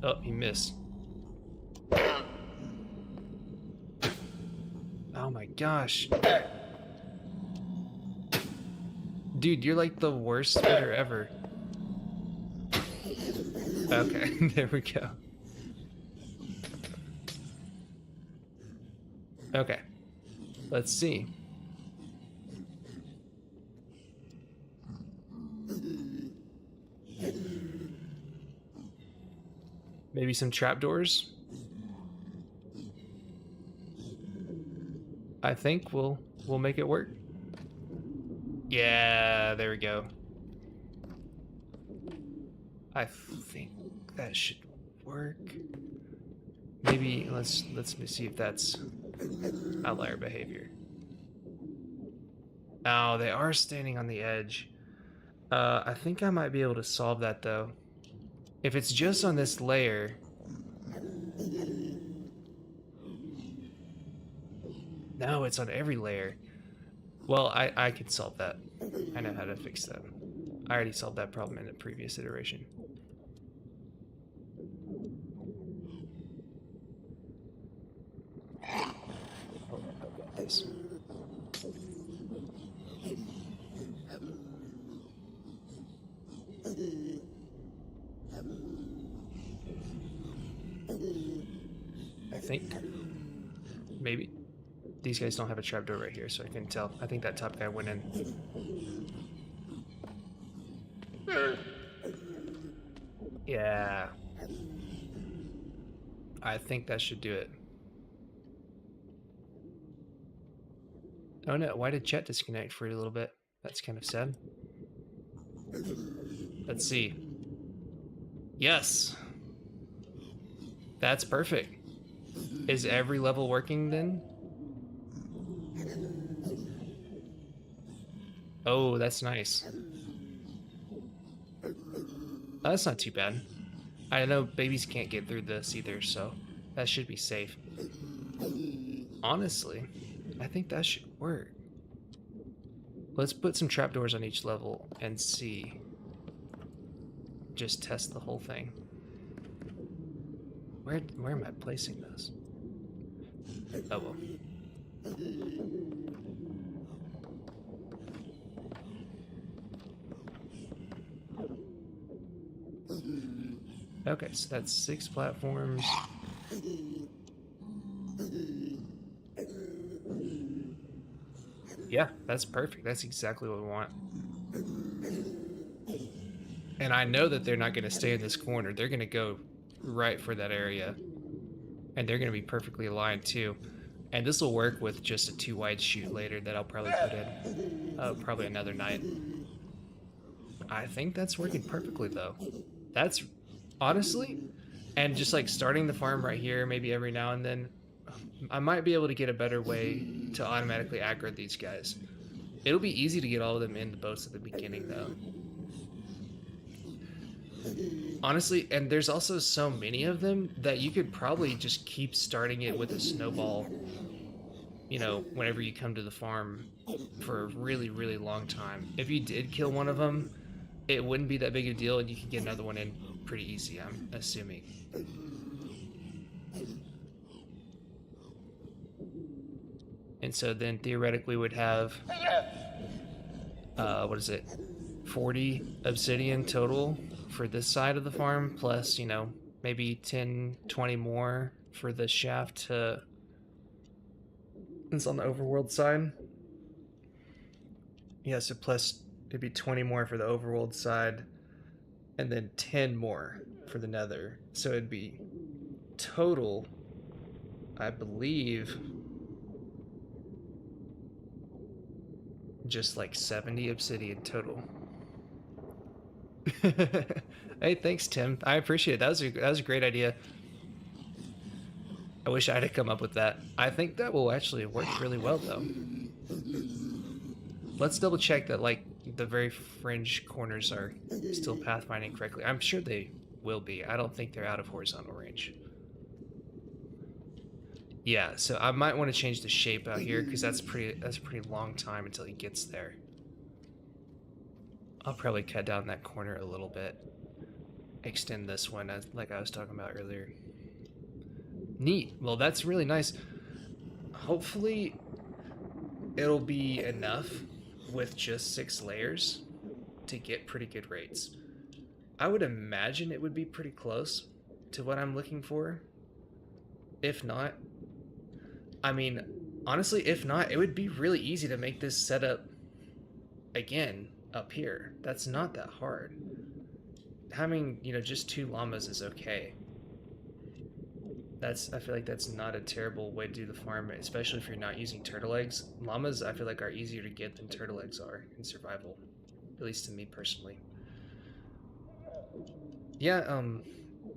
Oh, he missed. Oh my gosh. Dude, you're like the worst spitter ever. Okay, there we go. Okay, let's see. Maybe some trapdoors? I think we'll make it work. Yeah, there we go. I think that should work. Maybe let's see if that's Outlier behavior. Oh, they are standing on the edge. I think I might be able to solve that, though. If it's just on this layer... No, it's on every layer. Well, I can solve that. I know how to fix that. I already solved that problem in a previous iteration. This. I think. Maybe. These guys don't have a trapdoor right here, so I couldn't tell. I think that top guy went in. Yeah. I think that should do it. Oh no, why did chat disconnect for a little bit? That's kind of sad. Let's see. Yes! That's perfect. Is every level working then? Oh, that's nice. That's not too bad. I know babies can't get through this either, so that should be safe. Honestly, I think that should work. Let's put some trapdoors on each level and see. Just test the whole thing. Where am I placing those? Oh well. Okay, so that's 6 platforms. Yeah, that's perfect. That's exactly what we want. And I know that they're not going to stay in this corner. They're going to go right for that area. And they're going to be perfectly aligned too. And this will work with just a 2 wide chute later that I'll probably put in probably another night. I think that's working perfectly though. That's honestly, and just like starting the farm right here, maybe every now and then, I might be able to get a better way to automatically aggro these guys. It'll be easy to get all of them in the boats at the beginning though. Honestly, and there's also so many of them that you could probably just keep starting it with a snowball, you know, whenever you come to the farm for a really, really long time. If you did kill one of them, it wouldn't be that big a deal and you could get another one in pretty easy, I'm assuming. And so then theoretically would have, what is it, 40 obsidian total for this side of the farm, plus, you know, maybe 10, 20 more for the shaft to... It's on the overworld side. Yeah, so plus maybe 20 more for the overworld side, and then 10 more for the nether. So it'd be total, I believe, just like 70 obsidian total. Hey, thanks, Tim. I appreciate it. That was a great idea. I wish I'd have come up with that. I think that will actually work really well, though. Let's double check that, like, the very fringe corners are still pathfinding correctly. I'm sure they will be. I don't think they're out of horizontal range. Yeah, so I might want to change the shape out here because that's a pretty long time until he gets there. I'll probably cut down that corner a little bit. Extend this one, like I was talking about earlier. Neat. Well, that's really nice. Hopefully, it'll be enough with just 6 layers to get pretty good rates. I would imagine it would be pretty close to what I'm looking for. If not, I mean, honestly, if not, it would be really easy to make this setup again up here. That's not that hard. Having, you know, just 2 llamas is okay. I feel like that's not a terrible way to do the farm, especially if you're not using turtle eggs. Llamas, I feel like, are easier to get than turtle eggs are in survival, at least to me personally. Yeah,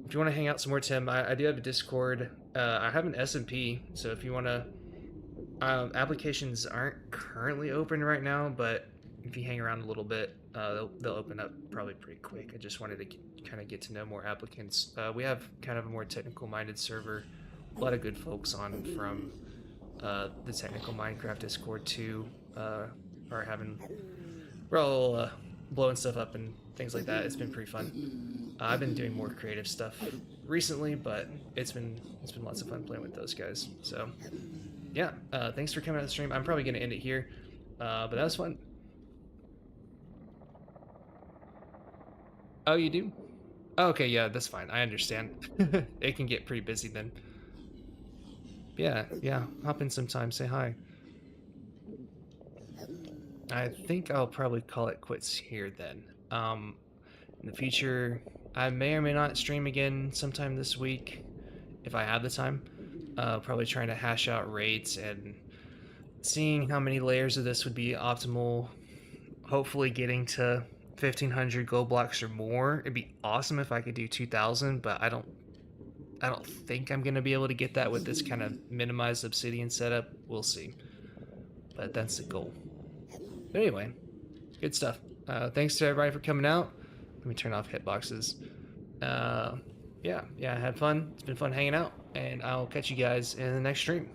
if you want to hang out some more, Tim, I do have a Discord. I have an SMP, so if you want to Applications aren't currently open right now, but if you hang around a little bit, they'll open up probably pretty quick. I just wanted to kind of get to know more applicants. We have kind of a more technical-minded server. A lot of good folks on from the technical Minecraft Discord too. Are having we're all blowing stuff up and things like that. It's been pretty fun. I've been doing more creative stuff recently, but it's been lots of fun playing with those guys. So yeah, thanks for coming on the stream. I'm probably gonna end it here, but that was fun. Oh, you do? Oh, okay, yeah, that's fine. I understand. It can get pretty busy then. Yeah, yeah. Hop in sometime. Say hi. I think I'll probably call it quits here then. In the future, I may or may not stream again sometime this week if I have the time. Probably trying to hash out rates and seeing how many layers of this would be optimal. Hopefully, getting to 1,500 gold blocks or more. It'd be awesome if I could do 2,000, but I don't think I'm gonna be able to get that with this kind of minimized obsidian setup. We'll see, but that's the goal. But anyway, good stuff. Thanks to everybody for coming out. Let me turn off hitboxes. Yeah, I had fun. It's been fun hanging out, and I'll catch you guys in the next stream.